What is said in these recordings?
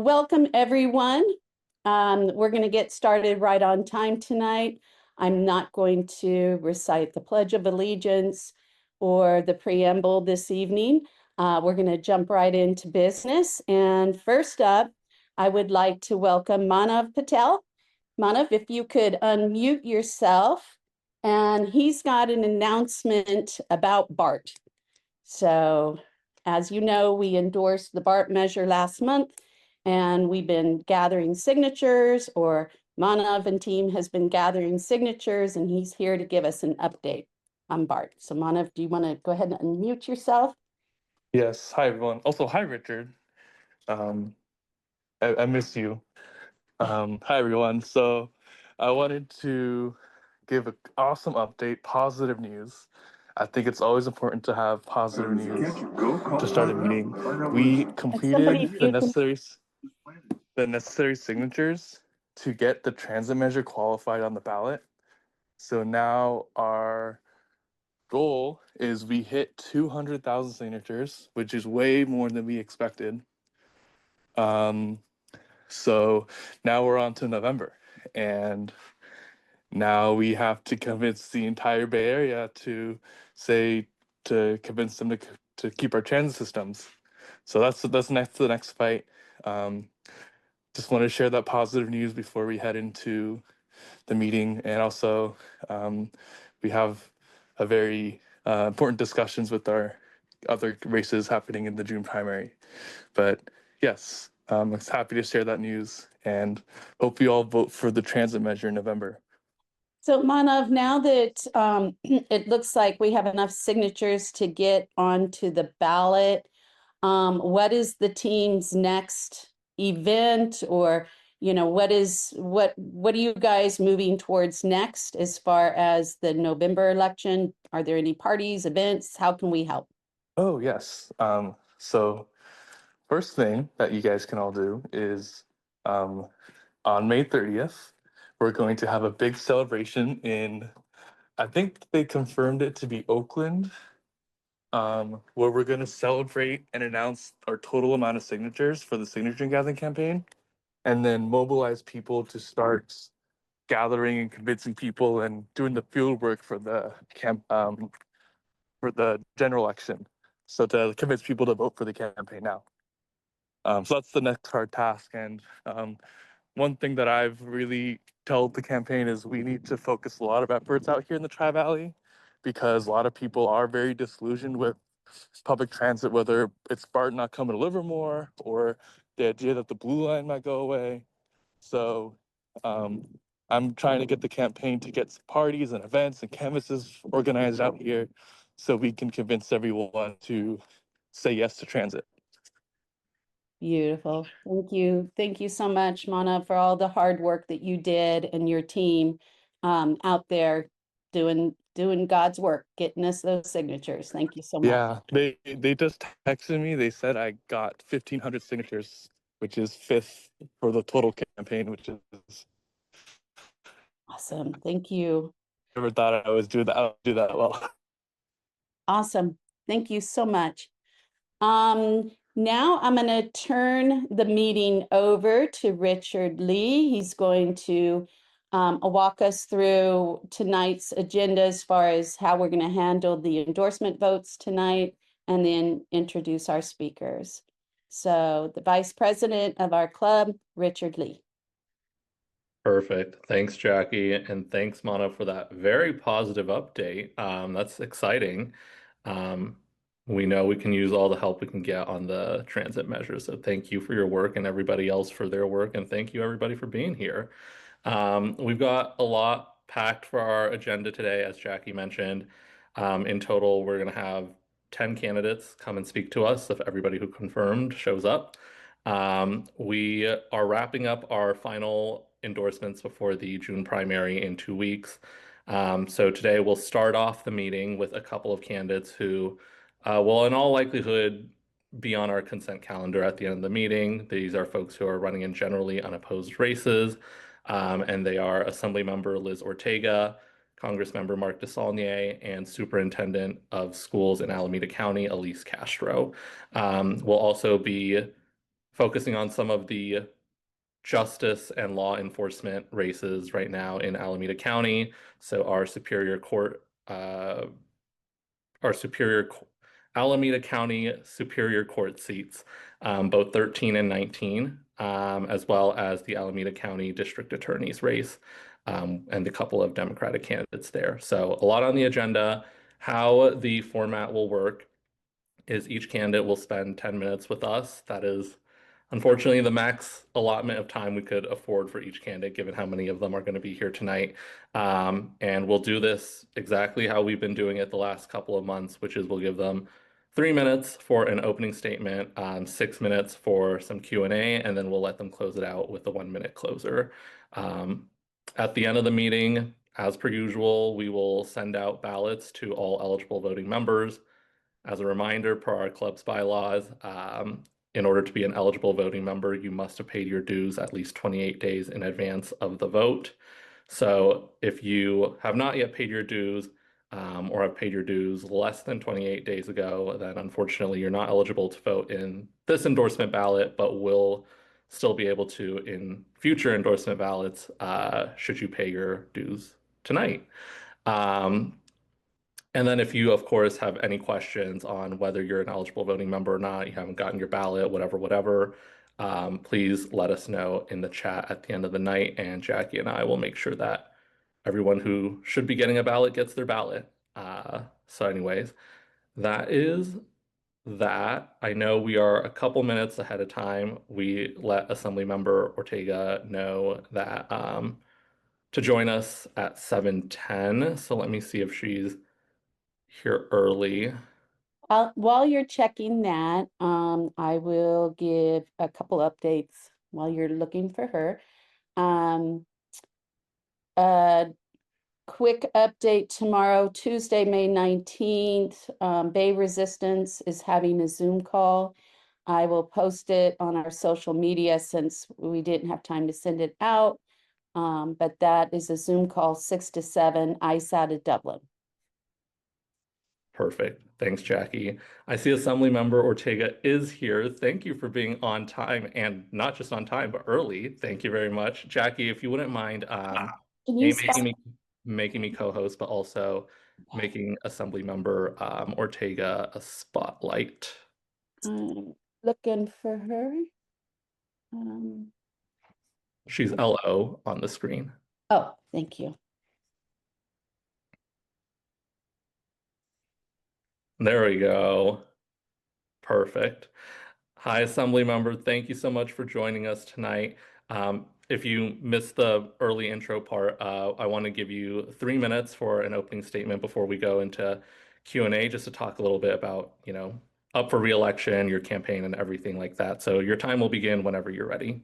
Welcome, everyone. We're going to get started right on time tonight. I'm not going to recite the Pledge of Allegiance or the preamble this evening. We're going to jump right into business. And first up, I would like to welcome Manav Patel. Manav, if you could unmute yourself. And he's got an announcement about BART. So, as you know, we endorsed the BART measure last month, and we've been gathering signatures, or Manav and team has been gathering signatures, and he's here to give us an update on BART. So Manav, do you want to go ahead and unmute yourself? Yes. Hi, everyone. Also, hi, Richard. I miss you. Hi, everyone. So I wanted to give an awesome update, positive news. I think it's always important to have positive news to start a meeting. We completed the necessary signatures to get the transit measure qualified on the ballot. So now our goal is we hit 200,000 signatures, which is way more than we expected. So now we're on to November, and now we have to convince the entire Bay Area to convince them to keep our transit systems. So that's the next fight. Just want to share that positive news before we head into the meeting, and also we have a very important discussions with our other races happening in the June primary. But yes, I'm happy to share that news, and hope you all vote for the transit measure in November. So Manav, now that it looks like we have enough signatures to get onto the ballot, what is the team's next event, or what are you guys moving towards next as far as the November election? Are there any parties, events? How can we help? Oh, yes. So first thing that you guys can all do is on May 30th, we're going to have a big celebration in, I think they confirmed it to be Oakland, where we're going to celebrate and announce our total amount of signatures for the signature gathering campaign, and then mobilize people to start gathering and convincing people and doing the field work for the general election. So to convince people to vote for the campaign now. So that's the next hard task. And one thing that I've really told the campaign is we need to focus a lot of efforts out here in the Tri-Valley, because a lot of people are very disillusioned with public transit, whether it's BART not coming to Livermore or the idea that the Blue Line might go away. So I'm trying to get the campaign to get parties and events and canvases organized out here so we can convince everyone to say yes to transit. Beautiful. Thank you. Thank you so much, Manav, for all the hard work that you did and your team out there doing God's work, getting us those signatures. Thank you so much. Yeah, they just texted me. They said I got 1,500 signatures, which is 5th for the total campaign, which is Awesome. Thank you. never thought I would do that well. Awesome. Thank you so much. Now I'm going to turn the meeting over to Richard Lee. He's going to walk us through tonight's agenda as far as how we're going to handle the endorsement votes tonight, and then introduce our speakers. So the Vice President of our club, Richard Lee. Perfect. Thanks, Jackie. And thanks, Mana, for that very positive update. That's exciting. We know we can use all the help we can get on the transit measures. So thank you for your work, and everybody else for their work. And thank you, everybody, for being here. We've got a lot packed for our agenda today, as Jackie mentioned. In total, we're going to have 10 candidates come and speak to us if everybody who confirmed shows up. We are wrapping up our final endorsements before the June primary in 2 weeks. So today we'll start off the meeting with a couple of candidates who will in all likelihood be on our consent calendar at the end of the meeting. These are folks who are running in generally unopposed races, and they are Assemblymember Liz Ortega, Congressmember Mark DeSaulnier, and Superintendent of Schools in Alameda County, Alysse Castro. We'll also be focusing on some of the justice and law enforcement races right now in Alameda County. So our Superior Court, Alameda County Superior Court seats, both 13 and 19, as well as the Alameda County District Attorney's race, and a couple of Democratic candidates there. So a lot on the agenda. How the format will work is each candidate will spend 10 minutes with us. That is unfortunately the max allotment of time we could afford for each candidate, given how many of them are going to be here tonight. And we'll do this exactly how we've been doing it the last couple of months, which is we'll give them 3 minutes for an opening statement, 6 minutes for some Q&A, and then we'll let them close it out with a 1-minute closer. At the end of the meeting, as per usual, we will send out ballots to all eligible voting members. As a reminder, per our club's bylaws, in order to be an eligible voting member, you must have paid your dues at least 28 days in advance of the vote. So if you have not yet paid your dues, or have paid your dues less than 28 days ago, then unfortunately you're not eligible to vote in this endorsement ballot, but will still be able to in future endorsement ballots, should you pay your dues tonight. And then if you, of course, have any questions on whether you're an eligible voting member or not, you haven't gotten your ballot, whatever, please let us know in the chat at the end of the night, and Jackie and I will make sure that everyone who should be getting a ballot gets their ballot. So anyways, that is that. I know we are a couple minutes ahead of time. We let Assemblymember Ortega know that to join us at 7:10. So let me see if she's here early. While you're checking that, I will give a couple updates while you're looking for her. A quick update tomorrow, Tuesday, May 19th, Bay Resistance is having a Zoom call. I will post it on our social media since we didn't have time to send it out. But that is a Zoom call, 6 to 7, ICE out of Dublin. Perfect. Thanks, Jackie. I see Assemblymember Ortega is here. Thank you for being on time, and not just on time, but early. Thank you very much. Jackie, if you wouldn't mind making me co-host, but also making Assemblymember Ortega a spotlight. I'm looking for her. She's LO on the screen. Oh, thank you. There we go. Perfect. Hi, Assemblymember. Thank you so much for joining us tonight. If you missed the early intro part, I want to give you 3 minutes for an opening statement before we go into Q&A, just to talk a little bit about, up for re-election, your campaign, and everything like that. So your time will begin whenever you're ready.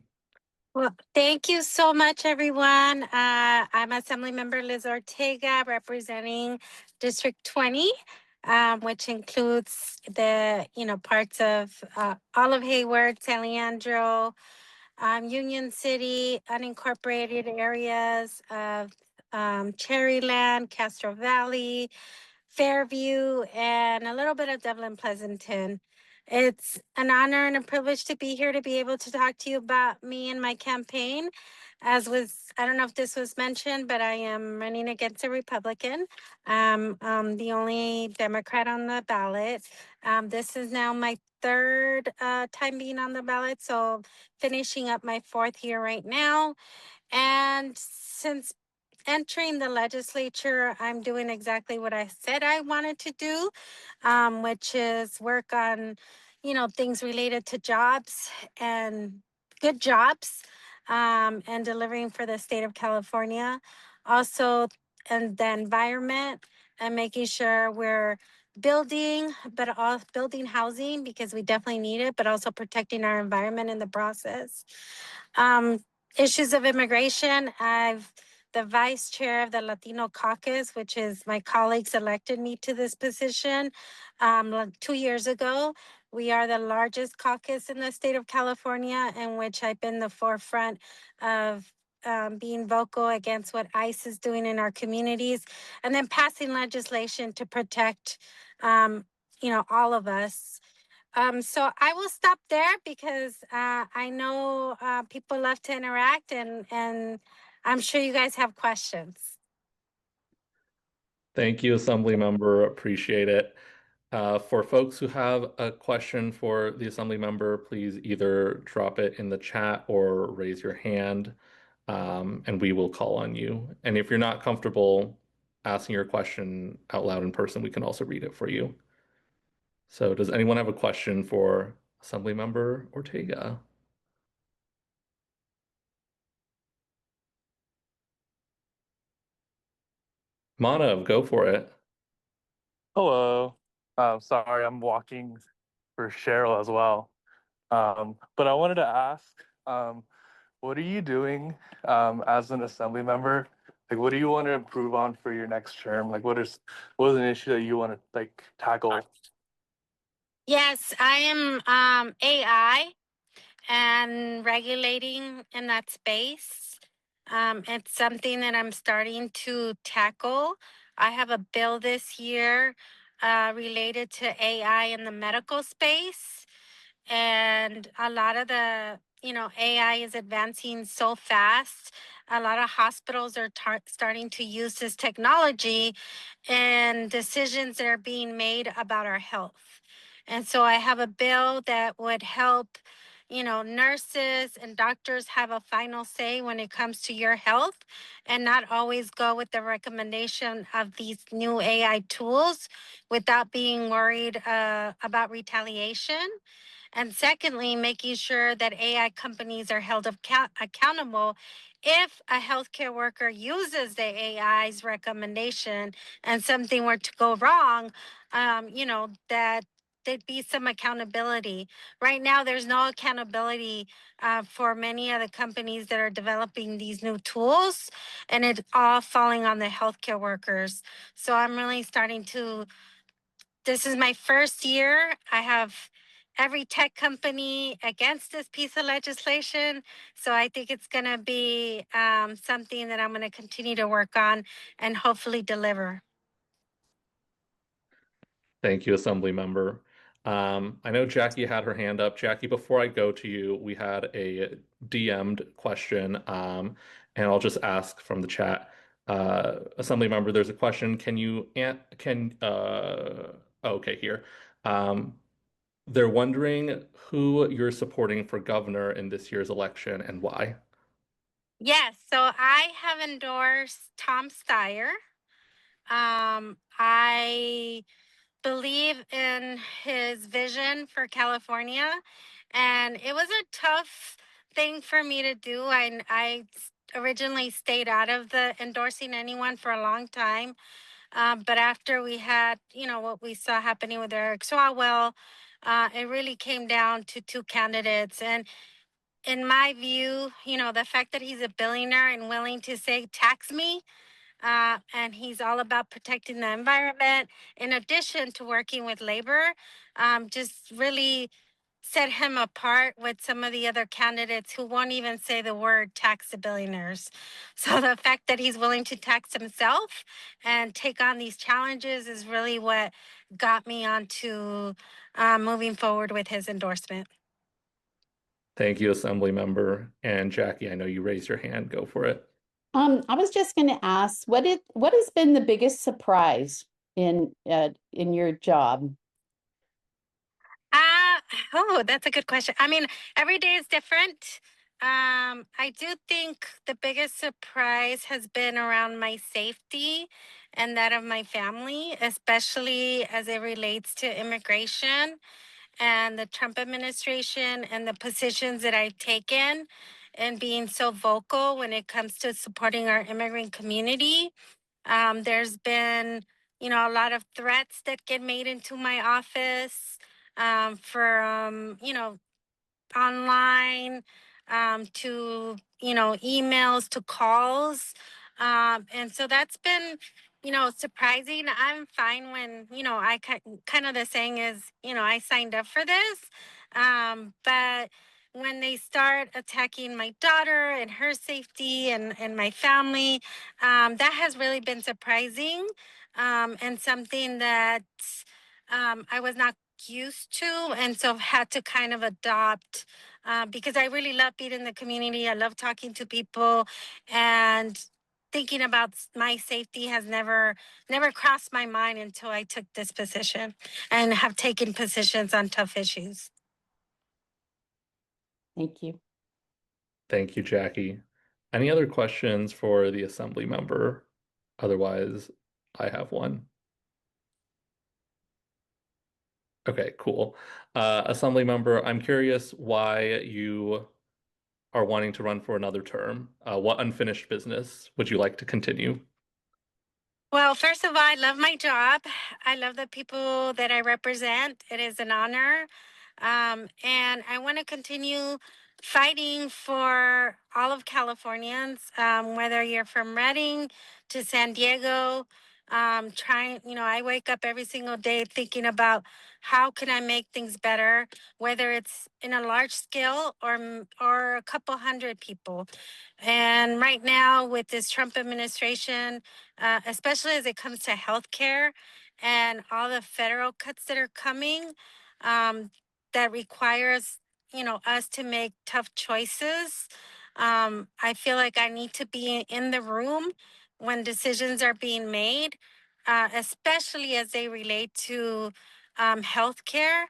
Well, thank you so much, everyone. I'm Assemblymember Liz Ortega, representing District 20, which includes the, parts of Olive Hayward, San Leandro, Union City, unincorporated areas of Cherryland, Castro Valley, Fairview, and a little bit of Dublin Pleasanton. It's an honor and a privilege to be here to be able to talk to you about me and my campaign. I don't know if this was mentioned, but I am running against a Republican. The only Democrat on the ballot. This is now my third time being on the ballot, so finishing up my 4th year right now. And since entering the legislature, I'm doing exactly what I said I wanted to do, which is work on, things related to jobs and good jobs, and delivering for the state of California. Also, and the environment, and making sure we're building, but also building housing, because we definitely need it, but also protecting our environment in the process. Issues of immigration. The vice chair of the Latino caucus, which is my colleagues elected me to this position 2 years ago. We are the largest caucus in the state of California, in which I've been the forefront of being vocal against what ICE is doing in our communities, and then passing legislation to protect, all of us. So I will stop there because I know people love to interact, and I'm sure you guys have questions. Thank you, Assembly Member. Appreciate it. For folks who have a question for the Assembly Member, please either drop it in the chat or raise your hand, and we will call on you. And if you're not comfortable asking your question out loud in person, we can also read it for you. So does anyone have a question for Assembly Member Ortega? Manav, go for it. Hello. Sorry, I'm walking for Cheryl as well. But I wanted to ask, what are you doing as an assembly member? Like, what do you want to improve on for your next term? Like, what is an issue that you want to like tackle? Yes, I am AI and regulating in that space. It's something that I'm starting to tackle. I have a bill this year related to AI in the medical space. And a lot of the, AI is advancing so fast. A lot of hospitals are starting to use this technology and decisions that are being made about our health. And so I have a bill that would help, nurses and doctors have a final say when it comes to your health and not always go with the recommendation of these new AI tools without being worried about retaliation. And secondly, making sure that AI companies are held accountable if a healthcare worker uses the AI's recommendation and something were to go wrong, that there'd be some accountability. Right now, there's no accountability for many of the companies that are developing these new tools, and it's all falling on the healthcare workers. So I'm really starting to this is my first year. I have every tech company against this piece of legislation. So I think it's going to be something that I'm going to continue to work on and hopefully deliver. Thank you, Assembly Member. I know Jackie had her hand up. Jackie, before I go to you, we had a DM'd question, and I'll just ask from the chat. Assembly Member, there's a question. Okay, here. They're wondering who you're supporting for governor in this year's election and why. Yes, so I have endorsed Tom Steyer. I believe in his vision for California, and it was a tough thing for me to do. I originally stayed out of the endorsing anyone for a long time, but after we had, what we saw happening with Eric Swalwell, it really came down to two candidates. And in my view, the fact that he's a billionaire and willing to say, tax me, and he's all about protecting the environment, in addition to working with labor, just really set him apart with some of the other candidates who won't even say the word tax the billionaires. So the fact that he's willing to tax himself and take on these challenges is really what got me onto moving forward with his endorsement. Thank you, Assembly Member. And Jackie, I know you raised your hand. Go for it. I was just going to ask, what has been the biggest surprise in your job? That's a good question. I mean, every day is different. I do think the biggest surprise has been around my safety and that of my family, especially as it relates to immigration and the Trump administration and the positions that I've taken and being so vocal when it comes to supporting our immigrant community. There's been, a lot of threats that get made into my office from, online to, emails to calls. And so that's been, surprising. I'm fine when, I kind of the saying is, I signed up for this. But when they start attacking my daughter and her safety and my family, that has really been surprising and something that I was not used to, and so I've had to kind of adopt because I really love being in the community. I love talking to people, and thinking about my safety has never crossed my mind until I took this position and have taken positions on tough issues. Thank you. Thank you, Jackie. Any other questions for the assembly member? Otherwise, I have one. Okay, cool. Assembly member, I'm curious why you are wanting to run for another term. What unfinished business would you like to continue? Well, first of all, I love my job. I love the people that I represent. It is an honor. And I want to continue fighting for all of Californians, whether you're from Redding to San Diego. I wake up every single day thinking about how can I make things better, whether it's in a large scale or a couple hundred people. And right now, with this Trump administration, especially as it comes to healthcare and all the federal cuts that are coming, that requires us to make tough choices. I feel like I need to be in the room when decisions are being made, especially as they relate to healthcare.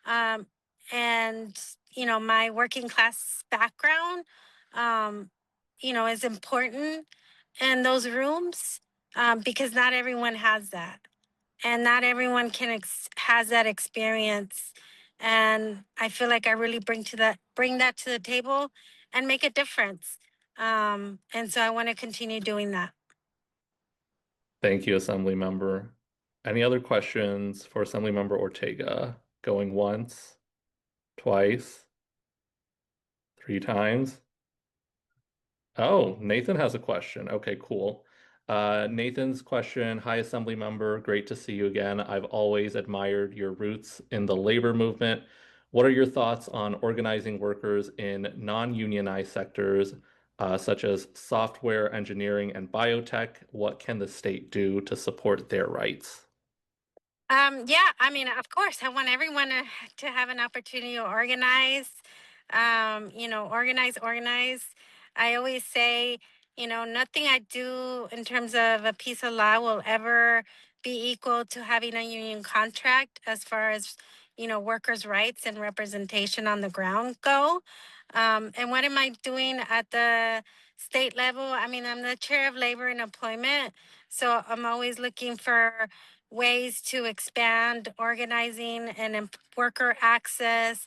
Um, and my working class background, is important in those rooms, because not everyone has that, and not everyone has that experience. And I feel like I really bring that to the table and make a difference. And so I want to continue doing that. Thank you, Assembly Member. Any other questions for Assembly Member Ortega? Going once, twice, 3 times? Oh, Nathan has a question. Okay, cool. Nathan's question, hi, Assembly Member. Great to see you again. I've always admired your roots in the labor movement. What are your thoughts on organizing workers in non-unionized sectors, such as software engineering and biotech? What can the state do to support their rights? Yeah, I mean, of course, I want everyone to have an opportunity to organize, organize. I always say, nothing I do in terms of a piece of law will ever be equal to having a union contract as far as, workers' rights and representation on the ground go. And what am I doing at the state level? I mean, I'm the chair of labor and employment, so I'm always looking for ways to expand organizing and worker access,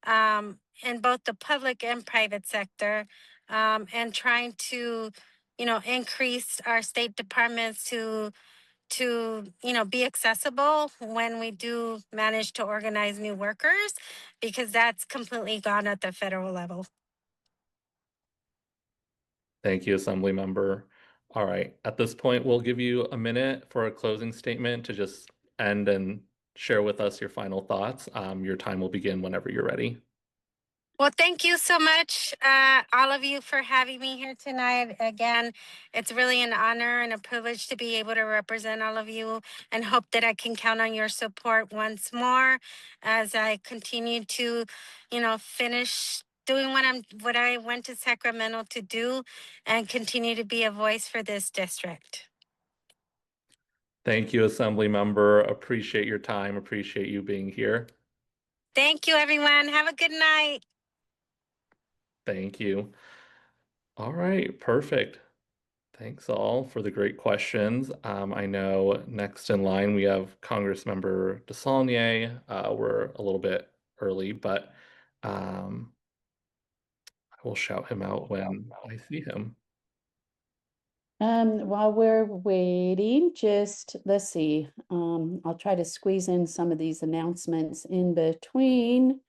in both the public and private sector, and trying to, increase our state departments to be accessible when we do manage to organize new workers, because that's completely gone at the federal level. Thank you, Assembly Member. All right, at this point, we'll give you a minute for a closing statement to just end and share with us your final thoughts. Your time will begin whenever you're ready. Well, thank you so much, all of you, for having me here tonight. Again, it's really an honor and a privilege to be able to represent all of you, and hope that I can count on your support once more as I continue to, finish doing what I went to Sacramento to do, and continue to be a voice for this district. Thank you, Assembly Member. Appreciate your time. Appreciate you being here. Thank you, everyone. Have a good night. Thank you. All right, perfect. Thanks all for the great questions. I know next in line we have Congressmember DeSaulnier. We're a little bit early, but I will shout him out when I see him. While we're waiting, just let's see. I'll try to squeeze in some of these announcements in between.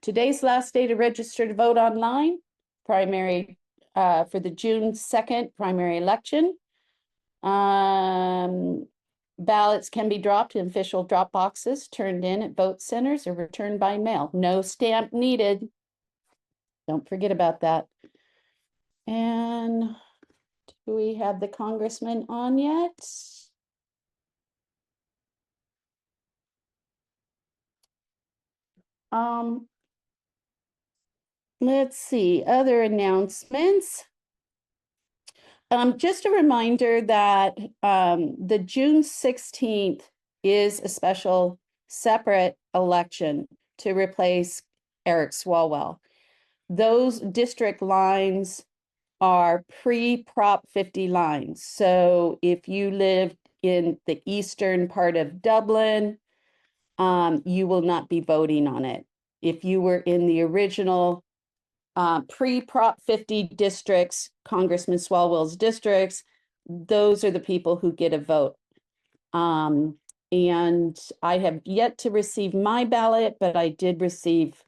Today's last day to register to vote online. Primary for the June 2nd primary election. Ballots can be dropped in official drop boxes, turned in at vote centers, or returned by mail. No stamp needed. Don't forget about that. And do we have the congressman on yet? Um, let's see, other announcements. Just a reminder that the June 16th is a special separate election to replace Eric Swalwell. Those district lines are pre-Prop 50 lines. So if you lived in the eastern part of Dublin, you will not be voting on it. If you were in the original pre-Prop 50 districts, Congressman Swalwell's districts, those are the people who get a vote. And I have yet to receive my ballot, but I did receive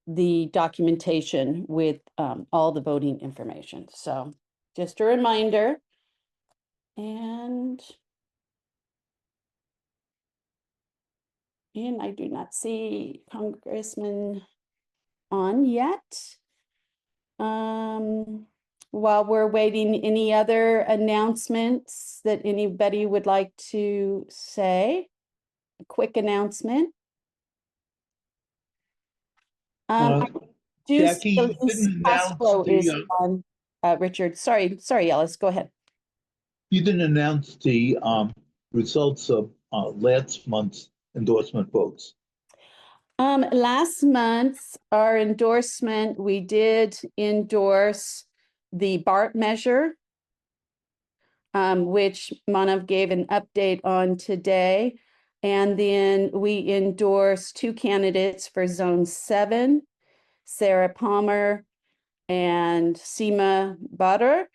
the documentation with all the voting information. So just a reminder. And I do not see Congressman on yet. While we're waiting, any other announcements that anybody would like to say? A quick announcement. I do Jackie, see you Alysse didn't announce Castro is the, on. Richard, sorry, Alysse, go ahead. you didn't announce the results of last month's endorsement votes. Last month, our endorsement, we did endorse the BART measure, which Manav gave an update on today. And then we endorsed 2 candidates for Zone 7, Sarah Palmer and Seema Butter.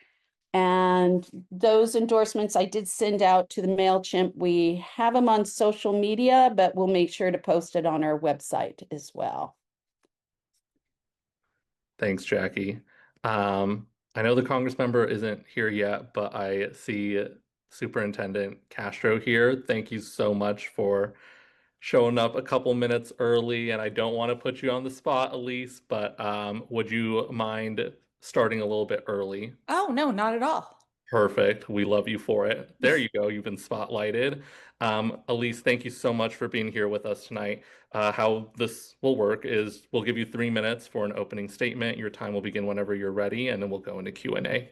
And those endorsements I did send out to the MailChimp. We have them on social media, but we'll make sure to post it on our website as well. Thanks, Jackie. I know the Congress member isn't here yet, but I see Superintendent Castro here. Thank you so much for showing up a couple minutes early, and I don't want to put you on the spot, Alysse, but would you mind starting a little bit early? Oh, no, not at all. Perfect. We love you for it. There you go. You've been spotlighted. Alysse, thank you so much for being here with us tonight. How this will work is we'll give you 3 minutes for an opening statement. Your time will begin whenever you're ready, and then we'll go into Q&A.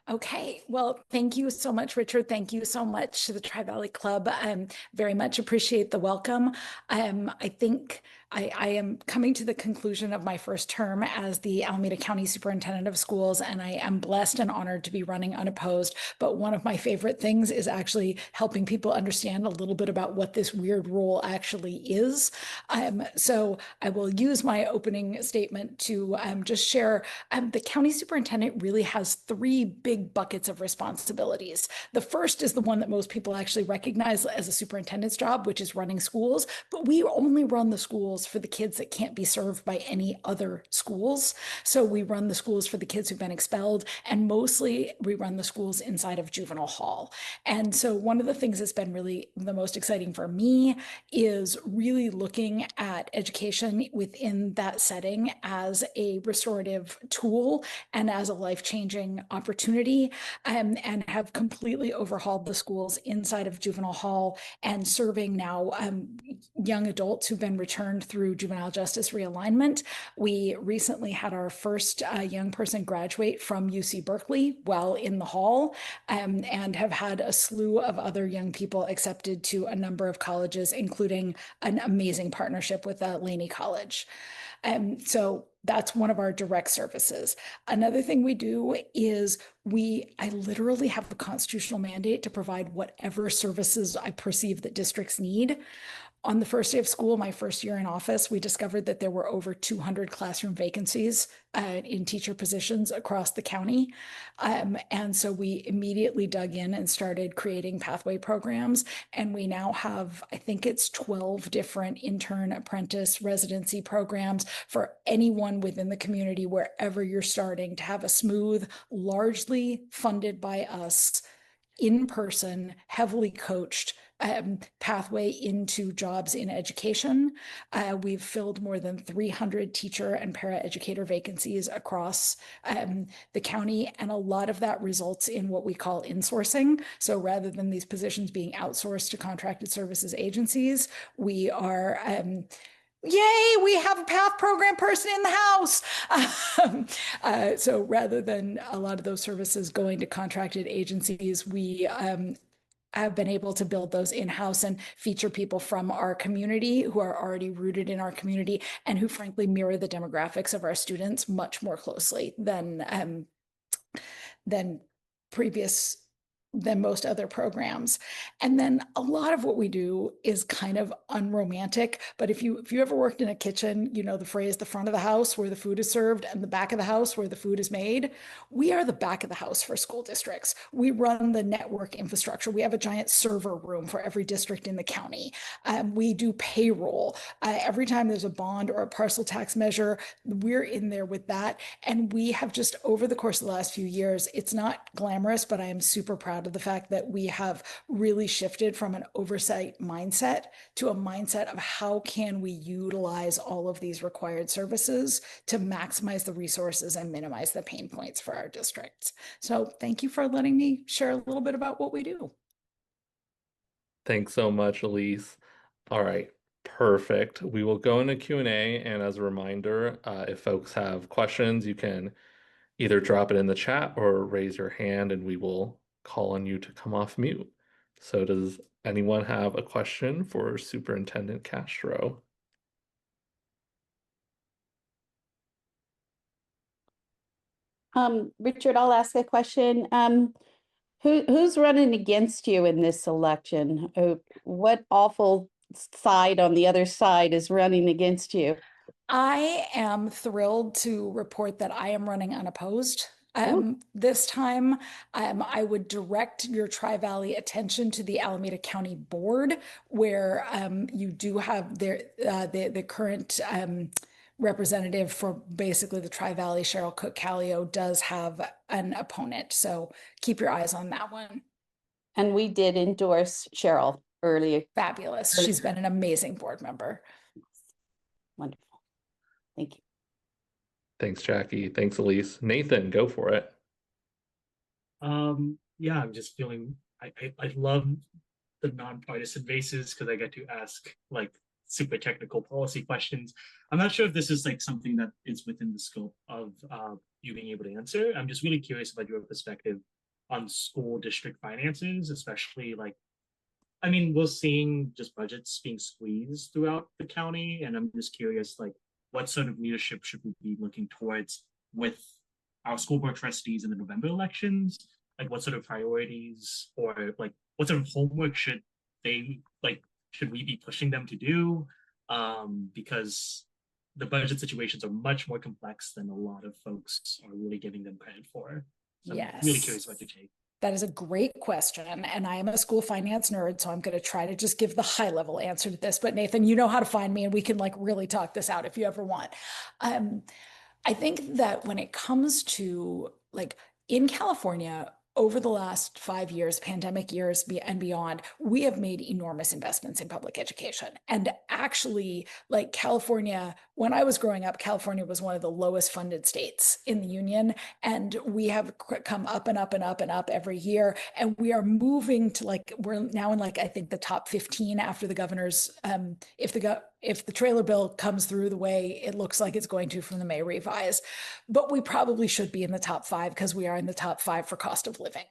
Okay, well, thank you so much, Richard. Thank you so much to the Tri-Valley Club. Very much appreciate the welcome. I think I am coming to the conclusion of my first term as the Alameda County Superintendent of Schools, and I am blessed and honored to be running unopposed. But one of my favorite things is actually helping people understand a little bit about what this weird role actually is. So I will use my opening statement to just share the county superintendent really has 3 big buckets of responsibilities. The first is the one that most people actually recognize as a superintendent's job, which is running schools, but we only run the schools for the kids that can't be served by any other schools. So we run the schools for the kids who've been expelled, and mostly we run the schools inside of juvenile hall. And so one of the things that's been really the most exciting for me is really looking at education within that setting as a restorative tool and as a life-changing opportunity, and have completely overhauled the schools inside of juvenile hall and serving now young adults who've been returned through juvenile justice realignment. We recently had our first young person graduate from UC Berkeley while in the hall, and have had a slew of other young people accepted to a number of colleges, including an amazing partnership with Laney College. So that's one of our direct services. Another thing we do is I literally have a constitutional mandate to provide whatever services I perceive that districts need. On the first day of school, my first year in office, we discovered that there were over 200 classroom vacancies in teacher positions across the county. And so we immediately dug in and started creating pathway programs. And we now have, I think it's 12 different intern, apprentice, residency programs for anyone within the community, wherever you're starting, to have a smooth, largely funded by us, in-person, heavily coached pathway into jobs in education. We've filled more than 300 teacher and paraeducator vacancies across the county, and a lot of that results in what we call insourcing. So rather than these positions being outsourced to contracted services agencies, we are Yay, we have a PATH program person in the house. So rather than a lot of those services going to contracted agencies, we have been able to build those in-house and feature people from our community who are already rooted in our community and who frankly mirror the demographics of our students much more closely than most other programs. And then a lot of what we do is kind of unromantic, but if you ever worked in a kitchen, you know the phrase, the front of the house where the food is served and the back of the house where the food is made. We are the back of the house for school districts. We run the network infrastructure. We have a giant server room for every district in the county. We do payroll. Every time there's a bond or a parcel tax measure, we're in there with that. And we have just, over the course of the last few years, it's not glamorous, but I am super proud of the fact that we have really shifted from an oversight mindset to a mindset of how can we utilize all of these required services to maximize the resources and minimize the pain points for our districts. So thank you for letting me share a little bit about what we do. Thanks so much, Alysse. All right, perfect. We will go into Q&A, and as a reminder, if folks have questions, you can either drop it in the chat or raise your hand and we will call on you to come off mute. So does anyone have a question for Superintendent Castro? Richard, I'll ask a question. Who's running against you in this election? What awful side on the other side is running against you? I am thrilled to report that I am running unopposed. Ooh. This time, I would direct your Tri-Valley attention to the Alameda County Board, where you do have the current representative for basically the Tri-Valley, Cheryl Cook-Callio, does have an opponent. So keep your eyes on that one. And we did endorse Cheryl earlier. Fabulous. She's been an amazing board member. Wonderful. Thank you. Thanks, Jackie. Thanks, Alysse. Nathan, go for it. Yeah, I'm just feeling I love the nonpartisan bases because I get to ask like super technical policy questions. I'm not sure if this is like something that is within the scope of you being able to answer. I'm just really curious about your perspective on school district finances, especially like, I mean, we're seeing just budgets being squeezed throughout the county, and I'm just curious, like, what sort of leadership should we be looking towards with our school board trustees in the November elections? Like, what sort of priorities or like what sort of homework should we be pushing them to do? Because the budget situations are much more complex than a lot of folks are really giving them credit for. So Yes. I'm really curious about your take. That is a great question. And I am a school finance nerd, so I'm going to try to just give the high level answer to this. But Nathan, you know how to find me and we can like really talk this out if you ever want. I think that when it comes to like in California, over the last 5 years, pandemic years and beyond, we have made enormous investments in public education. And actually, like California, when I was growing up, California was one of the lowest funded states in the union. And we have come up and up and up and up every year. And we are moving to like, we're now in like, I think the top 15 after the governor's, if the trailer bill comes through the way it looks like it's going to from the May revise, but we probably should be in the top 5 because we are in the top 5 for cost of living.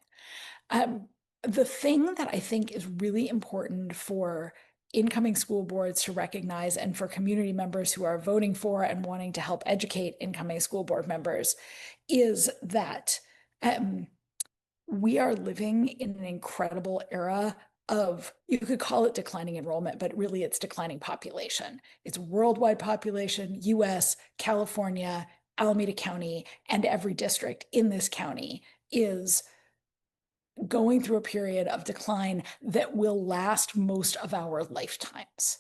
The thing that I think is really important for incoming school boards to recognize and for community members who are voting for and wanting to help educate incoming school board members is that we are living in an incredible era of, you could call it declining enrollment, but really it's declining population. It's worldwide population, US, California, Alameda County, and every district in this county is going through a period of decline that will last most of our lifetimes.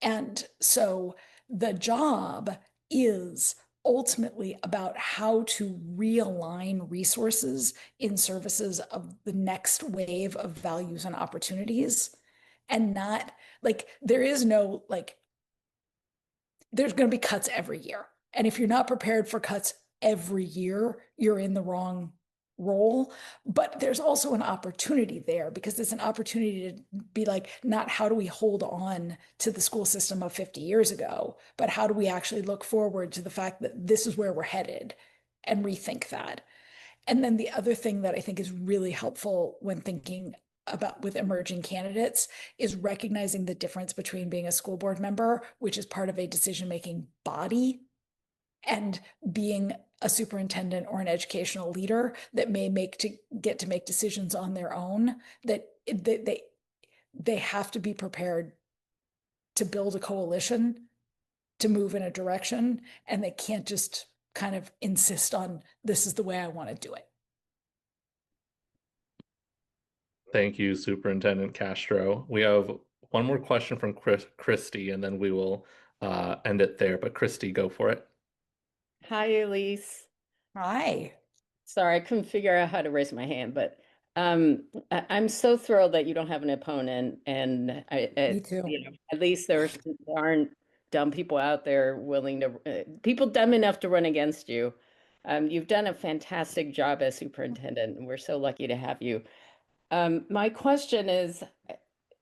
And so the job is ultimately about how to realign resources in services of the next wave of values and opportunities, and not like there's going to be cuts every year. And if you're not prepared for cuts every year, you're in the wrong role, but there's also an opportunity there because it's an opportunity to be like, not how do we hold on to the school system of 50 years ago, but how do we actually look forward to the fact that this is where we're headed and rethink that. And then the other thing that I think is really helpful when thinking about with emerging candidates is recognizing the difference between being a school board member, which is part of a decision-making body, and being a superintendent or an educational leader that may get to make decisions on their own, that they have to be prepared to build a coalition to move in a direction, and they can't just kind of insist on this is the way I want to do it. Thank you, Superintendent Castro. We have one more question from Christy, and then we will end it there. But Christy, go for it. Hi, Alysse. Hi. Sorry, I couldn't figure out how to raise my hand, but I'm so thrilled that you don't have an opponent, and Me too. at least there aren't dumb people out there willing to people dumb enough to run against you. You've done a fantastic job as superintendent, and we're so lucky to have you. My question is,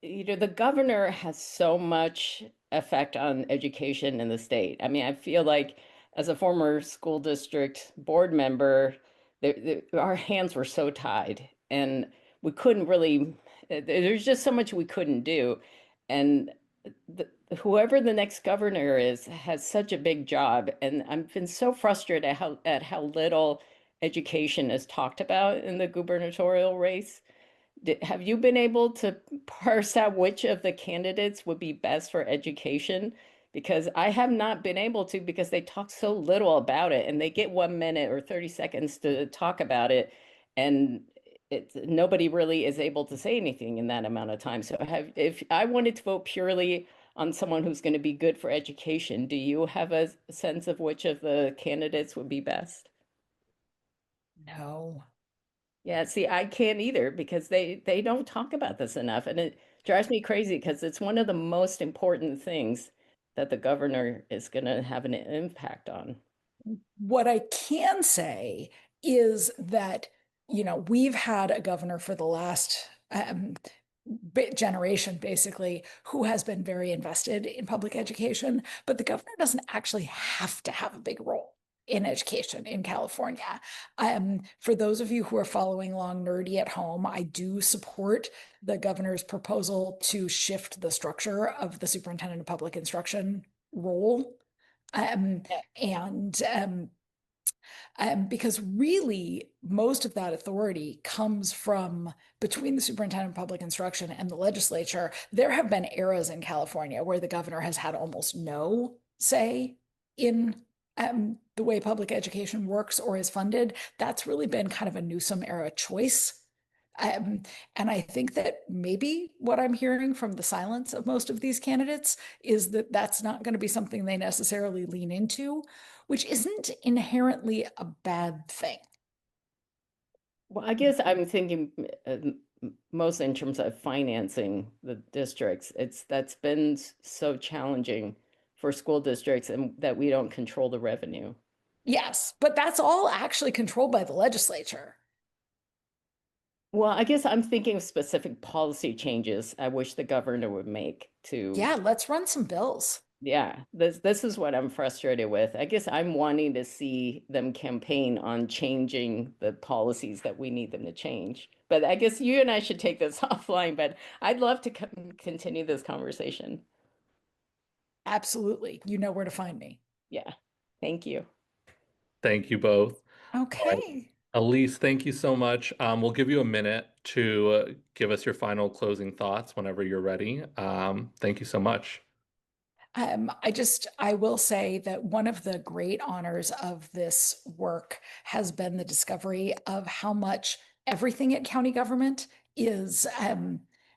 the governor has so much effect on education in the state. I mean, I feel like as a former school district board member, our hands were so tied and we couldn't really, there's just so much we couldn't do. And whoever the next governor is has such a big job. And I've been so frustrated at how little education is talked about in the gubernatorial race. Have you been able to parse out which of the candidates would be best for education? Because I have not been able to, because they talk so little about it and they get 1 minute or 30 seconds to talk about it. And nobody really is able to say anything in that amount of time. So if I wanted to vote purely on someone who's going to be good for education, do you have a sense of which of the candidates would be best? No. Yeah, see, I can't either because they don't talk about this enough. And it drives me crazy because it's one of the most important things that the governor is going to have an impact on. What I can say is that, we've had a governor for the last generation, basically, who has been very invested in public education, but the governor doesn't actually have to have a big role in education in California. For those of you who are following along nerdy at home, I do support the governor's proposal to shift the structure of the superintendent of public instruction role. Because really most of that authority comes from between the superintendent of public instruction and the legislature. There have been eras in California where the governor has had almost no say in the way public education works or is funded. That's really been kind of a Newsom era choice. And I think that maybe what I'm hearing from the silence of most of these candidates is that that's not going to be something they necessarily lean into, which isn't inherently a bad thing. Well, I guess I'm thinking mostly in terms of financing the districts. That's been so challenging for school districts and that we don't control the revenue. Yes, but that's all actually controlled by the legislature. Well, I guess I'm thinking of specific policy changes I wish the governor would make to. Yeah, let's run some bills. Yeah, this is what I'm frustrated with. I guess I'm wanting to see them campaign on changing the policies that we need them to change. But I guess you and I should take this offline, but I'd love to continue this conversation. Absolutely. You know where to find me. Yeah, thank you. Thank you both. Okay. Alysse, thank you so much. We'll give you a minute to give us your final closing thoughts whenever you're ready. Thank you so much. I will say that one of the great honors of this work has been the discovery of how much everything at county government is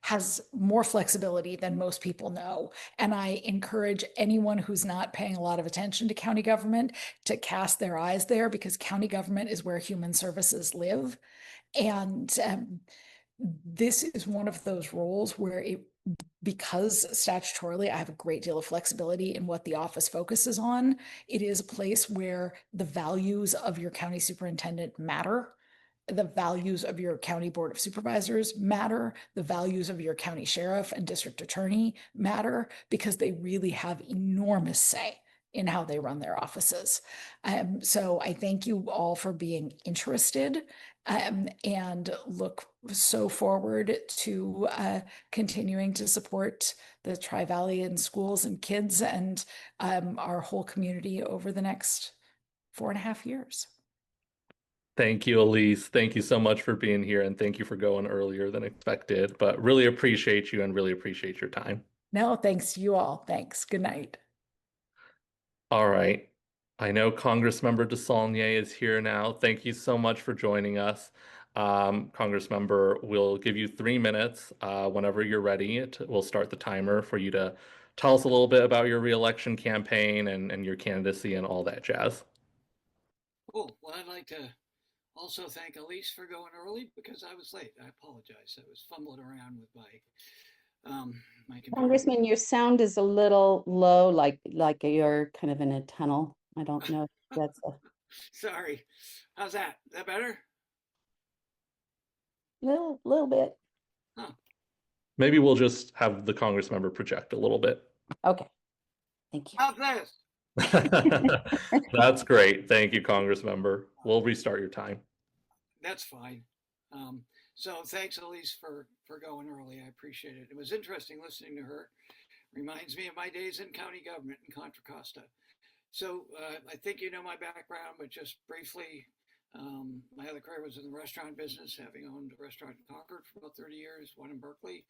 has more flexibility than most people know. And I encourage anyone who's not paying a lot of attention to county government to cast their eyes there, because county government is where human services live. And this is one of those roles where because statutorily I have a great deal of flexibility in what the office focuses on, it is a place where the values of your county superintendent matter. the values of your county board of supervisors matter. The values of your county sheriff and district attorney matter because they really have enormous say in how they run their offices. So I thank you all for being interested and look so forward to continuing to support the Tri-Valley and schools and kids and our whole community over the next 4.5 years. Thank you, Alysse. Thank you so much for being here, and thank you for going earlier than expected, but really appreciate you and really appreciate your time. No, thanks you all. Thanks. Good night. All right. I know Congressmember DeSaulnier is here now. Thank you so much for joining us. Congressmember, we'll give you 3 minutes whenever you're ready. We'll start the timer for you to tell us a little bit about your reelection campaign and your candidacy and all that jazz. Cool. Well, I'd like to also thank Alysse for going early because I was late. I apologize. I was fumbling around with my computer. Congressman, your sound is a little low, like you're kind of in a tunnel. I don't know if that's a Sorry. How's that? Is that better? little bit. Huh. Maybe we'll just have the Congressmember project a little bit. Okay. Thank you. How's this? That's great. Thank you, Congressmember. We'll restart your time. That's fine. So thanks, Alysse, for going early. I appreciate it. It was interesting listening to her. Reminds me of my days in county government in Contra Costa. So I think you know my background, but just briefly, my other career was in the restaurant business, having owned a restaurant in Concord for about 30 years, one in Berkeley,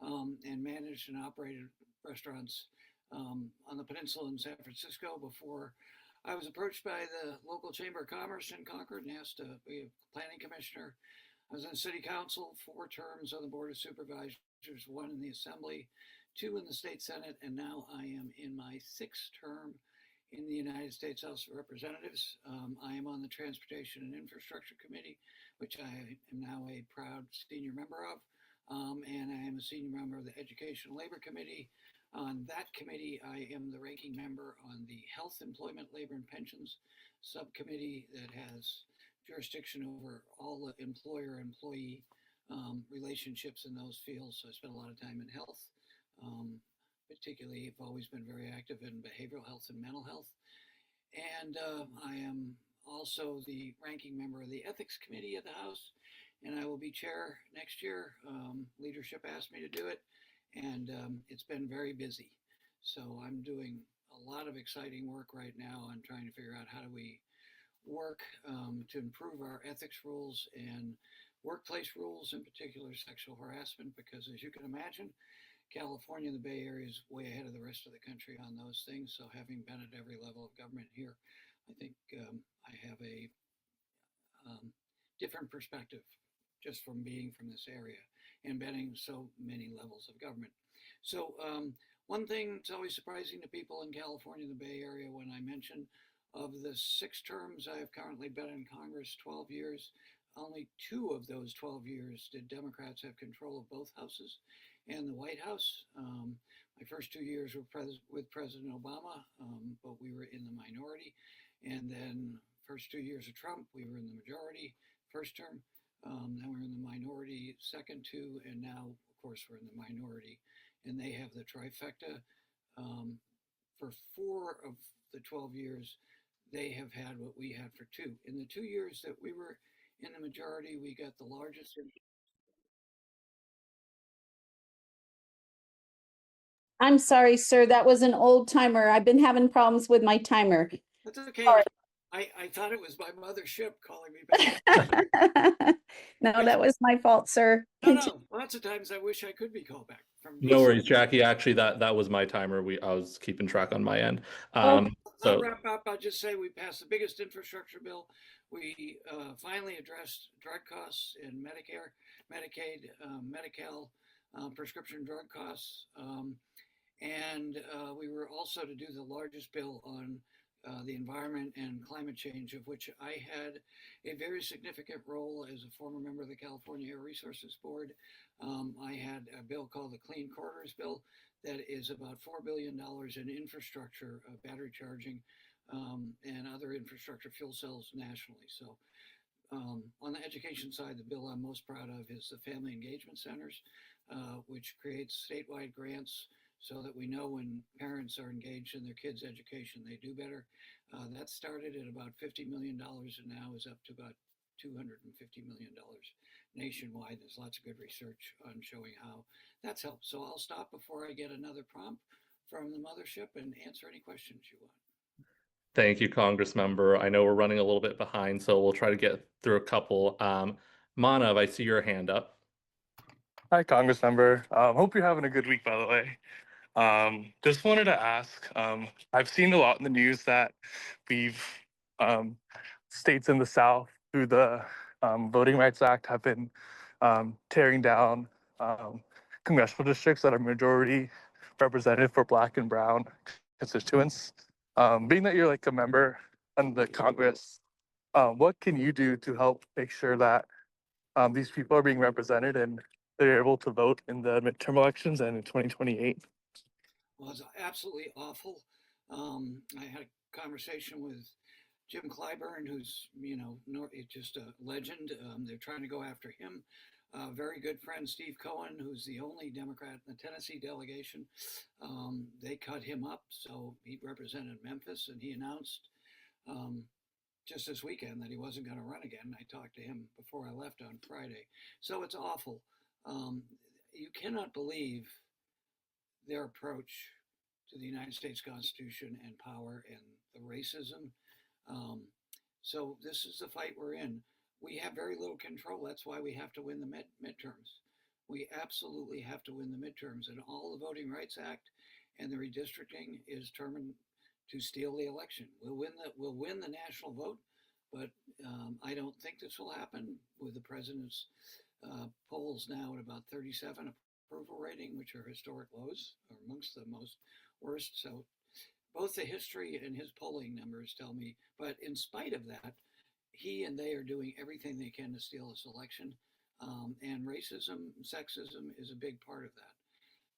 and managed and operated restaurants on the peninsula in San Francisco before I was approached by the local Chamber of Commerce in Concord and asked to be a planning commissioner. I was in city council, 4 terms on the board of supervisors, 1 in the assembly, 2 in the state senate, and now I am in my 6th term in the United States House of Representatives. I am on the Transportation and Infrastructure Committee, which I am now a proud senior member of, and I am a senior member of the Education and Labor Committee. On that committee, I am the ranking member on the Health, Employment, Labor, and Pensions Subcommittee that has jurisdiction over all the employer-employee relationships in those fields. So I spent a lot of time in health. Particularly, I've always been very active in behavioral health and mental health. And I am also the ranking member of the Ethics Committee of the House, and I will be chair next year. Leadership asked me to do it, and it's been very busy. So I'm doing a lot of exciting work right now on trying to figure out how do we work to improve our ethics rules and workplace rules, in particular sexual harassment, because as you can imagine, California and the Bay Area is way ahead of the rest of the country on those things. So having been at every level of government here, I think I have a different perspective just from being from this area and been in so many levels of government. So one thing that's always surprising to people in California and the Bay Area when I mention of the 6 terms I have currently been in Congress, 12 years, only 2 of those 12 years did Democrats have control of both houses and the White House. My first 2 years were with President Obama, but we were in the minority. And then first 2 years of Trump, we were in the majority first term. Then we're in the minority second 2, and now, of course, we're in the minority. And they have the trifecta. For 4 of the 12 years, they have had what we had for 2. In the 2 years that we were in the majority, we got the largest. I'm sorry, sir. That was an old timer. I've been having problems with my timer. That's okay. Sorry. I thought it was my mothership calling me back. No, that was my fault, sir. No. Lots of times I wish I could be called back. No worries, Jackie. Actually, that was my timer. I was keeping track on my end. I'll wrap up. I'll just say we passed the biggest infrastructure bill. We finally addressed drug costs in Medicare, Medicaid, Medi-Cal, prescription drug costs. And we were also to do the largest bill on the environment and climate change, of which I had a very significant role as a former member of the California Air Resources Board. I had a bill called the Clean Corridors Bill that is about $4 billion in infrastructure, battery charging, and other infrastructure fuel cells nationally. So on the education side, the bill I'm most proud of is the Family Engagement Centers, which creates statewide grants so that we know when parents are engaged in their kids' education, they do better. That started at about $50 million and now is up to about $250 million nationwide. There's lots of good research on showing how that's helped. So I'll stop before I get another prompt from the mothership and answer any questions you want. Thank you, Congress member. I know we're running a little bit behind, so we'll try to get through a couple. Manav, I see your hand up. Hi, Congress member. Hope you're having a good week, by the way. Just wanted to ask, I've seen a lot in the news that we've, states in the South through the Voting Rights Act have been tearing down congressional districts that are majority representative for Black and Brown constituents. Being that you're like a member in the Congress, what can you do to help make sure that these people are being represented and they're able to vote in the midterm elections and in 2028? Well, it's absolutely awful. I had a conversation with Jim Clyburn, who's, just a legend. They're trying to go after him. Very good friend, Steve Cohen, who's the only Democrat in the Tennessee delegation. They cut him up, so he represented Memphis, and he announced just this weekend that he wasn't going to run again. I talked to him before I left on Friday. So it's awful. You cannot believe their approach to the United States Constitution and power and the racism. So this is the fight we're in. We have very little control. That's why we have to win the midterms. We absolutely have to win the midterms, and all the Voting Rights Act and the redistricting is determined to steal the election. We'll win the national vote, but I don't think this will happen with the president's polls now at about 37 approval rating, which are historic lows, or amongst the most worst. So both the history and his polling numbers tell me, but in spite of that, he and they are doing everything they can to steal this election. And racism, sexism is a big part of that.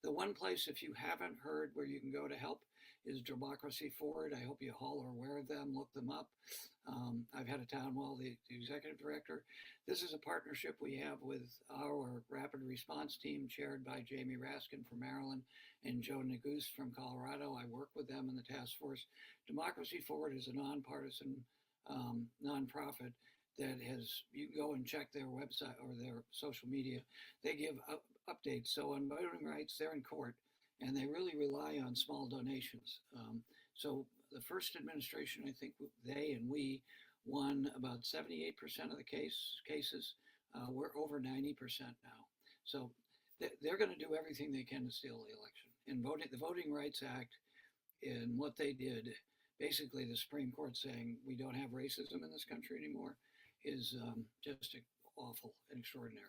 The one place, if you haven't heard, where you can go to help is Democracy Forward. I hope you all are aware of them, look them up. I've had a town hall, the executive director. This is a partnership we have with our rapid response team chaired by Jamie Raskin from Maryland and Joe Neguse from Colorado. I work with them in the task force. Democracy Forward is a nonpartisan nonprofit that has, you can go and check their website or their social media. They give updates. So on voting rights, they're in court, and they really rely on small donations. So the first administration, I think they and we won about 78% of the cases. We're over 90% now. So they're going to do everything they can to steal the election. And the Voting Rights Act and what they did, basically the Supreme Court saying we don't have racism in this country anymore, is just awful and extraordinary.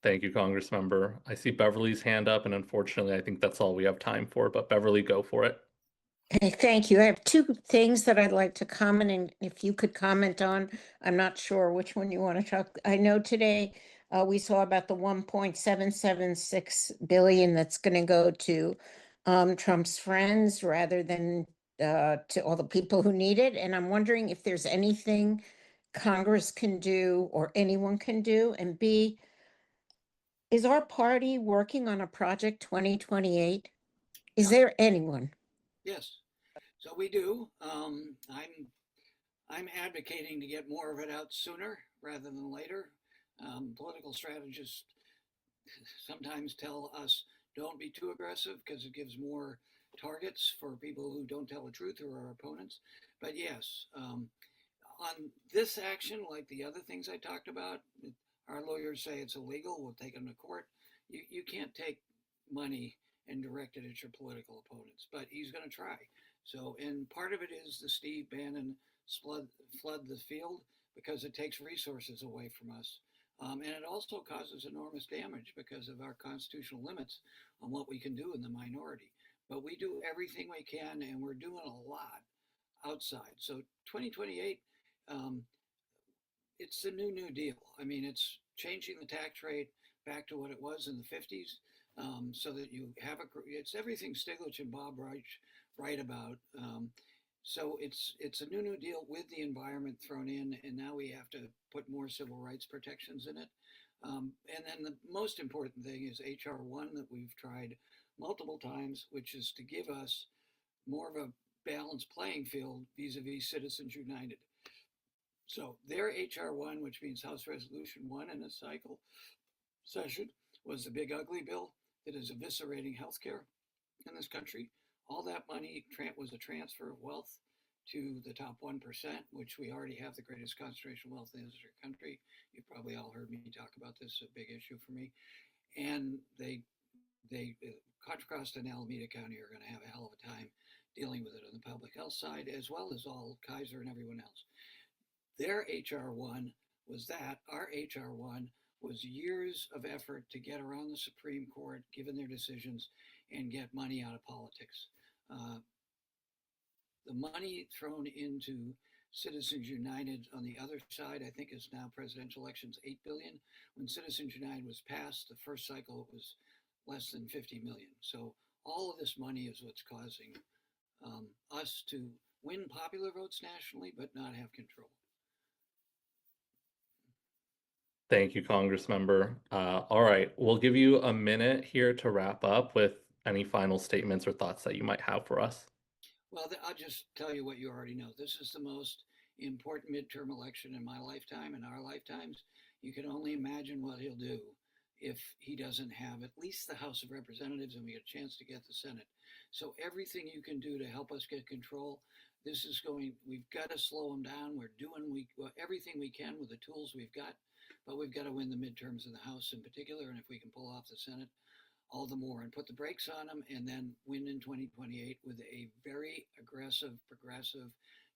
Thank you, Congress member. I see Beverly's hand up, and unfortunately, I think that's all we have time for, but Beverly, go for it. Hey, thank you. I have two things that I'd like to comment, and if you could comment on, I'm not sure which one you want to talk. I know today we saw about the 1.776 billion that's going to go to Trump's friends rather than to all the people who need it. And I'm wondering if there's anything Congress can do or anyone can do. And B, is our party working on a Project 2028? Is there anyone? Yes, so we do. I'm advocating to get more of it out sooner rather than later. Political strategists sometimes tell us don't be too aggressive because it gives more targets for people who don't tell the truth or our opponents. But yes, on this action, like the other things I talked about, our lawyers say it's illegal. We'll take them to court. You can't take money and direct it at your political opponents, but he's going to try. So, and part of it is the Steve Bannon flood the field because it takes resources away from us. And it also causes enormous damage because of our constitutional limits on what we can do in the minority. But we do everything we can, and we're doing a lot outside. So 2028, it's the New Deal. I mean, it's changing the tax rate back to what it was in the 50s, so that you have it's everything Stiglitz and Bob write about. So it's a new deal with the environment thrown in, and now we have to put more civil rights protections in it. And then the most important thing is HR 1 that we've tried multiple times, which is to give us more of a balanced playing field vis-a-vis Citizens United. So their HR 1, which means House Resolution 1 in a cycle session, was the big ugly bill that is eviscerating healthcare in this country. All that money was a transfer of wealth to the top 1%, which we already have the greatest concentration of wealth in this country. You've probably all heard me talk about this, a big issue for me. And Contra Costa and Alameda County are going to have a hell of a time dealing with it on the public health side, as well as all Kaiser and everyone else. Their HR 1 was that. Our HR 1 was years of effort to get around the Supreme Court, given their decisions, and get money out of politics. The money thrown into Citizens United on the other side, I think is now presidential elections, $8 billion. When Citizens United was passed, the first cycle, it was less than 50 million. So all of this money is what's causing us to win popular votes nationally, but not have control. Thank you, Congressmember. All right, we'll give you a minute here to wrap up with any final statements or thoughts that you might have for us. Well, I'll just tell you what you already know. This is the most important midterm election in my lifetime, in our lifetimes. You can only imagine what he'll do if he doesn't have at least the House of Representatives and we get a chance to get the Senate. So everything you can do to help us get control, we've got to slow him down. We're doing everything we can with the tools we've got, but we've got to win the midterms in the House in particular. And if we can pull off the Senate, all the more, and put the brakes on them, and then win in 2028 with a very aggressive, progressive,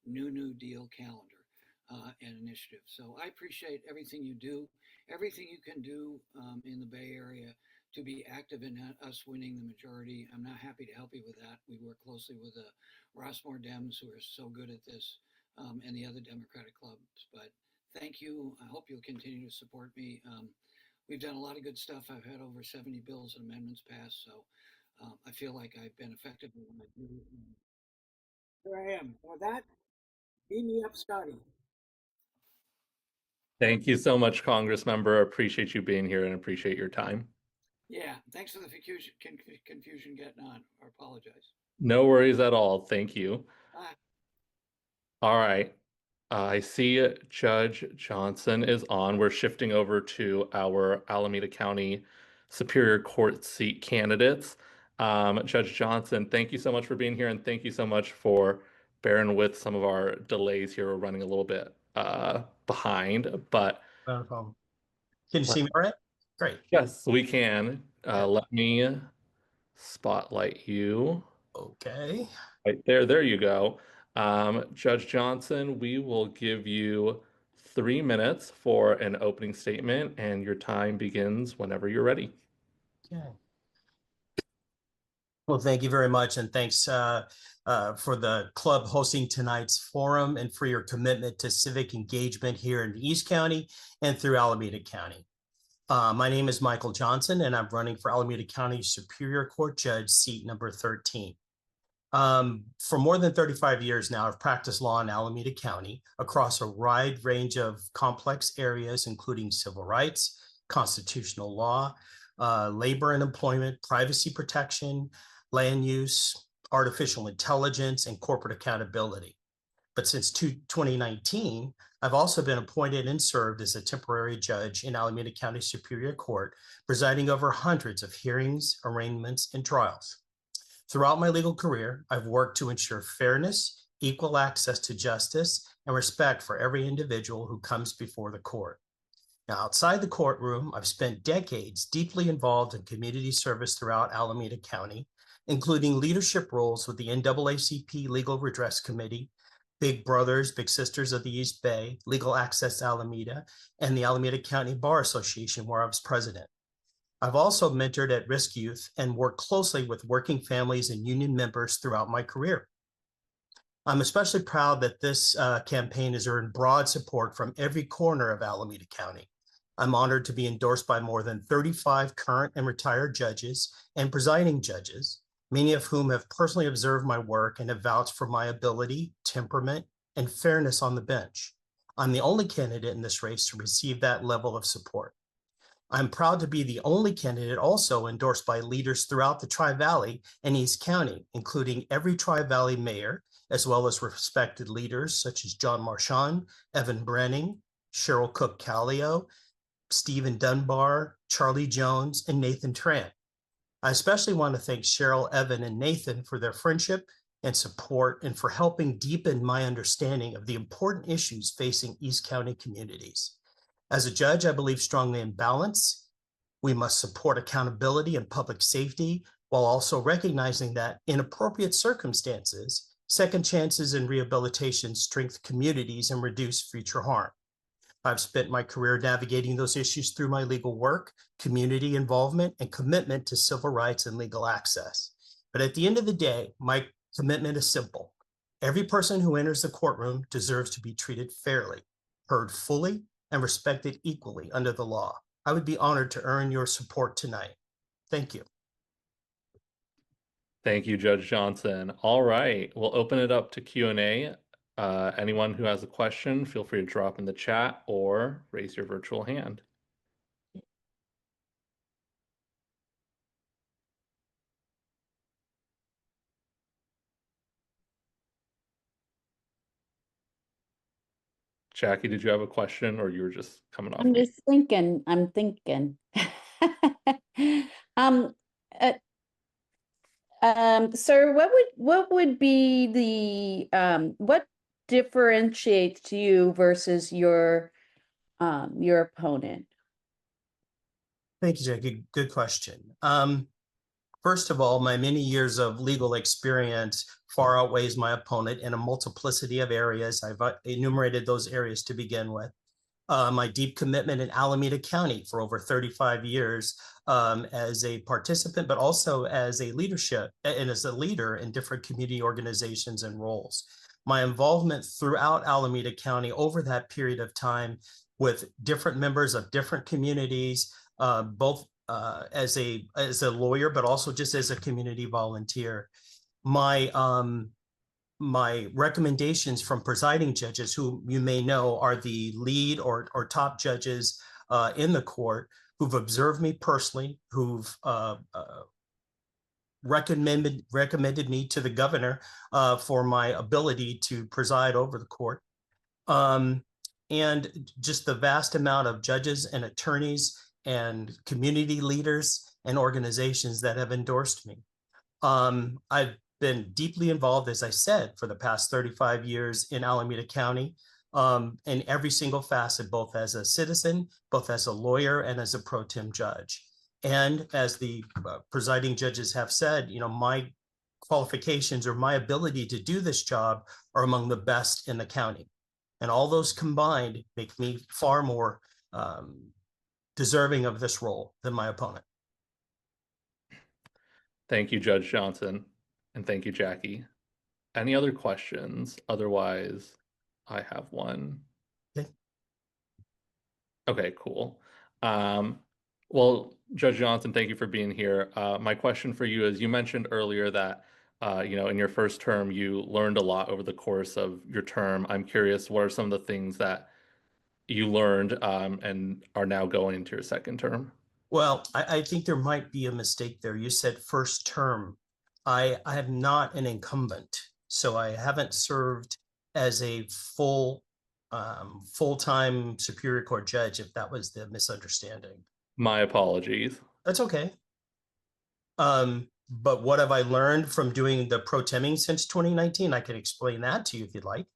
New Deal calendar and initiative. So I appreciate everything you do, everything you can do in the Bay Area to be active in us winning the majority. I'm not happy to help you with that. We work closely with the Rossmore Dems, who are so good at this, and the other Democratic clubs. But thank you. I hope you'll continue to support me. We've done a lot of good stuff. I've had over 70 bills and amendments passed, so I feel like I've been effective in what I do. Here I am. With that, beam me up, Scotty. Thank you so much, Congressmember. Appreciate you being here and appreciate your time. Yeah, thanks for the confusion getting on. I apologize. No worries at all. Thank you. Bye. All right. I see Judge Johnson is on. We're shifting over to our Alameda County Superior Court seat candidates. Judge Johnson, thank you so much for being here, and thank you so much for bearing with some of our delays here. We're running a little bit behind, but Not a problem. Can you see me all right? Great. yes, we can. Let me spotlight you. Okay. Right there, there you go. Judge Johnson, we will give you 3 minutes for an opening statement, and your time begins whenever you're ready. Okay. Well, thank you very much, and thanks for the club hosting tonight's forum and for your commitment to civic engagement here in East County and through Alameda County. My name is Michael Johnson, and I'm running for Alameda County Superior Court Judge, seat number 13. For more than 35 years now, I've practiced law in Alameda County across a wide range of complex areas, including civil rights, constitutional law, labor and employment, privacy protection, land use, artificial intelligence, and corporate accountability. But since 2019, I've also been appointed and served as a temporary judge in Alameda County Superior Court, presiding over hundreds of hearings, arraignments, and trials. Throughout my legal career, I've worked to ensure fairness, equal access to justice, and respect for every individual who comes before the court. Now, outside the courtroom, I've spent decades deeply involved in community service throughout Alameda County, including leadership roles with the NAACP Legal Redress Committee, Big Brothers, Big Sisters of the East Bay, Legal Access Alameda, and the Alameda County Bar Association, where I was president. I've also mentored at-risk youth and worked closely with working families and union members throughout my career. I'm especially proud that this campaign has earned broad support from every corner of Alameda County. I'm honored to be endorsed by more than 35 current and retired judges and presiding judges, many of whom have personally observed my work and have vouched for my ability, temperament, and fairness on the bench. I'm the only candidate in this race to receive that level of support. I'm proud to be the only candidate also endorsed by leaders throughout the Tri-Valley and East County, including every Tri-Valley mayor, as well as respected leaders such as John Marchand, Evan Brenning, Cheryl Cook-Callio, Stephen Dunbar, Charlie Jones, and Nathan Trant. I especially want to thank Cheryl, Evan, and Nathan for their friendship and support and for helping deepen my understanding of the important issues facing East County communities. As a judge, I believe strongly in balance. We must support accountability and public safety while also recognizing that in appropriate circumstances, second chances and rehabilitation strengthen communities and reduce future harm. I've spent my career navigating those issues through my legal work, community involvement, and commitment to civil rights and legal access. But at the end of the day, my commitment is simple. Every person who enters the courtroom deserves to be treated fairly, heard fully, and respected equally under the law. I would be honored to earn your support tonight. Thank you. Thank you, Judge Johnson. All right, we'll open it up to Q&A. Anyone who has a question, feel free to drop in the chat or raise your virtual hand. Jackie, did you have a question or you were just coming off? I'm mute? just thinking, I'm thinking. Sir, what would be the what differentiates you versus your opponent? Thank you, Jackie. Good question. First of all, my many years of legal experience far outweighs my opponent in a multiplicity of areas. I've enumerated those areas to begin with. My deep commitment in Alameda County for over 35 years as a participant, but also as a leadership and as a leader in different community organizations and roles. My involvement throughout Alameda County over that period of time with different members of different communities, both as a lawyer, but also just as a community volunteer. My recommendations from presiding judges, who you may know are the lead or top judges in the court, who've observed me personally, who've recommended me to the governor for my ability to preside over the court. And just the vast amount of judges and attorneys and community leaders and organizations that have endorsed me. I've been deeply involved, as I said, for the past 35 years in Alameda County in every single facet, both as a citizen, both as a lawyer, and as a pro tem judge. And as the presiding judges have said, you know, my qualifications or my ability to do this job are among the best in the county. And all those combined make me far more deserving of this role than my opponent. Thank you, Judge Johnson. And thank you, Jackie. Any other questions? Otherwise, I have one. Okay, cool. Well, Judge Johnson, thank you for being here. My question for you is, you mentioned earlier that, you know, in your first term, you learned a lot over the course of your term. I'm curious, what are some of the things that you learned and are now going into your second term? Well, I think there might be a mistake there. You said first term. I am not an incumbent, so I haven't served as a full-time Superior Court judge, if that was the misunderstanding. My apologies. That's okay. But what have I learned from doing the pro temming since 2019? I can explain that to you if you'd like.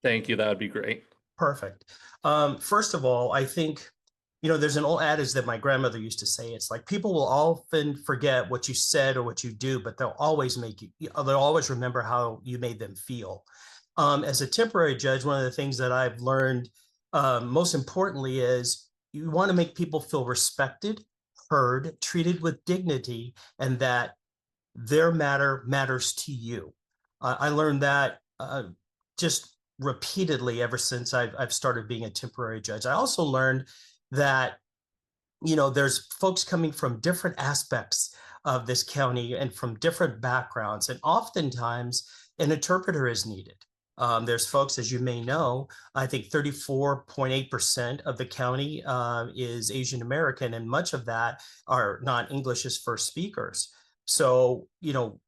Thank you. That would be great. Perfect. First of all, I think, you know, there's an old adage that my grandmother used to say. It's like people will often forget what you said or what you do, but they'll always remember how you made them feel. As a temporary judge, one of the things that I've learned most importantly is you want to make people feel respected, heard, treated with dignity, and that their matter matters to you. I learned that just repeatedly ever since I've started being a temporary judge. I also learned that, you know, there's folks coming from different aspects of this county and from different backgrounds. And oftentimes an interpreter is needed. There's folks, as you may know, I think 34.8% of the county is Asian American, and much of that are not English as first speakers. So, you know,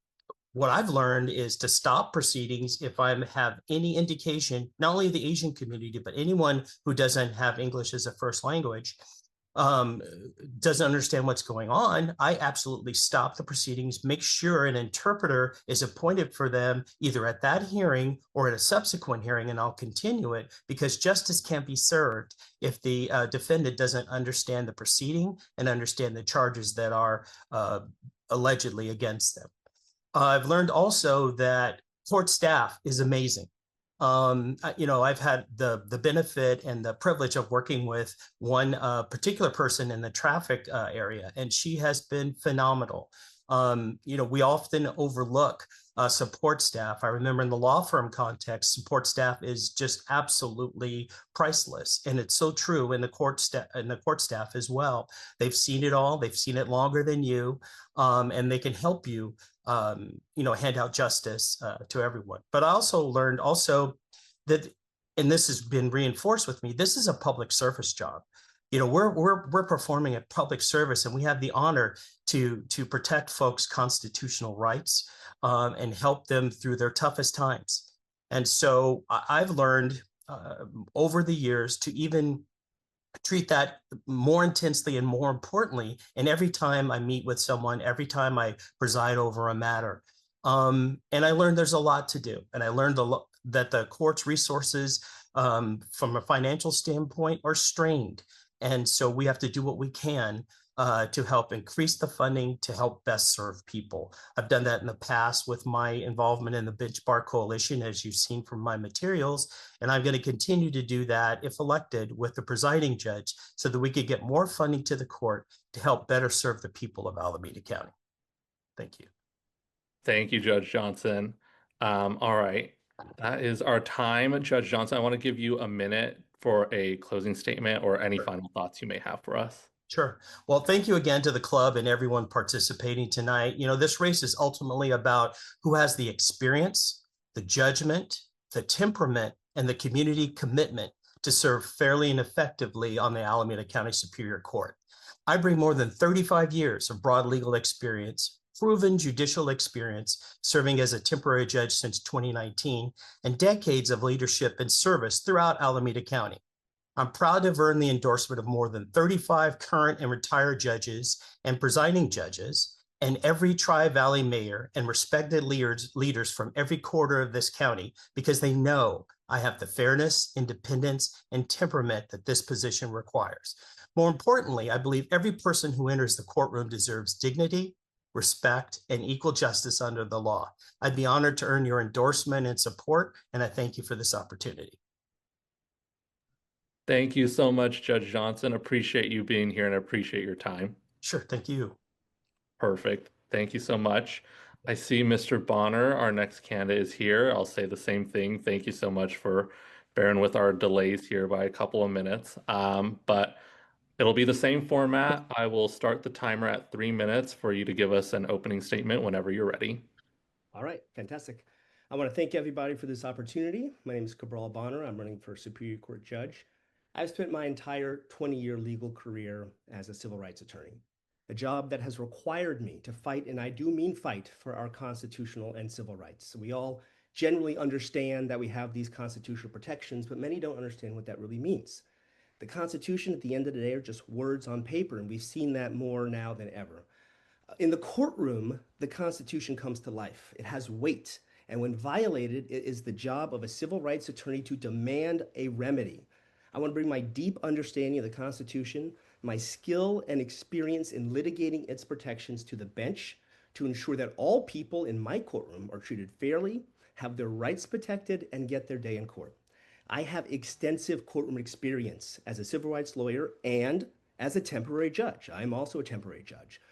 what I've learned is to stop proceedings if I have any indication, not only of the Asian community, but anyone who doesn't have English as a first language, doesn't understand what's going on. I absolutely stop the proceedings, make sure an interpreter is appointed for them either at that hearing or at a subsequent hearing, and I'll continue it, because justice can't be served if the defendant doesn't understand the proceeding and understand the charges that are allegedly against them. I've learned also that court staff is amazing. You know, I've had the benefit and the privilege of working with one particular person in the traffic area, and she has been phenomenal. You know, we often overlook support staff. I remember in the law firm context, support staff is just absolutely priceless, and it's so true in the court staff as well. They've seen it all. They've seen it longer than you, and they can help you. You know, hand out justice to everyone. But I also learned that, and this has been reinforced with me, this is a public service job. You know, we're performing a public service, and we have the honor to protect folks' constitutional rights and help them through their toughest times. And so I've learned over the years to even treat that more intensely and more importantly, and every time I meet with someone, every time I preside over a matter. And I learned there's a lot to do. And I learned that the court's resources from a financial standpoint are strained. And so we have to do what we can to help increase the funding to help best serve people. I've done that in the past with my involvement in the Bench Bar Coalition, as you've seen from my materials, and I'm going to continue to do that if elected with the presiding judge so that we could get more funding to the court to help better serve the people of Alameda County. Thank you. Thank you, Judge Johnson. All right, that is our time. Judge Johnson, I want to give you a minute for a closing statement or any final thoughts you may have for us. Sure. Well, thank you again to the club and everyone participating tonight. You know, this race is ultimately about who has the experience, the judgment, the temperament, and the community commitment to serve fairly and effectively on the Alameda County Superior Court. I bring more than 35 years of broad legal experience, proven judicial experience, serving as a temporary judge since 2019, and decades of leadership and service throughout Alameda County. I'm proud to have earned the endorsement of more than 35 current and retired judges and presiding judges, and every Tri-Valley mayor and respected leaders from every quarter of this county, because they know I have the fairness, independence, and temperament that this position requires. More importantly, I believe every person who enters the courtroom deserves dignity, respect, and equal justice under the law. I'd be honored to earn your endorsement and support, and I thank you for this opportunity. Thank you so much, Judge Johnson. Appreciate you being here and appreciate your time. Sure, thank you. Perfect. Thank you so much. I see Mr. Bonner, our next candidate, is here. I'll say the same thing. Thank you so much for bearing with our delays here by a couple of minutes. But it'll be the same format. I will start the timer at 3 minutes for you to give us an opening statement whenever you're ready. All right, fantastic. I want to thank everybody for this opportunity. My name is Cabral Bonner. I'm running for Superior Court Judge. I've spent my entire 20-year legal career as a civil rights attorney, a job that has required me to fight, and I do mean fight, for our constitutional and civil rights. We all generally understand that we have these constitutional protections, but many don't understand what that really means. The Constitution, at the end of the day, are just words on paper, and we've seen that more now than ever. In the courtroom, the Constitution comes to life. It has weight, and when violated, it is the job of a civil rights attorney to demand a remedy. I want to bring my deep understanding of the Constitution, my skill and experience in litigating its protections to the bench to ensure that all people in my courtroom are treated fairly, have their rights protected, and get their day in court. I have extensive courtroom experience as a civil rights lawyer and as a temporary judge. I'm also a temporary judge.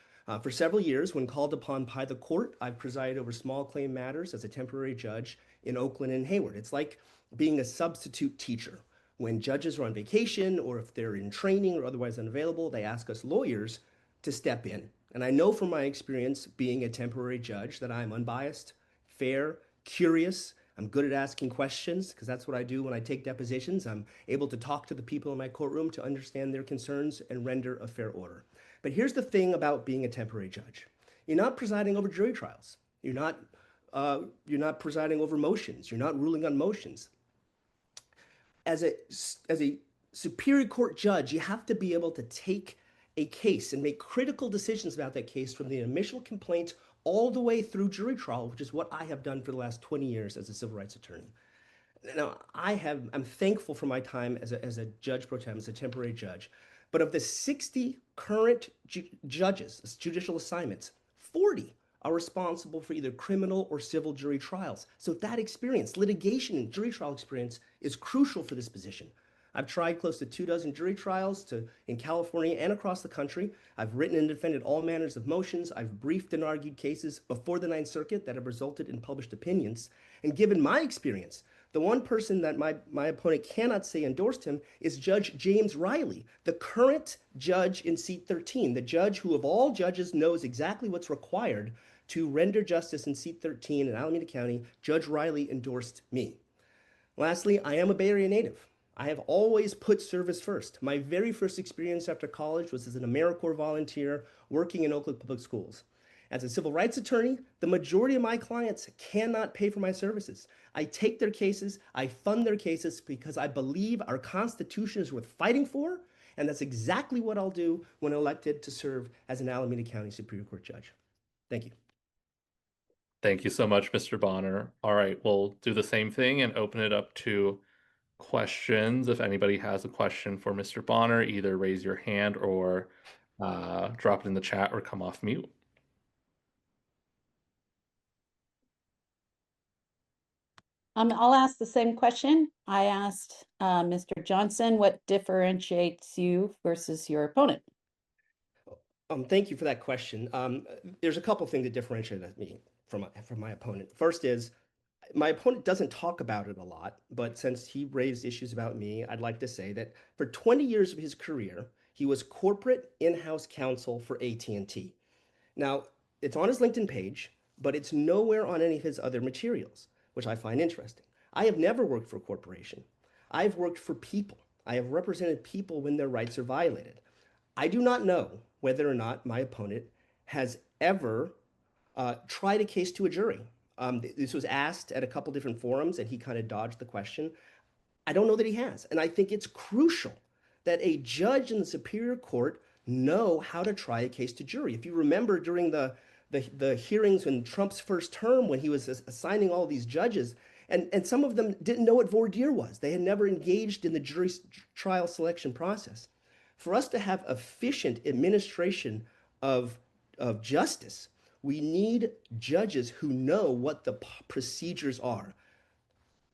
For several years, when called upon by the court, I've presided over small claim matters as a temporary judge in Oakland and Hayward. It's like being a substitute teacher. When judges are on vacation or if they're in training or otherwise unavailable, they ask us lawyers to step in. And I know from my experience being a temporary judge that I'm unbiased, fair, curious. I'm good at asking questions because that's what I do when I take depositions. I'm able to talk to the people in my courtroom to understand their concerns and render a fair order. But here's the thing about being a temporary judge. You're not presiding over jury trials. You're not presiding over motions. You're not ruling on motions. As a Superior Court judge, you have to be able to take a case and make critical decisions about that case from the initial complaint all the way through jury trial, which is what I have done for the last 20 years as a civil rights attorney. Now, I'm thankful for my time as a judge pro tem, as a temporary judge. But of the 60 current judges, judicial assignments, 40 are responsible for either criminal or civil jury trials. So that experience, litigation and jury trial experience, is crucial for this position. I've tried close to 24 jury trials in California and across the country. I've written and defended all manners of motions. I've briefed and argued cases before the Ninth Circuit that have resulted in published opinions. And given my experience, the one person that my opponent cannot say endorsed him is Judge James Riley, the current judge in seat 13, the judge who of all judges knows exactly what's required to render justice in seat 13 in Alameda County. Judge Riley endorsed me. Lastly, I am a Bay Area native. I have always put service first. My very first experience after college was as an AmeriCorps volunteer working in Oakland Public Schools. As a civil rights attorney, the majority of my clients cannot pay for my services. I take their cases, I fund their cases because I believe our Constitution is worth fighting for, and that's exactly what I'll do when elected to serve as an Alameda County Superior Court judge. Thank you. Thank you so much, Mr. Bonner. All right, we'll do the same thing and open it up to questions. If anybody has a question for Mr. Bonner, either raise your hand or drop it in the chat or come off mute. I'll ask the same question. I asked Mr. Johnson, what differentiates you versus your opponent? Thank you for that question. There's a couple things that differentiate me from my opponent. First is, my opponent doesn't talk about it a lot, but since he raised issues about me, I'd like to say that for 20 years of his career, he was corporate in-house counsel for AT&T. Now, it's on his LinkedIn page, but it's nowhere on any of his other materials, which I find interesting. I have never worked for a corporation. I've worked for people. I have represented people when their rights are violated. I do not know whether or not my opponent has ever tried a case to a jury. This was asked at a couple different forums and he kind of dodged the question. I don't know that he has. And I think it's crucial that a judge in the Superior Court know how to try a case to jury. If you remember during the hearings in Trump's first term, when he was assigning all these judges, and some of them didn't know what voir dire was. They had never engaged in the jury trial selection process. For us to have efficient administration of justice, we need judges who know what the procedures are.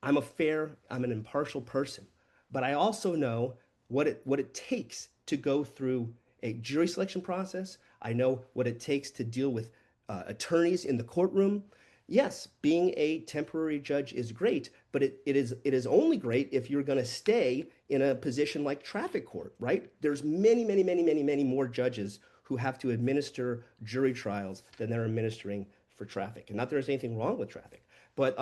I'm an impartial person, but I also know what it takes to go through a jury selection process. I know what it takes to deal with attorneys in the courtroom. Yes, being a temporary judge is great, but it is only great if you're going to stay in a position like traffic court, right? There's many more judges who have to administer jury trials than they're administering for traffic. And not that there's anything wrong with traffic, but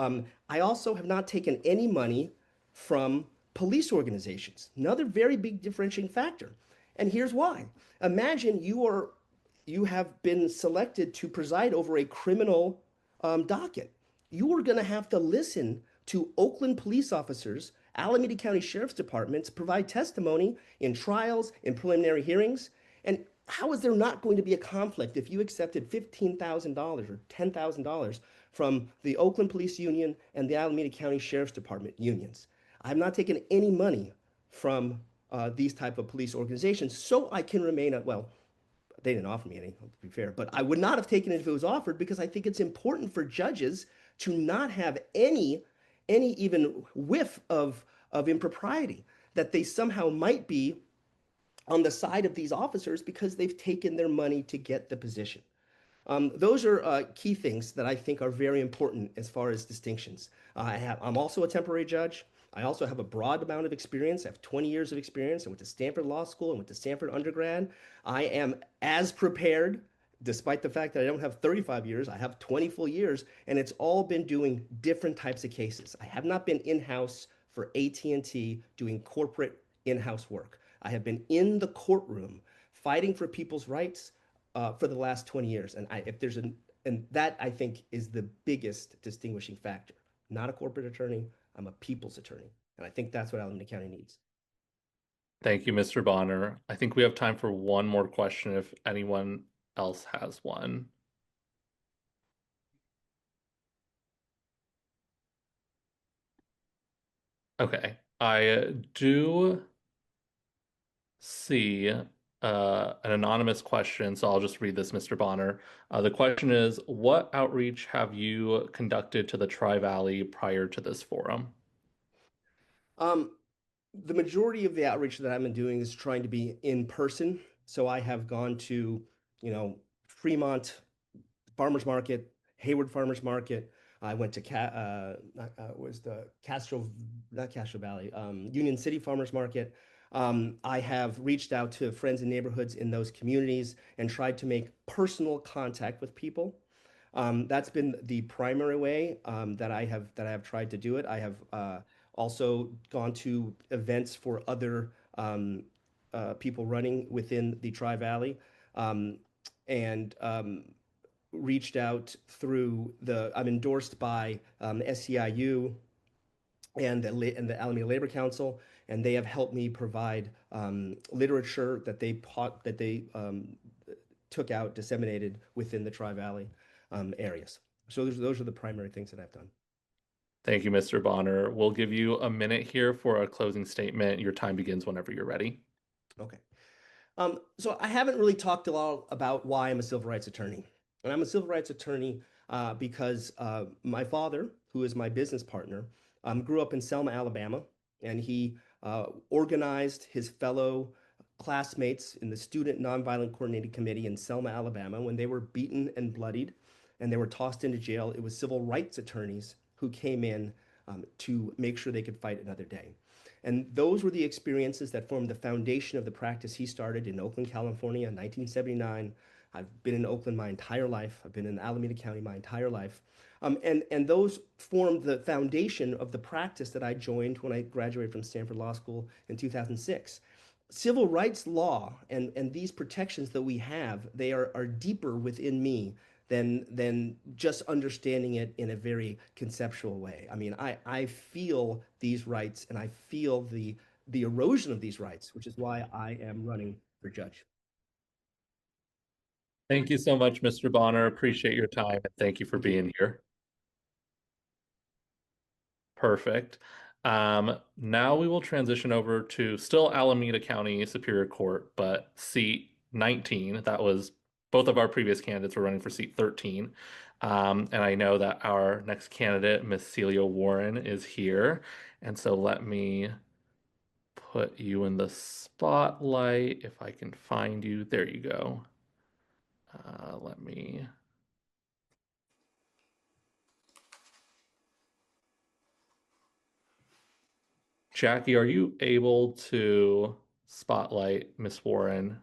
I also have not taken any money from police organizations. Another very big differentiating factor. And here's why. Imagine you have been selected to preside over a criminal docket. You are going to have to listen to Oakland police officers, Alameda County Sheriff's Departments provide testimony in trials, in preliminary hearings. And how is there not going to be a conflict if you accepted $15,000 or $10,000 from the Oakland Police Union and the Alameda County Sheriff's Department unions? I've not taken any money from these type of police organizations, so I can remain well, they didn't offer me any, to be fair, but I would not have taken it if it was offered because I think it's important for judges to not have any even whiff of impropriety, that they somehow might be on the side of these officers because they've taken their money to get the position. Those are key things that I think are very important as far as distinctions. I'm also a temporary judge. I also have a broad amount of experience. I have 20 years of experience. I went to Stanford Law School and went to Stanford undergrad. I am as prepared despite the fact that I don't have 35 years, I have 20 full years, and it's all been doing different types of cases. I have not been in-house for AT&T doing corporate in-house work. I have been in the courtroom fighting for people's rights for the last 20 years. And that I think is the biggest distinguishing factor. Not a corporate attorney, I'm a people's attorney. And I think that's what Alameda County needs. Thank you, Mr. Bonner. I think we have time for one more question if anyone else has one. Okay, I do see an anonymous question, so I'll just read this, Mr. Bonner. The question is, what outreach have you conducted to the Tri-Valley prior to this forum? The majority of the outreach that I've been doing is trying to be in person. So I have gone to, Fremont Farmers Market, Hayward Farmers Market. I went to Castro, not Castro Valley, Union City Farmers Market. I have reached out to friends and neighborhoods in those communities and tried to make personal contact with people. That's been the primary way that I have tried to do it. I have also gone to events for other people running within the Tri-Valley, and reached out through I'm endorsed by SEIU and the Alameda Labor Council, and they have helped me provide literature that they took out, disseminated within the Tri-Valley areas. So those are the primary things that I've done. Thank you, Mr. Bonner. We'll give you a minute here for a closing statement. Your time begins whenever you're ready. Okay. So I haven't really talked a lot about why I'm a civil rights attorney. And I'm a civil rights attorney because my father, who is my business partner, grew up in Selma, Alabama, and he organized his fellow classmates in the Student Nonviolent Coordinating Committee in Selma, Alabama, when they were beaten and bloodied and they were tossed into jail. It was civil rights attorneys who came in to make sure they could fight another day. And those were the experiences that formed the foundation of the practice he started in Oakland, California in 1979. I've been in Oakland my entire life. I've been in Alameda County my entire life. And those formed the foundation of the practice that I joined when I graduated from Stanford Law School in 2006. Civil rights law and these protections that we have, they are deeper within me than just understanding it in a very conceptual way. I mean, I feel these rights and I feel the erosion of these rights, which is why I am running for judge. Thank you so much, Mr. Bonner. Appreciate your time, and thank you for being here. Perfect. Now we will transition over to still Alameda County Superior Court, but seat 19. That was both of our previous candidates were running for seat 13. And I know that our next candidate, Miss Selia Warren, is here. And so let me put you in the spotlight if I can find you. There you go. Let me... Jackie, are you able to spotlight Miss Warren?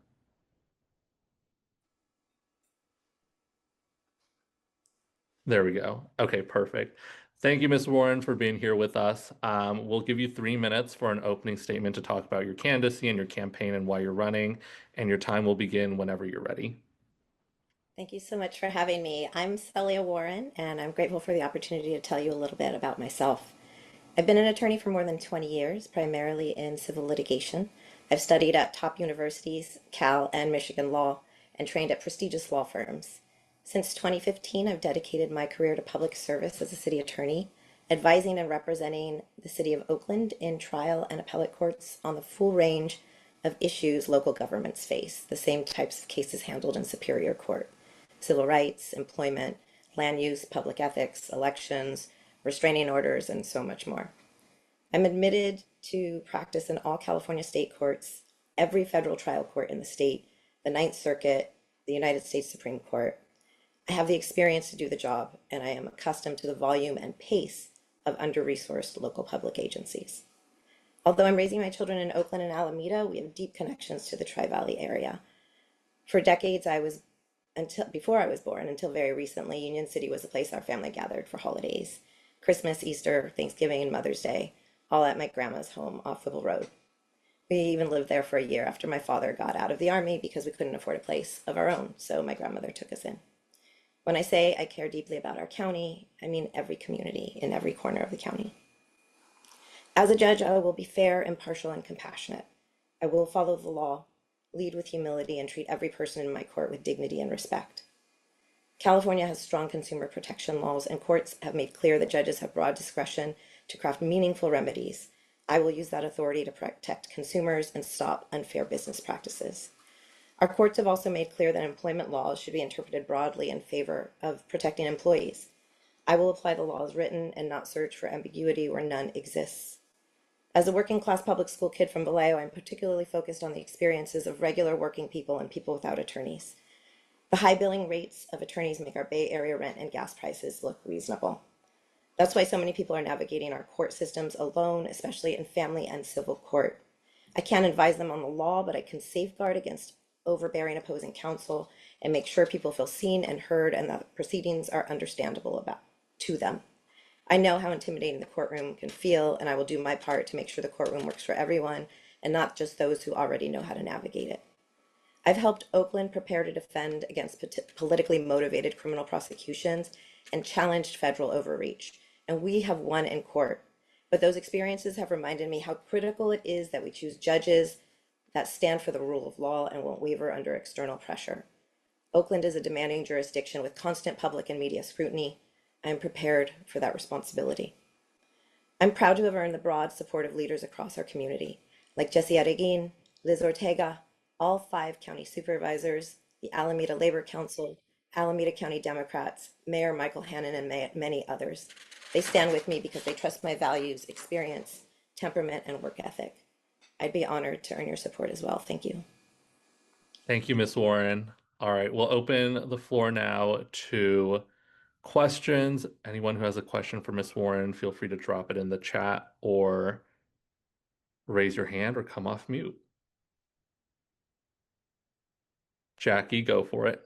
There we go. Okay, perfect. Thank you, Ms. Warren, for being here with us. We'll give you 3 minutes for an opening statement to talk about your candidacy and your campaign and why you're running, and your time will begin whenever you're ready. Thank you so much for having me. I'm Selia Warren, and I'm grateful for the opportunity to tell you a little bit about myself. I've been an attorney for more than 20 years, primarily in civil litigation. I've studied at top universities, Cal and Michigan law, and trained at prestigious law firms. Since 2015, I've dedicated my career to public service as a city attorney, advising and representing the city of Oakland in trial and appellate courts on the full range of issues local governments face, the same types of cases handled in Superior Court: civil rights, employment, land use, public ethics, elections, restraining orders, and so much more. I'm admitted to practice in all California state courts, every federal trial court in the state, the Ninth Circuit, the United States Supreme Court. I have the experience to do the job, and I am accustomed to the volume and pace of under-resourced local public agencies. Although I'm raising my children in Oakland and Alameda, we have deep connections to the Tri-Valley area. For decades, I was until before I was born, until very recently, Union City was a place our family gathered for holidays. Christmas, Easter, Thanksgiving, and Mother's Day, all at my grandma's home off Whipple Road. We even lived there for a year after my father got out of the Army because we couldn't afford a place of our own, so my grandmother took us in. When I say I care deeply about our county, I mean every community in every corner of the county. As a judge, I will be fair, impartial, and compassionate. I will follow the law, lead with humility, and treat every person in my court with dignity and respect. California has strong consumer protection laws, and courts have made clear that judges have broad discretion to craft meaningful remedies. I will use that authority to protect consumers and stop unfair business practices. Our courts have also made clear that employment laws should be interpreted broadly in favor of protecting employees. I will apply the law as written and not search for ambiguity where none exists. As a working class public school kid from Vallejo, I'm particularly focused on the experiences of regular working people and people without attorneys. The high billing rates of attorneys make our Bay Area rent and gas prices look reasonable. That's why so many people are navigating our court systems alone, especially in family and civil court. I can't advise them on the law, but I can safeguard against overbearing opposing counsel and make sure people feel seen and heard and that proceedings are understandable to them. I know how intimidating the courtroom can feel, and I will do my part to make sure the courtroom works for everyone and not just those who already know how to navigate it. I've helped Oakland prepare to defend against politically motivated criminal prosecutions and challenged federal overreach, and we have won in court. But those experiences have reminded me how critical it is that we choose judges that stand for the rule of law and won't waver under external pressure. Oakland is a demanding jurisdiction with constant public and media scrutiny. I am prepared for that responsibility. I'm proud to have earned the broad support of leaders across our community, like Jesse Areguin, Liz Ortega, all 5 county supervisors, the Alameda Labor Council, Alameda County Democrats, Mayor Michael Hannon, and many others. They stand with me because they trust my values, experience, temperament, and work ethic. I'd be honored to earn your support as well. Thank you. Thank you, Ms. Warren. All right, we'll open the floor now to questions. Anyone who has a question for Ms. Warren, feel free to drop it in the chat or raise your hand or come off mute. Jackie, go for it.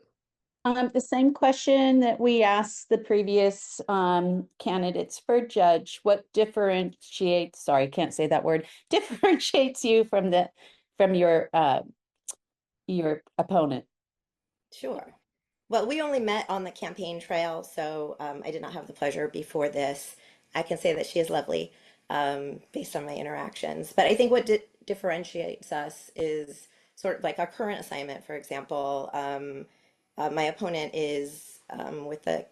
The same question that we asked the previous candidates for judge. What differentiates, sorry, can't say that word, differentiates you from your opponent? Sure. Well, we only met on the campaign trail, so I did not have the pleasure before this. I can say that she is lovely based on my interactions. But I think what differentiates us is sort of like our current assignment, for example. My opponent is with the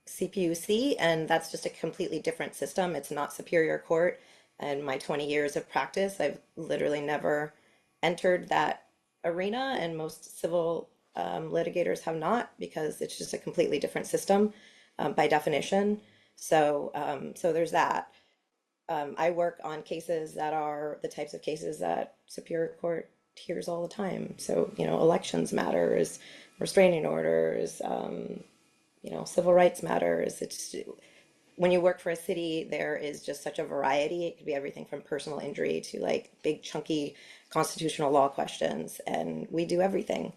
CPUC, and that's just a completely different system. It's not Superior Court. And my 20 years of practice, I've literally never entered that arena, and most civil litigators have not, because it's just a completely different system by definition. So there's that. I work on cases that are the types of cases that Superior Court hears all the time. So, elections matters, restraining orders, civil rights matters. It's when you work for a city, there is just such a variety. It could be everything from personal injury to like big chunky constitutional law questions, and we do everything.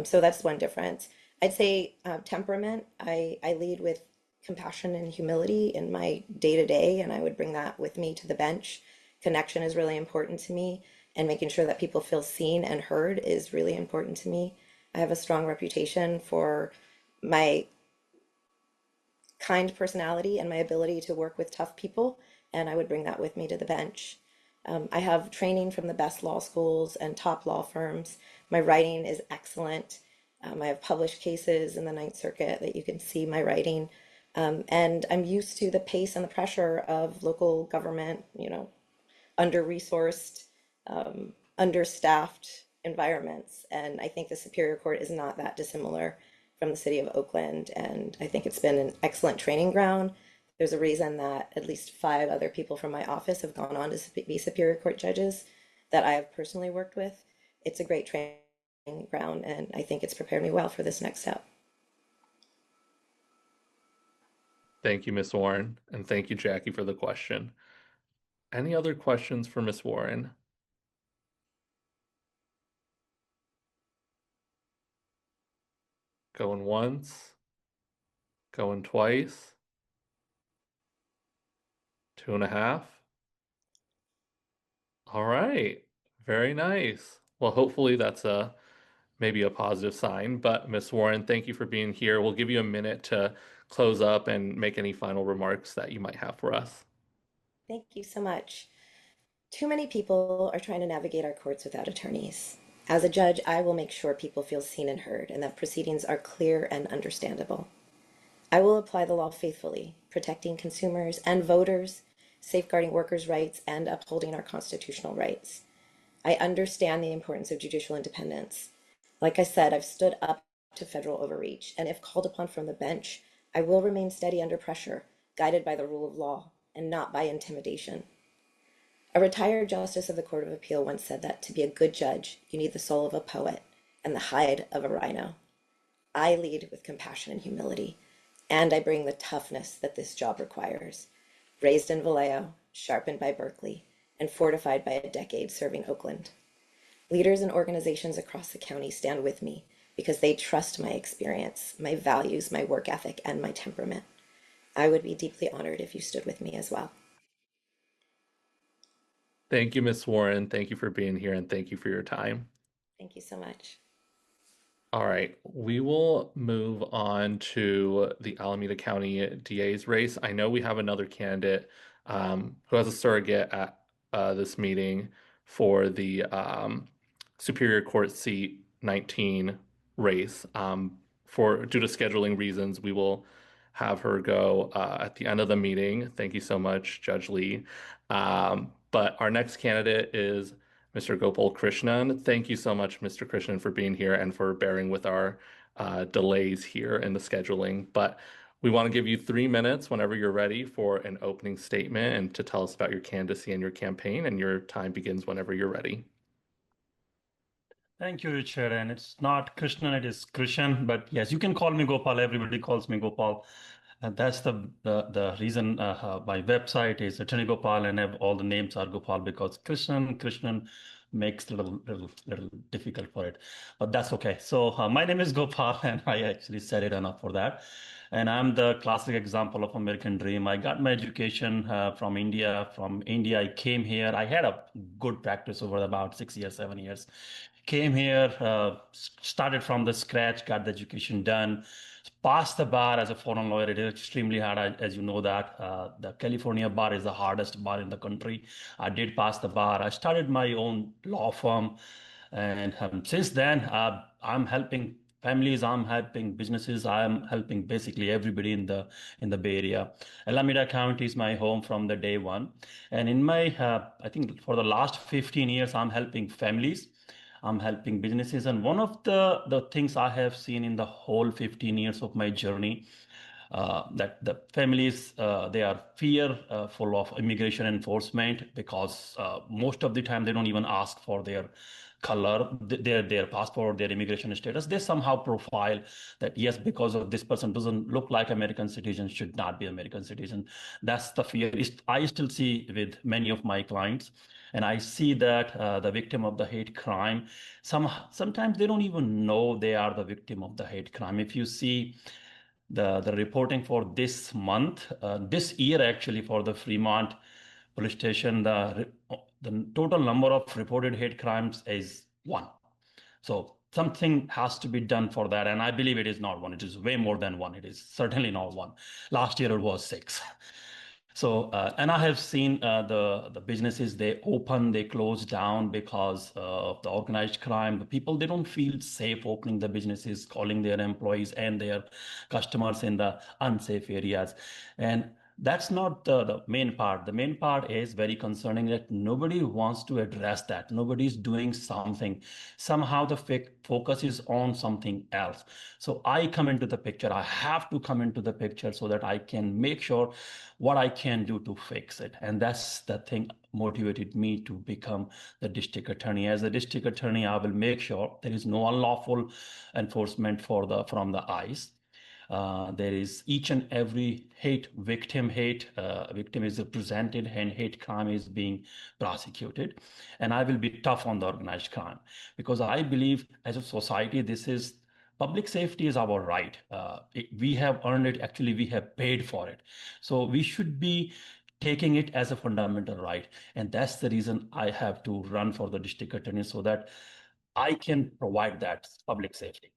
So that's one difference. I'd say temperament. I lead with compassion and humility in my day-to-day, and I would bring that with me to the bench. Connection is really important to me, and making sure that people feel seen and heard is really important to me. I have a strong reputation for my kind personality and my ability to work with tough people, and I would bring that with me to the bench. I have training from the best law schools and top law firms. My writing is excellent. I have published cases in the Ninth Circuit that you can see my writing. And I'm used to the pace and the pressure of local government, under-resourced, understaffed environments. And I think the Superior Court is not that dissimilar from the city of Oakland. And I think it's been an excellent training ground. There's a reason that at least 5 other people from my office have gone on to be Superior Court judges that I have personally worked with. It's a great training ground, and I think it's prepared me well for this next step. Thank you, Ms. Warren, and thank you, Jackie, for the question. Any other questions for Ms. Warren? Going once. Going twice. 2.5. All right. Very nice. Well, hopefully that's maybe a positive sign. But Miss Warren, thank you for being here. We'll give you a minute to close up and make any final remarks that you might have for us. Thank you so much. Too many people are trying to navigate our courts without attorneys. As a judge, I will make sure people feel seen and heard and that proceedings are clear and understandable. I will apply the law faithfully, protecting consumers and voters, safeguarding workers' rights, and upholding our constitutional rights. I understand the importance of judicial independence. Like I said, I've stood up to federal overreach, and if called upon from the bench, I will remain steady under pressure, guided by the rule of law and not by intimidation. A retired justice of the Court of Appeal once said that to be a good judge, you need the soul of a poet and the hide of a rhino. I lead with compassion and humility, and I bring the toughness that this job requires. Raised in Vallejo, sharpened by Berkeley, and fortified by a decade serving Oakland. Leaders and organizations across the county stand with me because they trust my experience, my values, my work ethic, and my temperament. I would be deeply honored if you stood with me as well. Thank you, Miss Warren. Thank you for being here, and thank you for your time. Thank you so much. All right, we will move on to the Alameda County DA's race. I know we have another candidate who has a surrogate at this meeting for the Superior Court seat 19 race. Due to scheduling reasons, we will have her go at the end of the meeting. Thank you so much, Judge Lee. But our next candidate is Mr. Gopal Krishan. Thank you so much, Mr. Krishan, for being here and for bearing with our delays here in the scheduling. But we want to give you 3 minutes whenever you're ready for an opening statement and to tell us about your candidacy and your campaign, and your time begins whenever you're ready. Thank you, Richard. And it's not Krishnan, it is Krishan. But yes, you can call me Gopal. Everybody calls me Gopal. And that's the reason my website is Attorney Gopal, and all the names are Gopal because Krishnan makes a little difficult for it, but that's okay. So my name is Gopal, and I actually set it enough for that. And I'm the classic example of American dream. I got my education from India. From India, I came here. I had a good practice over about 6 years, 7 years. Came here, started from the scratch, got the education done. Passed the bar as a foreign lawyer. It is extremely hard, as you know that. The California bar is the hardest bar in the country. I did pass the bar. I started my own law firm. And since then, I'm helping families, I'm helping businesses, I'm helping basically everybody in the Bay Area. Alameda County is my home from the day one. And in my, I think for the last 15 years, I'm helping families. I'm helping businesses. And one of the things I have seen in the whole 15 years of my journey, that the families, they are fearful of immigration enforcement because most of the time they don't even ask for their color, their passport, their immigration status. They somehow profile that, yes, because of this person doesn't look like American citizen, should not be American citizen. That's the fear I still see with many of my clients. And I see that the victim of the hate crime, sometimes they don't even know they are the victim of the hate crime. If you see the reporting for this month, this year actually, for the Fremont police station, the total number of reported hate crimes is 1. So something has to be done for that. And I believe it is not 1. It is way more than 1. It is certainly not 1. Last year it was 6. So, and I have seen the businesses, they open, they close down because of the organized crime. The people, they don't feel safe opening the businesses, calling their employees and their customers in the unsafe areas. And that's not the main part. The main part is very concerning that nobody wants to address that. Nobody's doing something. Somehow the focus is on something else. So I come into the picture. I have to come into the picture so that I can make sure what I can do to fix it. And that's the thing motivated me to become the district attorney. As a district attorney, I will make sure there is no unlawful enforcement from the ICE. There is each and every victim is represented and hate crime is being prosecuted. And I will be tough on the organized crime because I believe as a society, this is public safety is our right. We have earned it. Actually, we have paid for it. So we should be taking it as a fundamental right. And that's the reason I have to run for the district attorney, so that I can provide that public safety.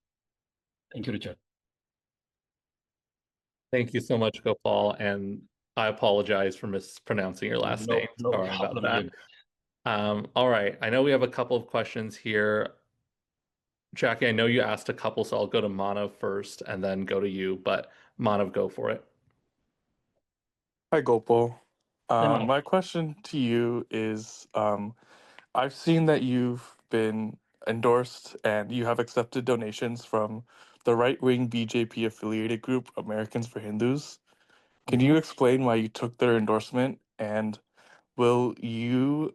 Thank you, Richard. Thank you so much, Gopal, and I apologize for mispronouncing your last name. No Sorry about problem. that. All right, I know we have a couple of questions here. Jackie, I know you asked a couple, so I'll go to Manav first and then go to you, but Manav, go for it. Hi, Gopal. Manav. My question to you is, I've seen that you've been endorsed and you have accepted donations from the right-wing BJP affiliated group Americans for Hindus. Can you explain why you took their endorsement, and will you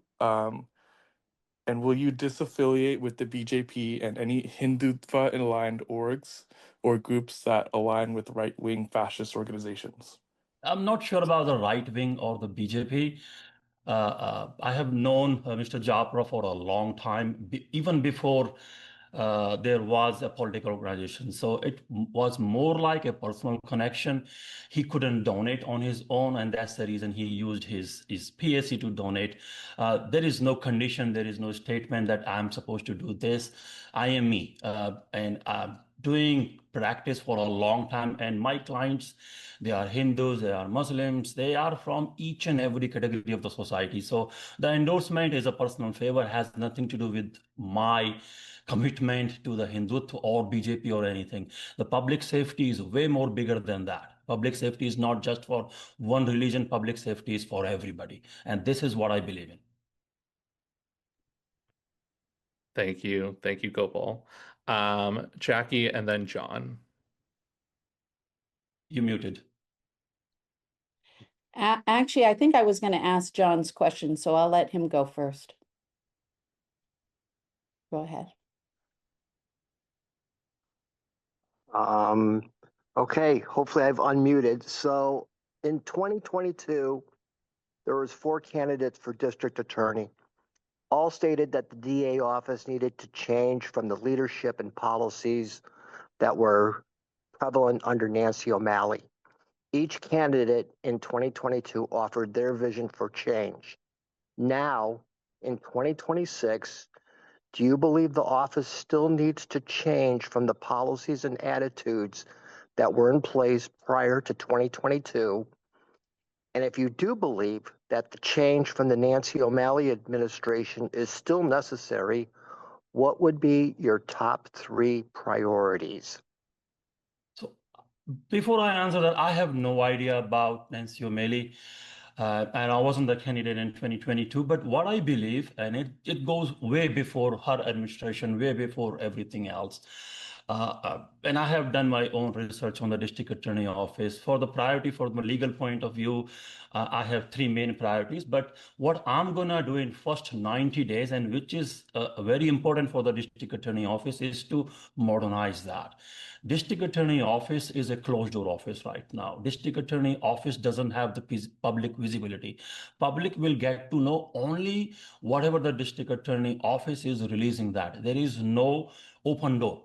disaffiliate with the BJP and any Hindutva aligned orgs or groups that align with right-wing fascist organizations? I'm not sure about the right wing or the BJP. I have known Mr. Japra for a long time, even before there was a political organization. So it was more like a personal connection. He couldn't donate on his own, and that's the reason he used his PSC to donate. There is no condition, there is no statement that I'm supposed to do this. I am me, and I'm doing practice for a long time, and my clients, they are Hindus, they are Muslims, they are from each and every category of the society. So the endorsement is a personal favor, has nothing to do with my commitment to the Hindutva or BJP or anything. The public safety is way more bigger than that. Public safety is not just for one religion, public safety is for everybody. And this is what I believe in. Thank you. Thank you, Gopal. Jackie and then John. You muted. Actually, I think I was going to ask John's question, so I'll let him go first. Go ahead. Okay, hopefully I've unmuted. So in 2022, there was 4 candidates for district attorney. All stated that the DA office needed to change from the leadership and policies that were prevalent under Nancy O'Malley. Each candidate in 2022 offered their vision for change. Now, in 2026, do you believe the office still needs to change from the policies and attitudes that were in place prior to 2022? And if you do believe that the change from the Nancy O'Malley administration is still necessary, what would be your top 3 priorities? So before I answer that, I have no idea about Nancy O'Malley. And I wasn't the candidate in 2022, but what I believe, and it goes way before her administration, way before everything else. And I have done my own research on the district attorney office. For the priority, from a legal point of view, I have 3 main priorities. But what I'm gonna do in first 90 days, and which is very important for the district attorney office, is to modernize that. District attorney office is a closed door office right now. District attorney office doesn't have the public visibility. Public will get to know only whatever the district attorney office is releasing that. There is no open door.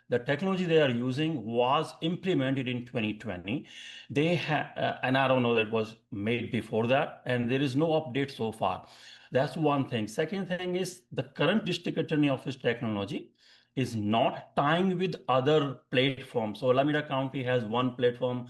The technology they are using was implemented in 2020. They had, and I don't know that was made before that, and there is no update so far. That's one thing. Second thing is the current district attorney office technology is not tying with other platforms. So Alameda County has one platform,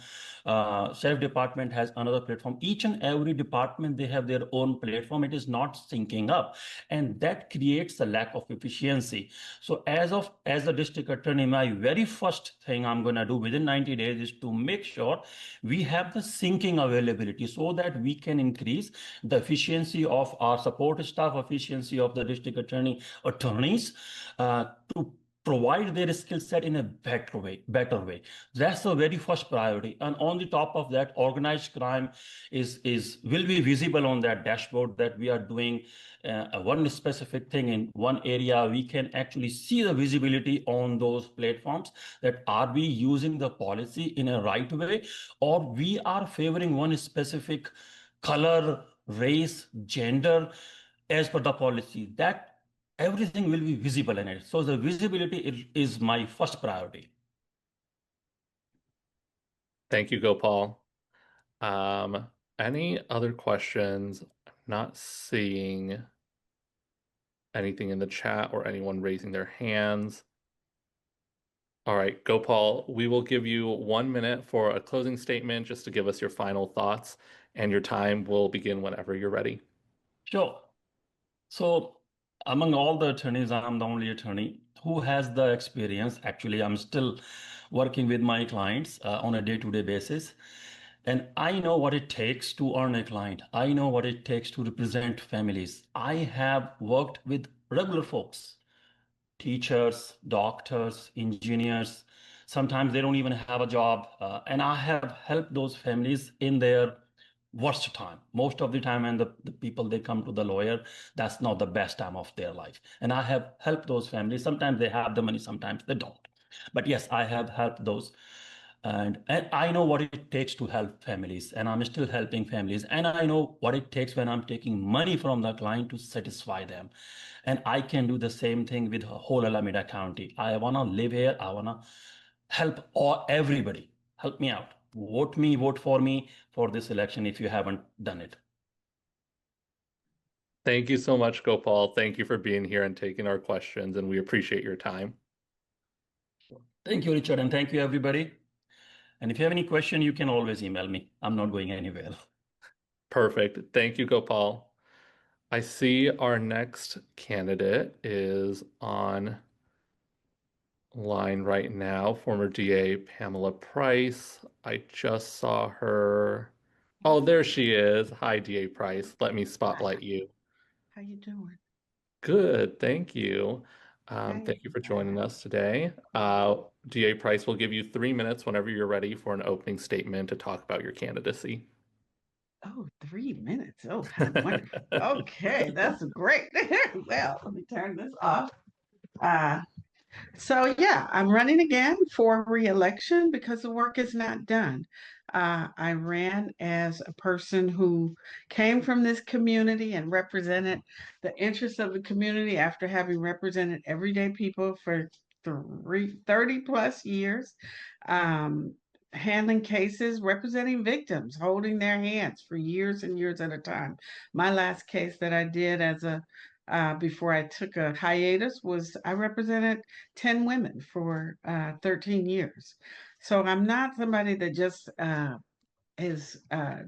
Sheriff Department has another platform. Each and every department, they have their own platform. It is not syncing up, and that creates a lack of efficiency. So as a district attorney, my very first thing I'm gonna do within 90 days is to make sure we have the syncing availability so that we can increase the efficiency of our support staff, efficiency of the district attorneys, to provide their skill set in a better way. That's the very first priority. And on the top of that, organized crime will be visible on that dashboard that we are doing one specific thing in one area. We can actually see the visibility on those platforms, that are we using the policy in a right way, or we are favoring one specific color, race, gender as per the policy. That everything will be visible in it. So the visibility is my first priority. Thank you, Gopal. Any other questions? I'm not seeing anything in the chat or anyone raising their hands. All right, Gopal, we will give you 1 minute for a closing statement just to give us your final thoughts, and your time will begin whenever you're ready. Sure. So among all the attorneys, I'm the only attorney who has the experience. Actually, I'm still working with my clients on a day-to-day basis. And I know what it takes to earn a client. I know what it takes to represent families. I have worked with regular folks, teachers, doctors, engineers. Sometimes they don't even have a job. And I have helped those families in their worst time. Most of the time, and the people they come to the lawyer, that's not the best time of their life. And I have helped those families. Sometimes they have the money, sometimes they don't. But yes, I have helped those. And I know what it takes to help families, and I'm still helping families. And I know what it takes when I'm taking money from the client to satisfy them. And I can do the same thing with whole Alameda County. I want to live here. I want to help everybody. Help me out. Vote for me for this election if you haven't done it. Thank you so much, Gopal. Thank you for being here and taking our questions, and we appreciate your time. Thank you, Richard, and thank you, everybody. And if you have any question, you can always email me. I'm not going anywhere. Perfect. Thank you, Gopal. I see our next candidate is on line right now, former DA Pamela Price. I just saw her. Oh, there she is. Hi, DA Price. Let me spotlight you. How you doing? Good, thank you. Thank you for joining us today. DA Price will give you 3 minutes whenever you're ready for an opening statement to talk about your candidacy. Oh, 3 minutes. Oh, how wonderful. Okay, that's great. Well, let me turn this off. So yeah, I'm running again for re-election because the work is not done. I ran as a person who came from this community and represented the interests of the community after having represented everyday people for 30 plus years, handling cases, representing victims, holding their hands for years and years at a time. My last case that I did as a before I took a hiatus was I represented 10 women for 13 years. So I'm not somebody that just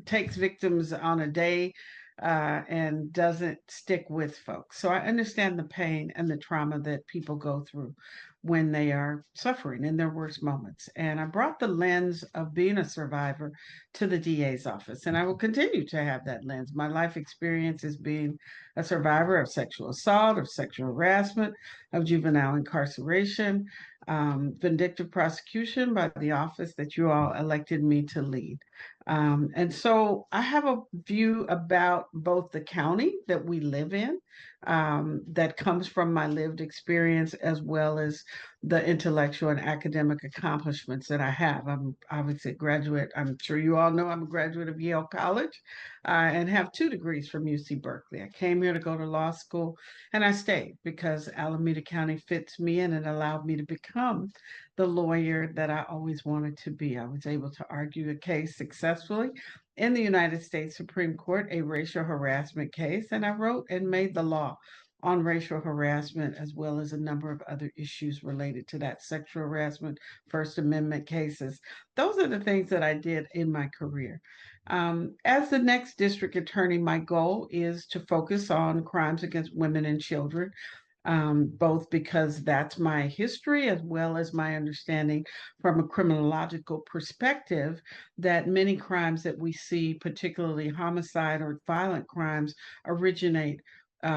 takes victims on a day and doesn't stick with folks. So I understand the pain and the trauma that people go through when they are suffering in their worst moments. And I brought the lens of being a survivor to the DA's office, and I will continue to have that lens. My life experience is being a survivor of sexual assault, of sexual harassment, of juvenile incarceration, vindictive prosecution by the office that you all elected me to lead. And so I have a view about both the county that we live in, that comes from my lived experience, as well as the intellectual and academic accomplishments that I have. I'm obviously a graduate. I'm sure you all know I'm a graduate of Yale College and have 2 degrees from UC Berkeley. I came here to go to law school, and I stayed because Alameda County fits me in and allowed me to become the lawyer that I always wanted to be. I was able to argue a case successfully in the United States Supreme Court, a racial harassment case, and I wrote and made the law on racial harassment, as well as a number of other issues related to that: sexual harassment, First Amendment cases. Those are the things that I did in my career. As the next district attorney, my goal is to focus on crimes against women and children, both because that's my history as well as my understanding from a criminological perspective that many crimes that we see, particularly homicide or violent crimes, originate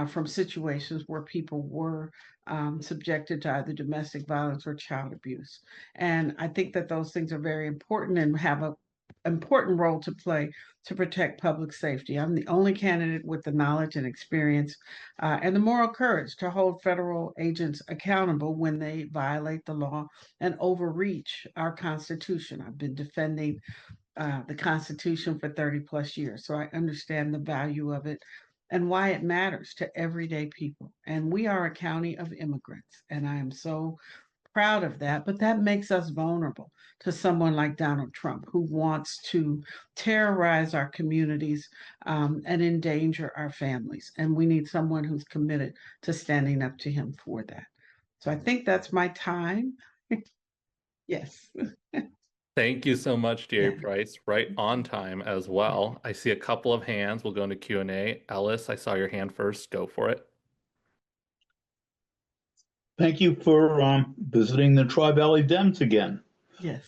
from situations where people were subjected to either domestic violence or child abuse. And I think that those things are very important and have an important role to play to protect public safety. I'm the only candidate with the knowledge and experience and the moral courage to hold federal agents accountable when they violate the law and overreach our Constitution. I've been defending the Constitution for 30 plus years, so I understand the value of it and why it matters to everyday people. And we are a county of immigrants, and I am so proud of that, but that makes us vulnerable to someone like Donald Trump, who wants to terrorize our communities and endanger our families. And we need someone who's committed to standing up to him for that. So I think that's my time. Yes. Thank you so much, dear Yeah. Price. Right on time as well. I see a couple of hands. We'll go into Q&A. Alysse, I saw your hand first. Go for it. Thank you for visiting the Tri-Valley Dems again. Yes.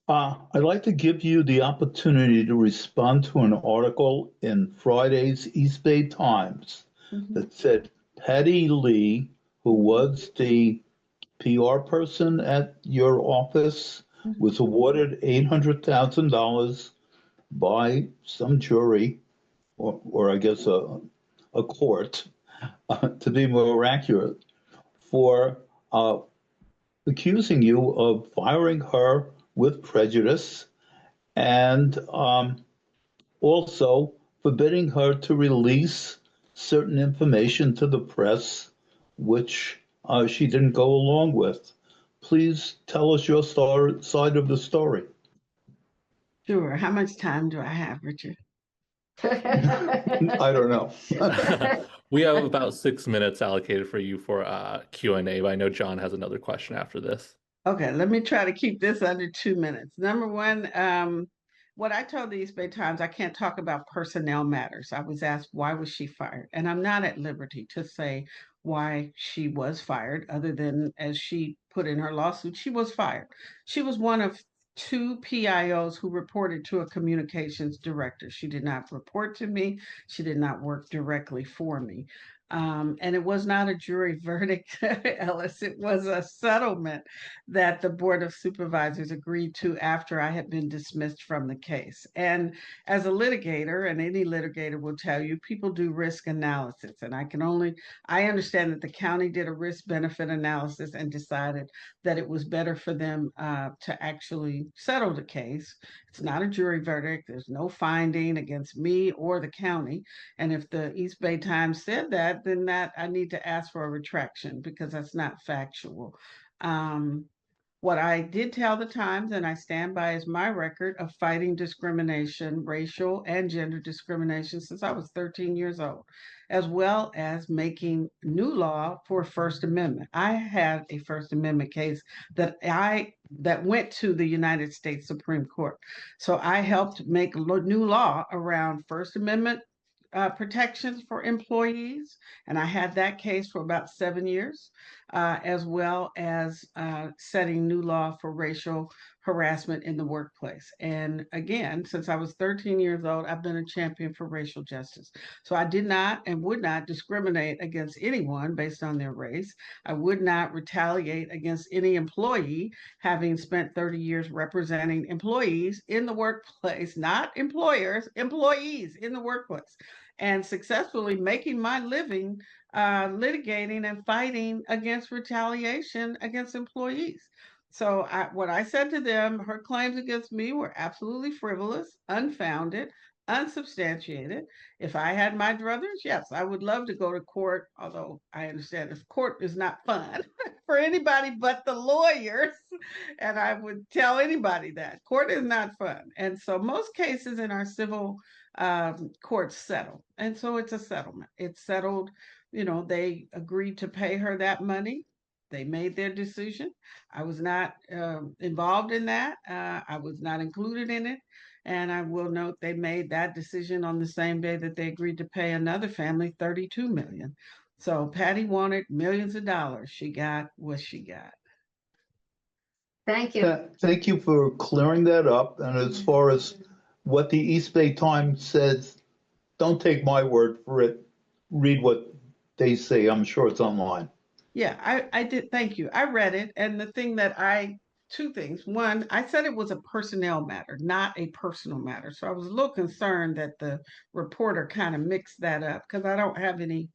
I'd like to give you the opportunity to respond to an article in Friday's East Bay Times that said Patty Lee, who was the PR person at your office, was awarded $800,000 by some jury, or I guess a court, to be more accurate, for accusing you of firing her with prejudice and also forbidding her to release certain information to the press, which she didn't go along with. Please tell us your side of the story. Sure. How much time do I have, Richard? I don't know. We have about 6 minutes allocated for you for Q&A, but I know John has another question after this. Okay, let me try to keep this under 2 minutes. Number one, what I told the East Bay Times, I can't talk about personnel matters. I was asked, why was she fired? And I'm not at liberty to say why she was fired, other than, as she put in her lawsuit, she was fired. She was one of 2 PIOs who reported to a communications director. She did not report to me. She did not work directly for me. And it was not a jury verdict, Ellis. It was a settlement that the Board of Supervisors agreed to after I had been dismissed from the case. And as a litigator, and any litigator will tell you, people do risk analysis. And I understand that the county did a risk-benefit analysis and decided that it was better for them to actually settle the case. It's not a jury verdict. There's no finding against me or the county. And if the East Bay Times said that, then that I need to ask for a retraction, because that's not factual. What I did tell the Times, and I stand by, is my record of fighting discrimination, racial and gender discrimination, since I was 13 years old, as well as making new law for First Amendment. I had a First Amendment case that went to the United States Supreme Court. So I helped make new law around First Amendment protections for employees, and I had that case for about 7 years, as well as setting new law for racial harassment in the workplace. And again, since I was 13 years old, I've been a champion for racial justice. So I did not and would not discriminate against anyone based on their race. I would not retaliate against any employee, having spent 30 years representing employees in the workplace, not employers, employees in the workplace, and successfully making my living litigating and fighting against retaliation against employees. So what I said to them, her claims against me were absolutely frivolous, unfounded, unsubstantiated. If I had my druthers, yes, I would love to go to court, although I understand this court is not fun for anybody but the lawyers. And I would tell anybody that court is not fun. And so most cases in our civil courts settle. And so it's a settlement. It's settled. They agreed to pay her that money. They made their decision. I was not involved in that. I was not included in it. And I will note they made that decision on the same day that they agreed to pay another family $32 million. So Patty wanted millions of dollars. She got what she got. Thank you. Thank you for clearing that up. And as far as what the East Bay Times says, don't take my word for it. Read what they say. I'm sure it's online. Yeah, I did. Thank you. I read it. And the thing that two things. One, I said it was a personnel matter, not a personal matter. So I was a little concerned that the reporter kind of mixed that up, because I don't have any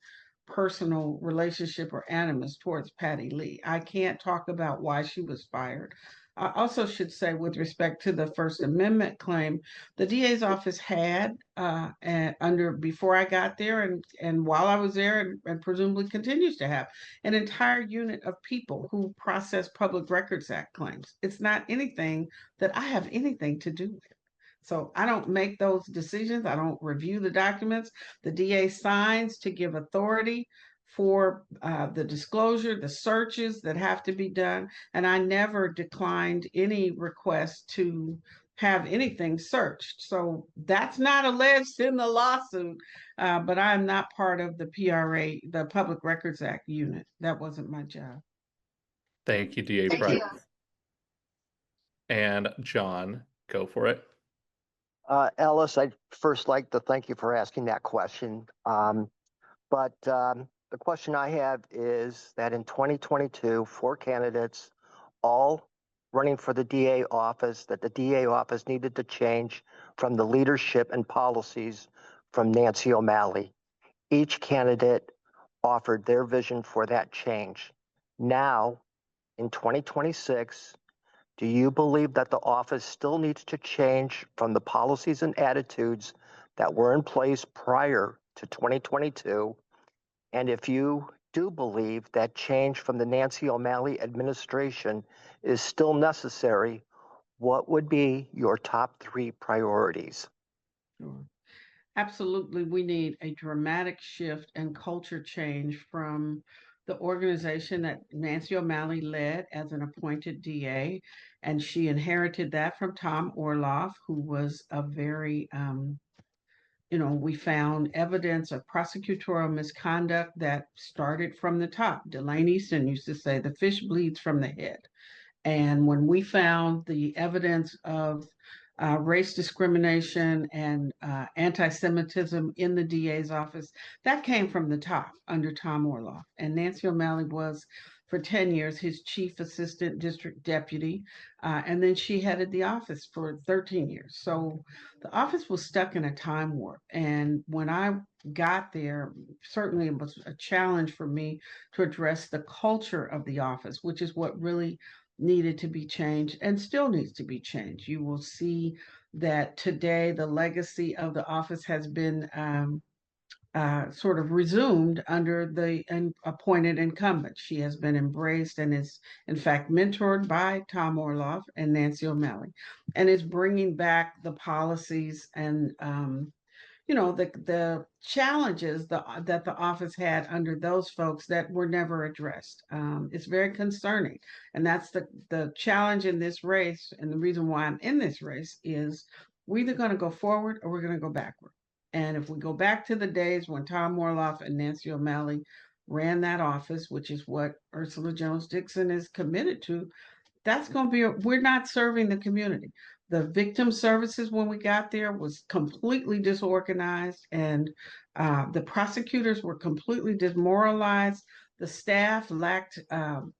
personal relationship or animus towards Patty Lee. I can't talk about why she was fired. I also should say, with respect to the First Amendment claim, the DA's office had, before I got there and while I was there, and presumably continues to have, an entire unit of people who process Public Records Act claims. It's not anything that I have anything to do with. So I don't make those decisions. I don't review the documents. The DA signs to give authority for the disclosure, the searches that have to be done. And I never declined any request to have anything searched. So that's not alleged in the lawsuit, but I'm not part of the PRA, the Public Records Act unit. That wasn't my job. Thank you, DA Price. And John, go for it. Alysse, I'd first like to thank you for asking that question. But the question I have is that in 2022, 4 candidates, all running for the DA office, that the DA office needed to change from the leadership and policies from Nancy O'Malley. Each candidate offered their vision for that change. Now, in 2026, do you believe that the office still needs to change from the policies and attitudes that were in place prior to 2022? And if you do believe that change from the Nancy O'Malley administration is still necessary, what would be your top 3 priorities? Sure. Absolutely, we need a dramatic shift and culture change from the organization that Nancy O'Malley led as an appointed DA. And she inherited that from Tom Orloff, who was a very, we found evidence of prosecutorial misconduct that started from the top. Delane Easton used to say, the fish bleeds from the head. And when we found the evidence of race discrimination and anti-Semitism in the DA's office, that came from the top under Tom Orloff. And Nancy O'Malley was, for 10 years, his chief assistant district deputy. And then she headed the office for 13 years. So the office was stuck in a time warp. And when I got there, certainly it was a challenge for me to address the culture of the office, which is what really needed to be changed and still needs to be changed. You will see that today the legacy of the office has been sort of resumed under the appointed incumbent. She has been embraced and is in fact mentored by Tom Orloff and Nancy O'Malley, and is bringing back the policies and the challenges that the office had under those folks that were never addressed. It's very concerning. And that's the challenge in this race. And the reason why I'm in this race is we're either going to go forward or we're going to go backward. And if we go back to the days when Tom Orloff and Nancy O'Malley ran that office, which is what Ursula Jones Dickson is committed to, that's going to be, we're not serving the community. The victim services when we got there was completely disorganized, and the prosecutors were completely demoralized. The staff lacked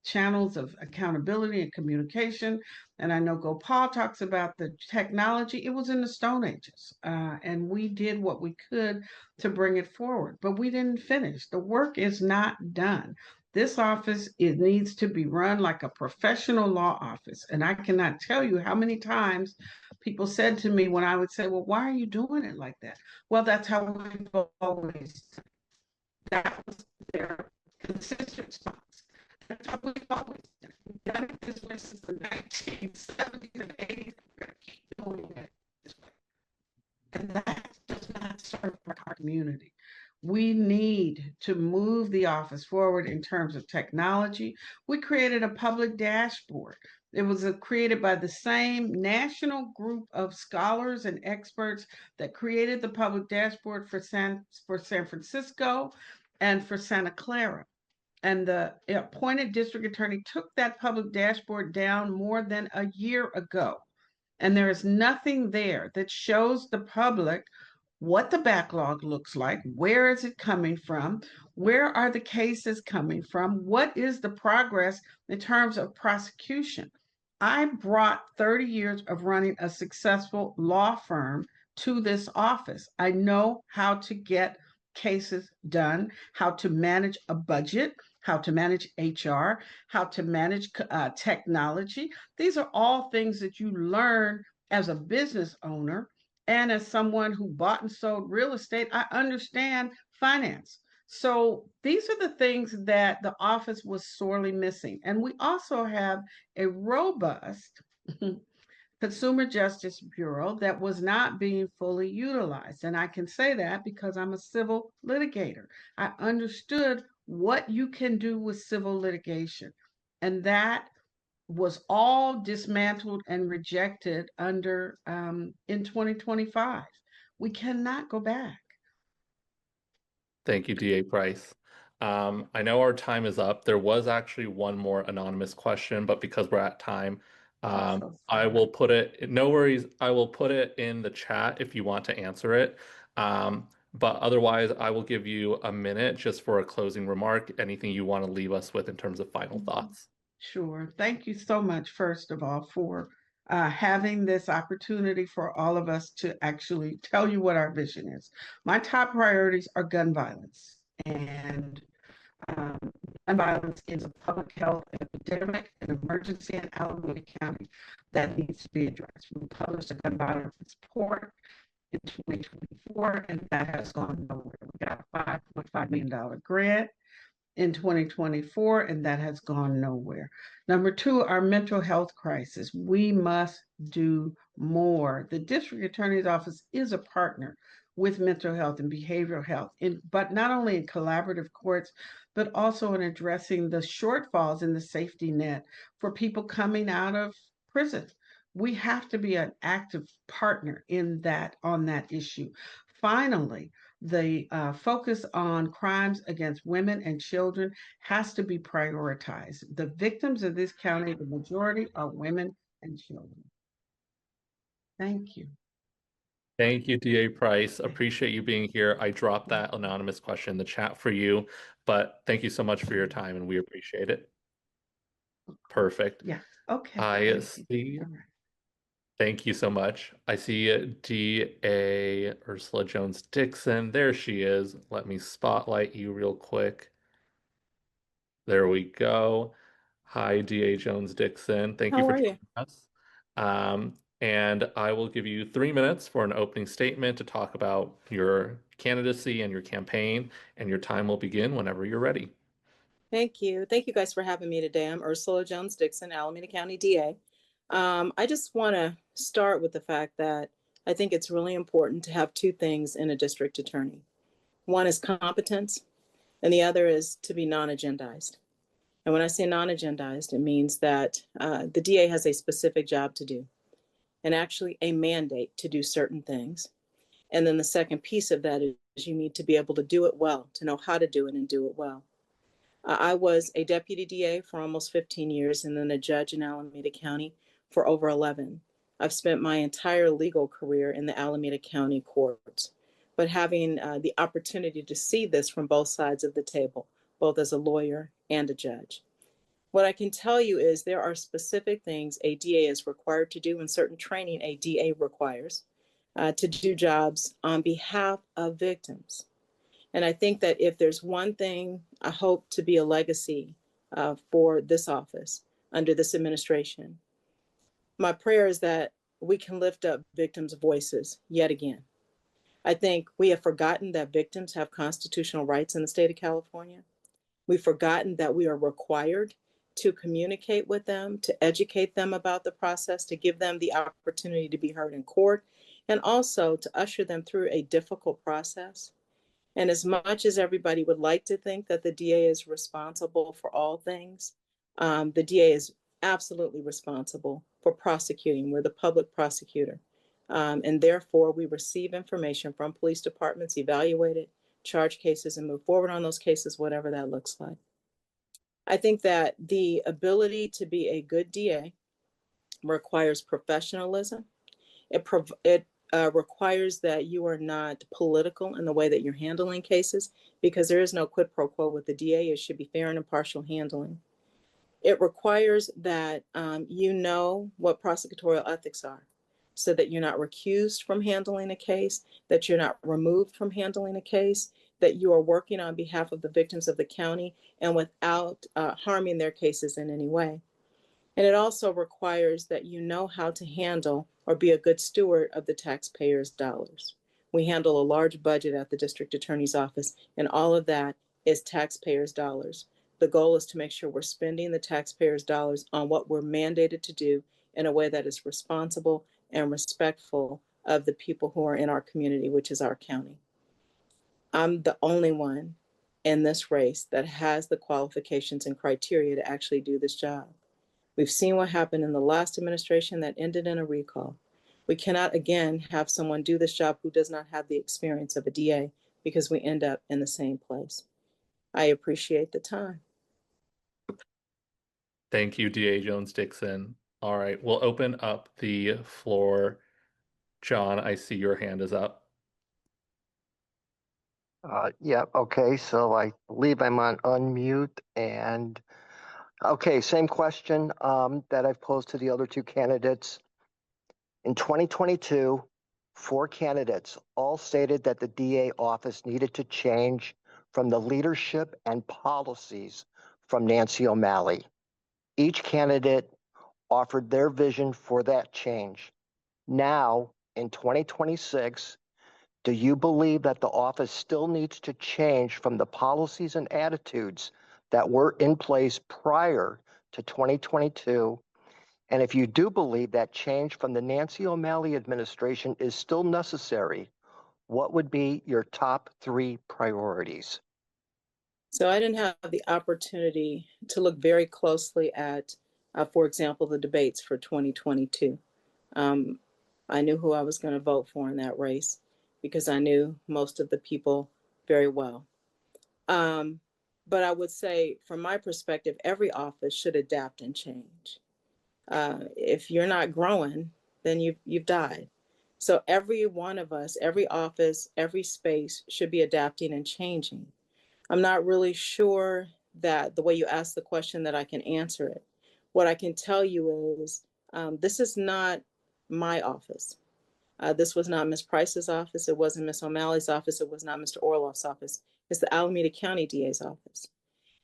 channels of accountability and communication. And I know Gopal talks about the technology. It was in the Stone Ages, and we did what we could to bring it forward, but we didn't finish. The work is not done. This office, it needs to be run like a professional law office. And I cannot tell you how many times people said to me when I would say, well, why are you doing it like that? Well, that's how we've always, that was their consistent response. That's how we've always done it. We've done it this way since the 1970s and 80s. We're going to keep doing it this way. And that does not serve our community. We need to move the office forward in terms of technology. We created a public dashboard. It was created by the same national group of scholars and experts that created the public dashboard for San Francisco and for Santa Clara. And the appointed district attorney took that public dashboard down more than a year ago. And there is nothing there that shows the public what the backlog looks like, where is it coming from, where are the cases coming from, what is the progress in terms of prosecution. I brought 30 years of running a successful law firm to this office. I know how to get cases done, how to manage a budget, how to manage HR, how to manage technology. These are all things that you learn as a business owner and as someone who bought and sold real estate. I understand finance. So these are the things that the office was sorely missing. And we also have a robust Consumer Justice Bureau that was not being fully utilized. And I can say that because I'm a civil litigator. I understood what you can do with civil litigation. And that was all dismantled and rejected under in 2025. We cannot go back. Thank you, DA Price. I know our time is up. There was actually one more anonymous question, but because we're at time, I will put it, no worries, I will put it in the chat if you want to answer it. But otherwise, I will give you a minute just for a closing remark, anything you want to leave us with in terms of final thoughts. Sure. Thank you so much, first of all, for having this opportunity for all of us to actually tell you what our vision is. My top priorities are gun violence, and gun violence is a public health epidemic, an emergency in Alameda County that needs to be addressed. We published a gun violence report in 2024, and that has gone nowhere. We got a $5.5 million grant in 2024, and that has gone nowhere. Number two, our mental health crisis. We must do more. The district attorney's office is a partner with mental health and behavioral health, but not only in collaborative courts, but also in addressing the shortfalls in the safety net for people coming out of prison. We have to be an active partner in that, on that issue. Finally, the focus on crimes against women and children has to be prioritized. The victims of this county, the majority are women and children. Thank you. Thank you, DA Price. Appreciate you being here. I dropped that anonymous question in the chat for you, but thank you so much for your time and we appreciate it. Perfect. Yeah. Okay. I see. Thank you so much. I see DA Ursula Jones Dickson. There she is. Let me spotlight you real quick. There we go. Hi, DA Jones Dickson. Thank you for joining us. And I will give you 3 minutes for an opening statement to talk about your candidacy and your campaign, and your time will begin whenever you're ready. Thank you. Thank you guys for having me today. I'm Ursula Jones Dickson, Alameda County DA. I just want to start with the fact that I think it's really important to have two things in a district attorney. One is competence, and the other is to be non-agendized. And when I say non-agendized, it means that the DA has a specific job to do, and actually a mandate to do certain things. And then the second piece of that is you need to be able to do it well, to know how to do it and do it well. I was a deputy DA for almost 15 years and then a judge in Alameda County for over 11. I've spent my entire legal career in the Alameda County courts, but having the opportunity to see this from both sides of the table, both as a lawyer and a judge. What I can tell you is there are specific things a DA is required to do and certain training a DA requires to do jobs on behalf of victims. And I think that if there's one thing I hope to be a legacy for this office under this administration, my prayer is that we can lift up victims' voices yet again. I think we have forgotten that victims have constitutional rights in the state of California. We've forgotten that we are required to communicate with them, to educate them about the process, to give them the opportunity to be heard in court, and also to usher them through a difficult process. And as much as everybody would like to think that the DA is responsible for all things, the DA is absolutely responsible for prosecuting. We're the public prosecutor. And therefore, we receive information from police departments, evaluate it, charge cases, and move forward on those cases, whatever that looks like. I think that the ability to be a good DA requires professionalism. It requires that you are not political in the way that you're handling cases, because there is no quid pro quo with the DA. It should be fair and impartial handling. It requires that you know what prosecutorial ethics are, so that you're not recused from handling a case, that you're not removed from handling a case, that you are working on behalf of the victims of the county and without harming their cases in any way. And it also requires that you know how to handle or be a good steward of the taxpayers' dollars. We handle a large budget at the district attorney's office, and all of that is taxpayers' dollars. The goal is to make sure we're spending the taxpayers' dollars on what we're mandated to do in a way that is responsible and respectful of the people who are in our community, which is our county. I'm the only one in this race that has the qualifications and criteria to actually do this job. We've seen what happened in the last administration that ended in a recall. We cannot again have someone do this job who does not have the experience of a DA, because we end up in the same place. I appreciate the time. Thank you, DA Jones-Dickson. All right, we'll open up the floor. John, I see your hand is up. Yeah, okay, so I believe I'm on unmute, and okay, same question that I've posed to the other two candidates. In 2022, 4 candidates all stated that the DA office needed to change from the leadership and policies from Nancy O'Malley. Each candidate offered their vision for that change. Now, in 2026, do you believe that the office still needs to change from the policies and attitudes that were in place prior to 2022? And if you do believe that change from the Nancy O'Malley administration is still necessary, what would be your top 3 priorities? So I didn't have the opportunity to look very closely at, for example, the debates for 2022. I knew who I was going to vote for in that race because I knew most of the people very well. But I would say, from my perspective, every office should adapt and change. If you're not growing, then you've died. So every one of us, every office, every space should be adapting and changing. I'm not really sure that the way you asked the question that I can answer it. What I can tell you is this is not my office. This was not Ms. Price's office. It wasn't Ms. O'Malley's office. It was not Mr. Orloff's office. It's the Alameda County DA's office.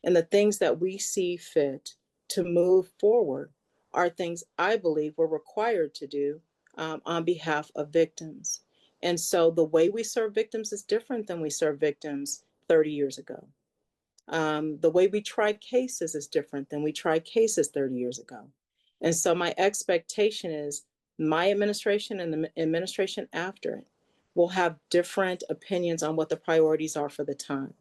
And the things that we see fit to move forward are things I believe we're required to do on behalf of victims. And so the way we serve victims is different than we served victims 30 years ago. The way we try cases is different than we tried cases 30 years ago. And so my expectation is my administration and the administration after it will have different opinions on what the priorities are for the time.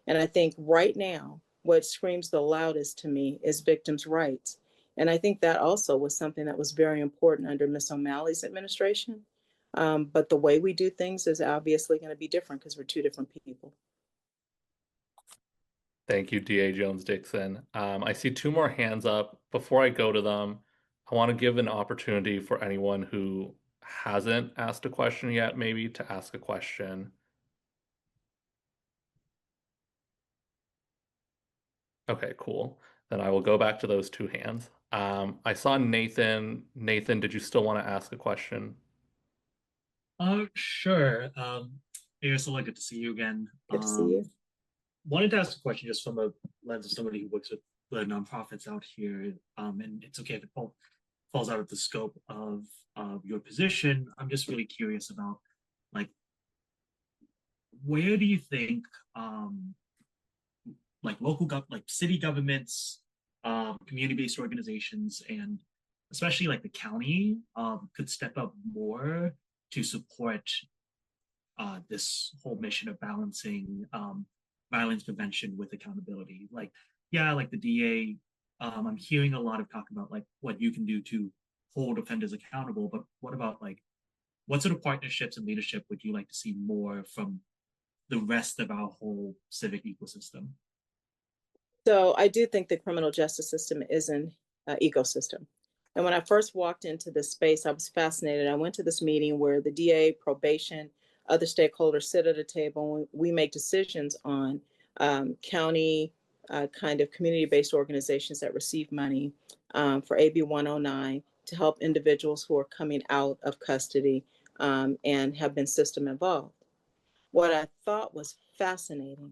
And I think right now, what screams the loudest to me is victims' rights. And I think that also was something that was very important under Ms. O'Malley's administration. But the way we do things is obviously going to be different because we're 2 different people. Thank you, DA Jones-Dickson. I see 2 more hands up. Before I go to them, I want to give an opportunity for anyone who hasn't asked a question yet, maybe to ask a question. Okay, cool. Then I will go back to those 2 hands. I saw Nathan. Nathan, did you still want to ask a question? Sure. Hey, Ursula, good to see you again. Good to see you. Wanted to ask a question just from a lens of somebody who works with the nonprofits out here. And it's okay if it falls out of the scope of your position. I'm just really curious about, like, where do you think like city governments, community-based organizations, and especially like the county could step up more to support this whole mission of balancing violence prevention with accountability? Like, yeah, like the DA, I'm hearing a lot of talk about like what you can do to hold offenders accountable, but what about like, what sort of partnerships and leadership would you like to see more from the rest of our whole civic ecosystem? So I do think the criminal justice system is an ecosystem. And when I first walked into this space, I was fascinated. I went to this meeting where the DA, probation, other stakeholders sit at a table and we make decisions on county kind of community-based organizations that receive money for AB 109 to help individuals who are coming out of custody and have been system involved. What I thought was fascinating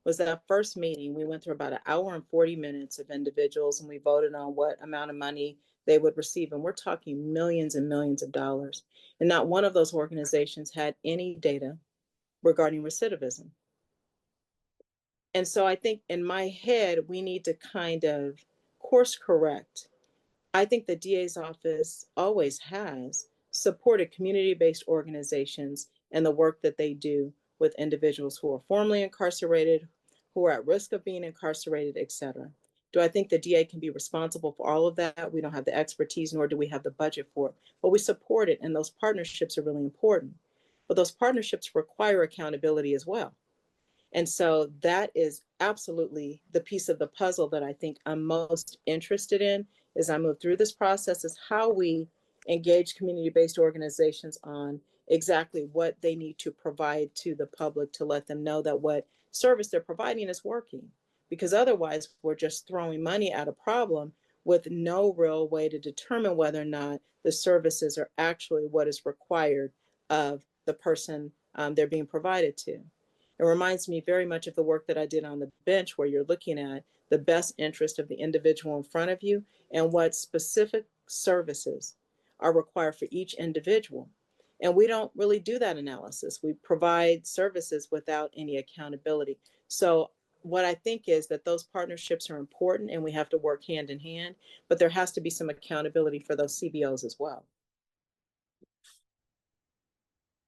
was that first meeting, we went through about an hour and 40 minutes of individuals, and we voted on what amount of money they would receive. And we're talking millions and millions of dollars. And not one of those organizations had any data regarding recidivism. And so I think in my head, we need to kind of course correct. I think the DA's office always has supported community-based organizations and the work that they do with individuals who are formerly incarcerated, who are at risk of being incarcerated, et cetera. Do I think the DA can be responsible for all of that? We don't have the expertise, nor do we have the budget for it, but we support it, and those partnerships are really important. But those partnerships require accountability as well. And so that is absolutely the piece of the puzzle that I think I'm most interested in as I move through this process, is how we engage community-based organizations on exactly what they need to provide to the public to let them know that what service they're providing is working. Because otherwise, we're just throwing money at a problem with no real way to determine whether or not the services are actually what is required of the person they're being provided to. It reminds me very much of the work that I did on the bench, where you're looking at the best interest of the individual in front of you and what specific services are required for each individual. And we don't really do that analysis. We provide services without any accountability. So what I think is that those partnerships are important, and we have to work hand in hand, but there has to be some accountability for those CBOs as well.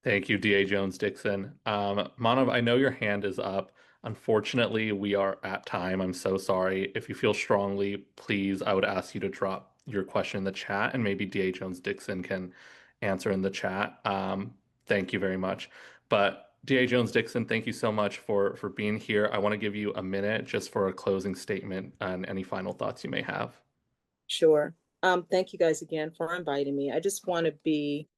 Thank you, DA Jones Dickson. Manav, I know your hand is up. Unfortunately, we are at time. I'm so sorry. If you feel strongly, please, I would ask you to drop your question in the chat, and maybe DA Jones Dickson can answer in the chat. Thank you very much. But DA Jones Dickson, thank you so much for being here. I want to give you a minute just for a closing statement and any final thoughts you may have. Sure. Thank you guys again for inviting me. I just want to be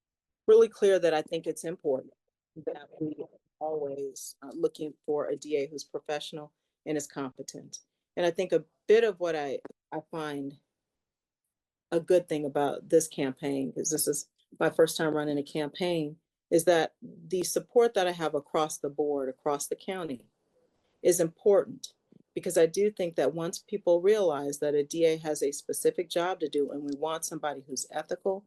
really clear that I think it's important that we are always looking for a DA who's professional and is competent. And I think a bit of what I find a good thing about this campaign, because this is my first time running a campaign, is that the support that I have across the board, across the county, is important. Because I do think that once people realize that a DA has a specific job to do, and we want somebody who's ethical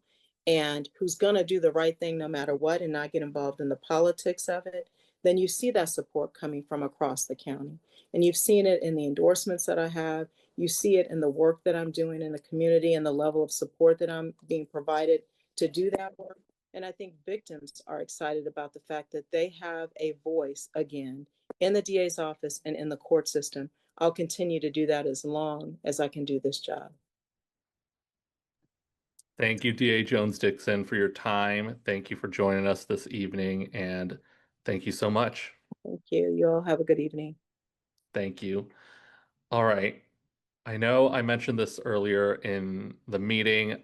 and who's going to do the right thing no matter what and not get involved in the politics of it, then you see that support coming from across the county. And you've seen it in the endorsements that I have. You see it in the work that I'm doing in the community and the level of support that I'm being provided to do that work. And I think victims are excited about the fact that they have a voice again in the DA's office and in the court system. I'll continue to do that as long as I can do this job. Thank you, DA Jones Dickson, for your time. Thank you for joining us this evening, and thank you so much. Thank you. You all have a good evening. Thank you. All right. I know I mentioned this earlier in the meeting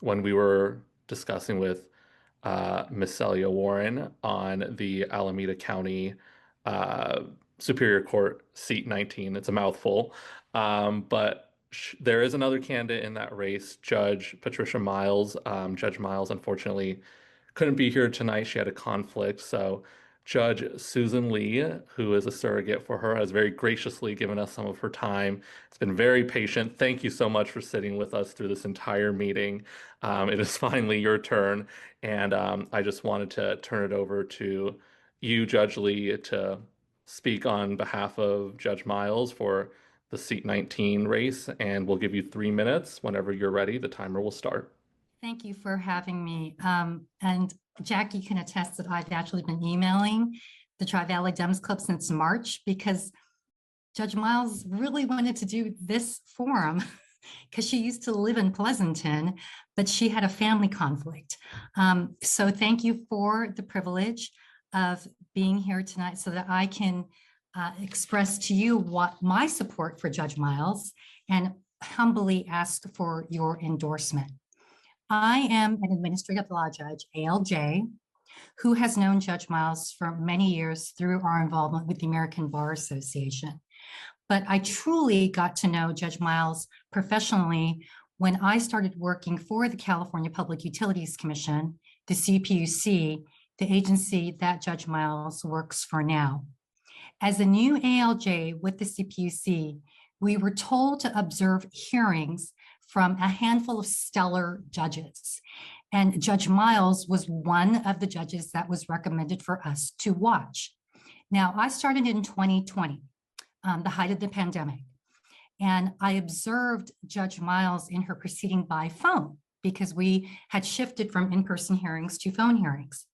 when we were discussing with Miss Selia Warren on the Alameda County Superior Court seat 19. It's a mouthful, but there is another candidate in that race, Judge Patricia Miles. Judge Miles, unfortunately, couldn't be here tonight. She had a conflict. So Judge Susan Lee, who is a surrogate for her, has very graciously given us some of her time. It's been very patient. Thank you so much for sitting with us through this entire meeting. It is finally your turn. And I just wanted to turn it over to you, Judge Lee, to speak on behalf of Judge Miles for the seat 19 race, and we'll give you 3 minutes. Whenever you're ready, the timer will start. Thank you for having me. And Jackie can attest that I've actually been emailing the Tri-Valley DEMS Club since March, because Judge Miles really wanted to do this forum because she used to live in Pleasanton, but she had a family conflict. So thank you for the privilege of being here tonight so that I can express to you what my support for Judge Miles and humbly ask for your endorsement. I am an administrative law judge, ALJ, who has known Judge Miles for many years through our involvement with the American Bar Association. But I truly got to know Judge Miles professionally when I started working for the California Public Utilities Commission, the CPUC, the agency that Judge Miles works for now. As a new ALJ with the CPUC, we were told to observe hearings from a handful of stellar judges. And Judge Miles was one of the judges that was recommended for us to watch. Now, I started in 2020, the height of the pandemic, and I observed Judge Miles in her proceeding by phone because we had shifted from in-person hearings to phone hearings.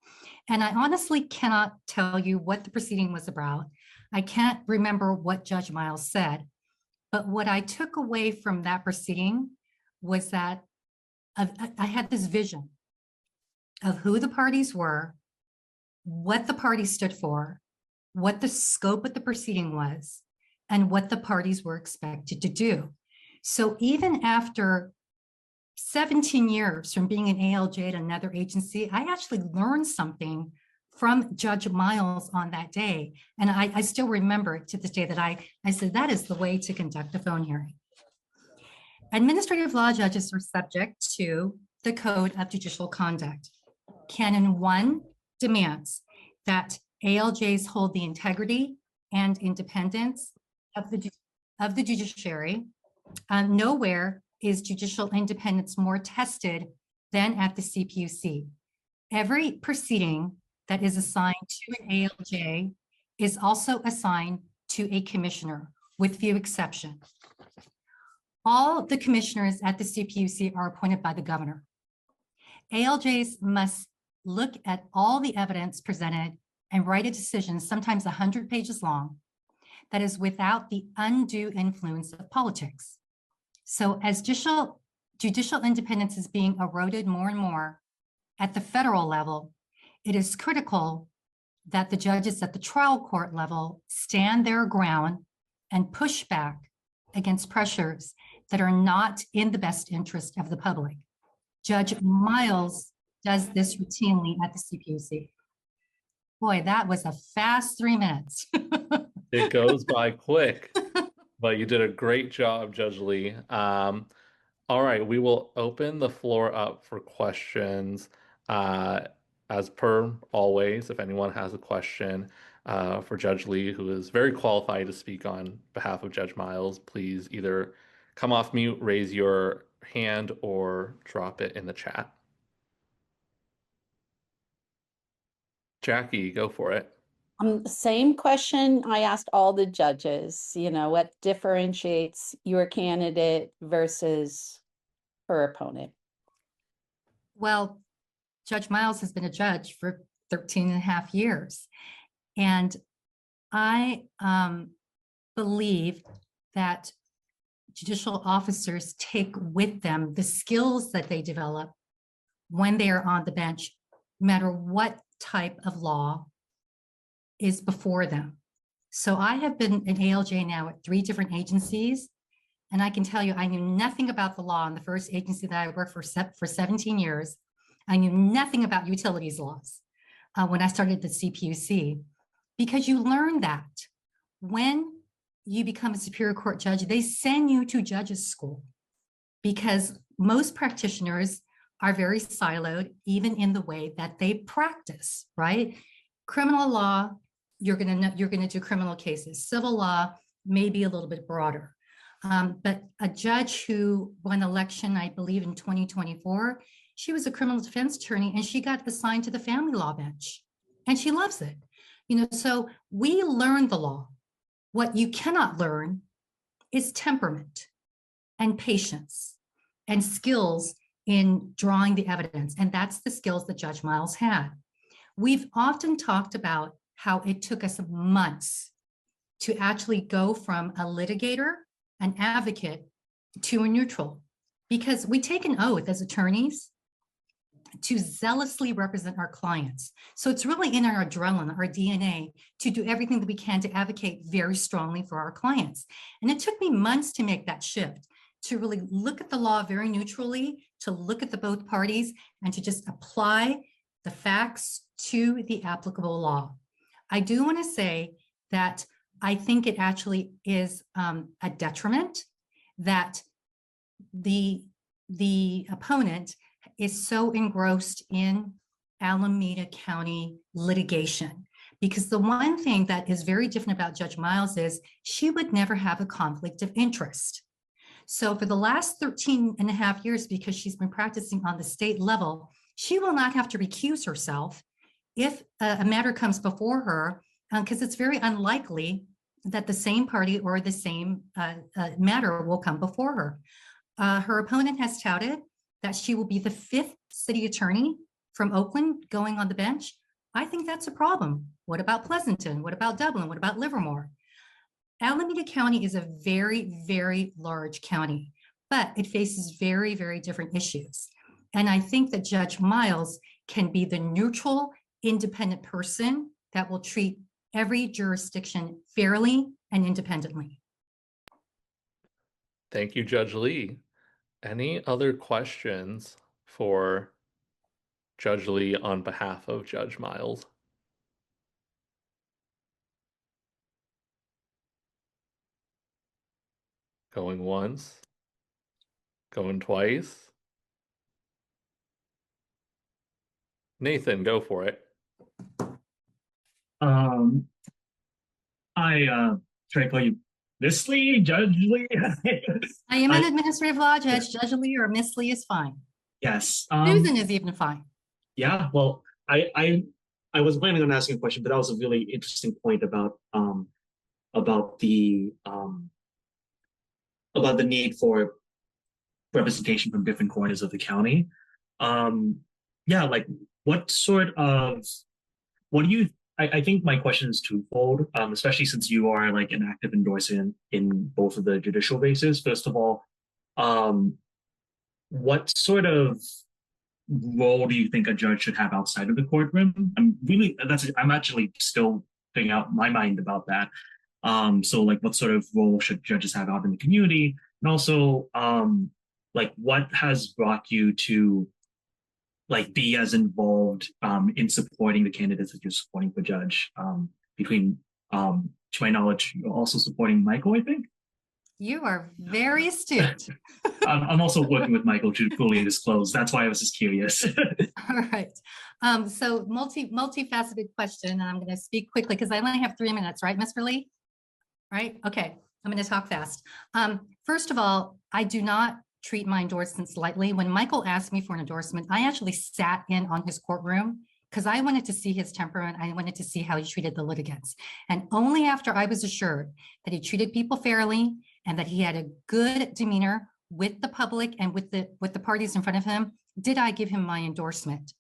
And I honestly cannot tell you what the proceeding was about. I can't remember what Judge Miles said, but what I took away from that proceeding was that I had this vision of who the parties were, what the parties stood for, what the scope of the proceeding was, and what the parties were expected to do. So even after 17 years from being an ALJ at another agency, I actually learned something from Judge Miles on that day. And I still remember it to this day that I said, that is the way to conduct a phone hearing. Administrative law judges are subject to the Code of Judicial Conduct. Canon 1 demands that ALJs hold the integrity and independence of the judiciary. Nowhere is judicial independence more tested than at the CPUC. Every proceeding that is assigned to an ALJ is also assigned to a commissioner, with few exceptions. All the commissioners at the CPUC are appointed by the governor. ALJs must look at all the evidence presented and write a decision, sometimes 100 pages long, that is without the undue influence of politics. So as judicial independence is being eroded more and more at the federal level, it is critical that the judges at the trial court level stand their ground and push back against pressures that are not in the best interest of the public. Judge Miles does this routinely at the CPUC. Boy, that was a fast 3 minutes. It goes by quick, but you did a great job, Judge Lee. All right, we will open the floor up for questions. As per always, if anyone has a question for Judge Lee, who is very qualified to speak on behalf of Judge Miles, please either come off mute, raise your hand, or drop it in the chat. Jackie, go for it. Same question I asked all the judges, what differentiates your candidate versus her opponent? Well, Judge Miles has been a judge for 13 and a half years. And I believe that judicial officers take with them the skills that they develop when they are on the bench, no matter what type of law is before them. So I have been an ALJ now at 3 different agencies, and I can tell you I knew nothing about the law in the first agency that I worked for 17 years. I knew nothing about utilities laws when I started the CPUC, because you learn that when you become a Superior Court judge, they send you to judges school, because most practitioners are very siloed, even in the way that they practice, right? Criminal law, you're gonna do criminal cases. Civil law may be a little bit broader. But a judge who won election, I believe in 2024, she was a criminal defense attorney and she got assigned to the family law bench and she loves it. So we learn the law. What you cannot learn is temperament and patience and skills in drawing the evidence. And that's the skills that Judge Miles had. We've often talked about how it took us months to actually go from a litigator, an advocate, to a neutral, because we take an oath as attorneys to zealously represent our clients. So it's really in our adrenaline, our DNA, to do everything that we can to advocate very strongly for our clients. And it took me months to make that shift, to really look at the law very neutrally, to look at the both parties, and to just apply the facts to the applicable law. I do want to say that I think it actually is a detriment that the opponent is so engrossed in Alameda County litigation. Because the one thing that is very different about Judge Miles is she would never have a conflict of interest. So for the last 13 and a half years, because she's been practicing on the state level, she will not have to recuse herself if a matter comes before her, because it's very unlikely that the same party or the same matter will come before her. Her opponent has touted that she will be the 5th city attorney from Oakland going on the bench. I think that's a problem. What about Pleasanton? What about Dublin? What about Livermore? Alameda County is a very, very large county, but it faces very, very different issues. And I think that Judge Miles can be the neutral, independent person that will treat every jurisdiction fairly and independently. Thank you, Judge Lee. Any other questions for Judge Lee on behalf of Judge Miles? Going once, going twice. Nathan, go for it. Should I call you Miss Lee, Judge Lee? I am an administrative law judge. Judge Lee or Miss Lee is fine. Yes. Susan is even fine. Yeah, well, I was planning on asking a question, but that was a really interesting point about the need for representation from different corners of the county. Yeah, like what do you, I think my question is twofold, especially since you are like an active endorser in both of the judicial races. First of all, what sort of role do you think a judge should have outside of the courtroom? I'm actually still figuring out my mind about that. So like what sort of role should judges have out in the community? And also, like what has brought you to like be as involved in supporting the candidates that you're supporting for judge? To my knowledge, you're also supporting Michael, I think. You are very astute. I'm also working with Michael to fully disclose. That's why I was just curious. All right. So multifaceted question, and I'm going to speak quickly because I only have 3 minutes, right, Mr. Lee? Right? Okay. I'm going to talk fast. First of all, I do not treat my endorsements lightly. When Michael asked me for an endorsement, I actually sat in on his courtroom because I wanted to see his temper and I wanted to see how he treated the litigants. And only after I was assured that he treated people fairly and that he had a good demeanor with the public and with the parties in front of him, did I give him my endorsement.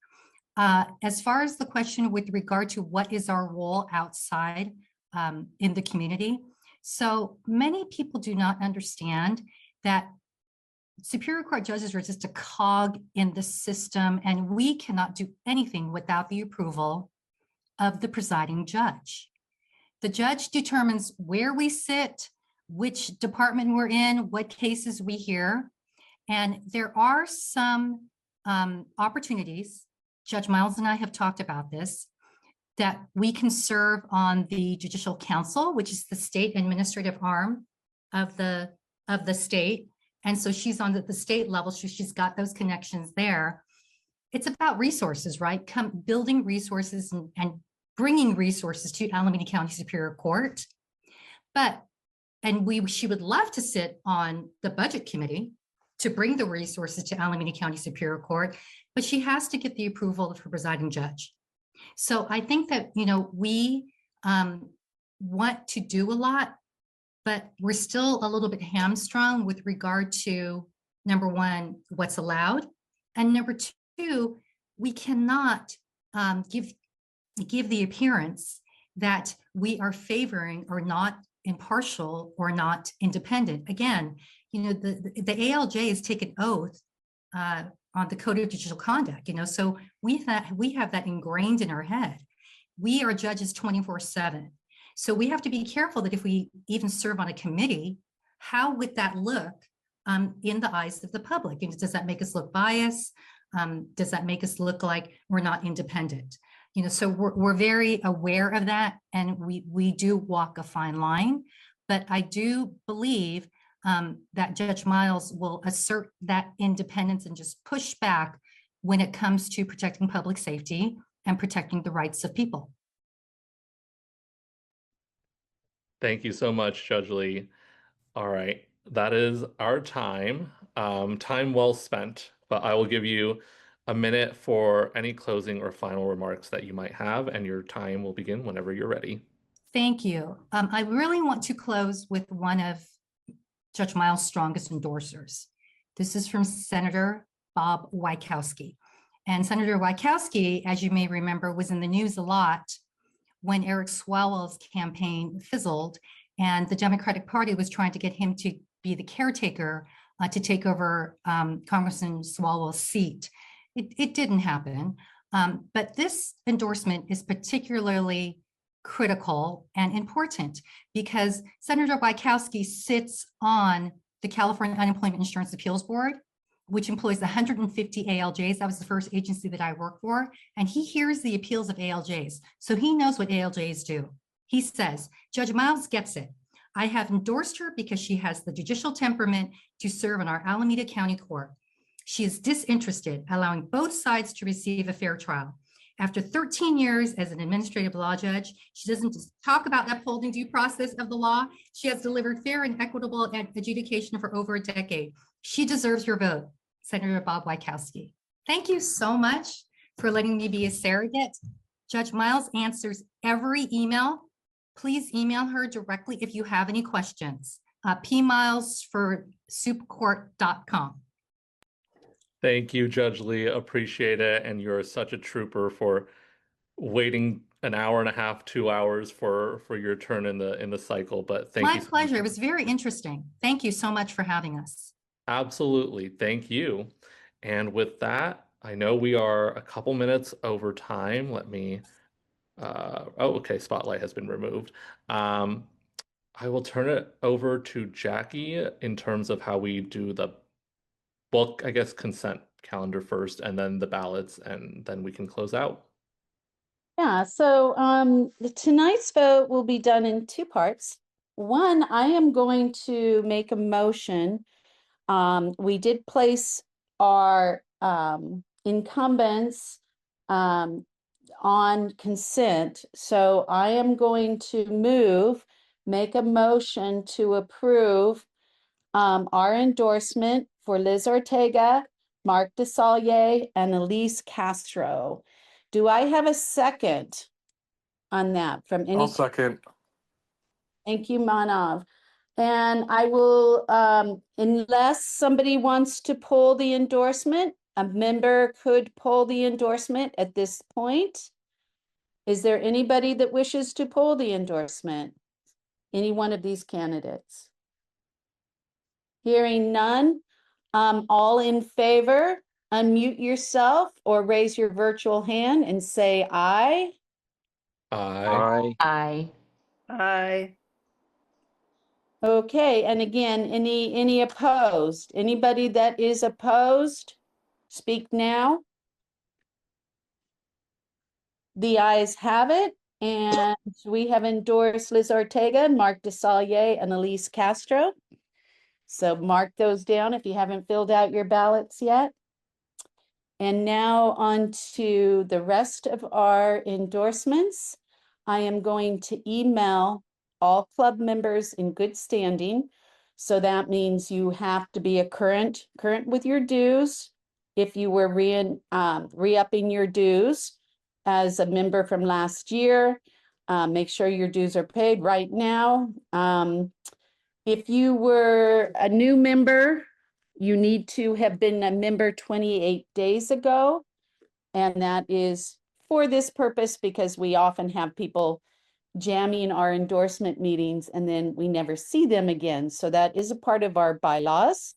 As far as the question with regard to what is our role outside in the community, so many people do not understand that Superior Court judges are just a cog in the system, and we cannot do anything without the approval of the presiding judge. The judge determines where we sit, which department we're in, what cases we hear. And there are some opportunities, Judge Miles and I have talked about this, that we can serve on the Judicial Council, which is the state administrative arm of the state. And so she's on the state level, she's got those connections there. It's about resources, right? Building resources and bringing resources to Alameda County Superior Court. She would love to sit on the budget committee to bring the resources to Alameda County Superior Court, but she has to get the approval of her presiding judge. So I think that, we want to do a lot, but we're still a little bit hamstrung with regard to, number one, what's allowed. And number two, we cannot give the appearance that we are favoring or not impartial or not independent. Again, the ALJ has taken oath on the Code of Judicial Conduct, so we have that ingrained in our head. We are judges 24/7. So we have to be careful that if we even serve on a committee, how would that look in the eyes of the public? Does that make us look biased? Does that make us look like we're not independent? So we're very aware of that, and we do walk a fine line. But I do believe that Judge Miles will assert that independence and just push back when it comes to protecting public safety and protecting the rights of people. Thank you so much, Judge Lee. All right, that is our time. Time well spent, but I will give you a minute for any closing or final remarks that you might have, and your time will begin whenever you're ready. Thank you. I really want to close with one of Judge Miles' strongest endorsers. This is from Senator Bob Wieckowski. And Senator Wieckowski, as you may remember, was in the news a lot when Eric Swalwell's campaign fizzled and the Democratic Party was trying to get him to be the caretaker to take over Congressman Swalwell's seat. It didn't happen, but this endorsement is particularly critical and important because Senator Wieckowski sits on the California Unemployment Insurance Appeals Board, which employs 150 ALJs. That was the first agency that I worked for. And he hears the appeals of ALJs. So he knows what ALJs do. He says, Judge Miles gets it. I have endorsed her because she has the judicial temperament to serve on our Alameda County Court. She is disinterested, allowing both sides to receive a fair trial. After 13 years as an administrative law judge, she doesn't just talk about upholding due process of the law. She has delivered fair and equitable adjudication for over a decade. She deserves your vote, Senator Bob Wieckowski. Thank you so much for letting me be a surrogate. Judge Miles answers every email. Please email her directly if you have any questions. pmiles@supcourt.com. Thank you, Judge Lee. Appreciate it. And you're such a trooper for waiting an hour and a half, 2 hours for your turn in the cycle. But thank you. My pleasure. It was very interesting. Thank you so much for having us. Absolutely. Thank you. And with that, I know we are a couple minutes over time. Let me, okay, Spotlight has been removed. I will turn it over to Jackie in terms of how we do the book, I guess, consent calendar first, and then the ballots, and then we can close out. Yeah, so tonight's vote will be done in two parts. One, I am going to make a motion. We did place our incumbents on consent. So I am going to make a motion to approve our endorsement for Liz Ortega, Mark DeSaulnier, and Alysse Castro. Do I have a second on that from any? I'll second. Thank you, Manav. And I will, unless somebody wants to pull the endorsement, a member could pull the endorsement at this point. Is there anybody that wishes to pull the endorsement? Any one of these candidates? Hearing none, all in favor, unmute yourself or raise your virtual hand and say aye. Aye. Aye. Aye. Okay, and again, any opposed? Anybody that is opposed, speak now. The ayes have it, and we have endorsed Liz Ortega, Mark DeSaulnier, and Alysse Castro. So mark those down if you haven't filled out your ballots yet. And now on to the rest of our endorsements. I am going to email all club members in good standing. So that means you have to be a current with your dues. If you were re-upping your dues as a member from last year, make sure your dues are paid right now. If you were a new member, you need to have been a member 28 days ago. And that is for this purpose because we often have people jamming our endorsement meetings and then we never see them again. So that is a part of our bylaws.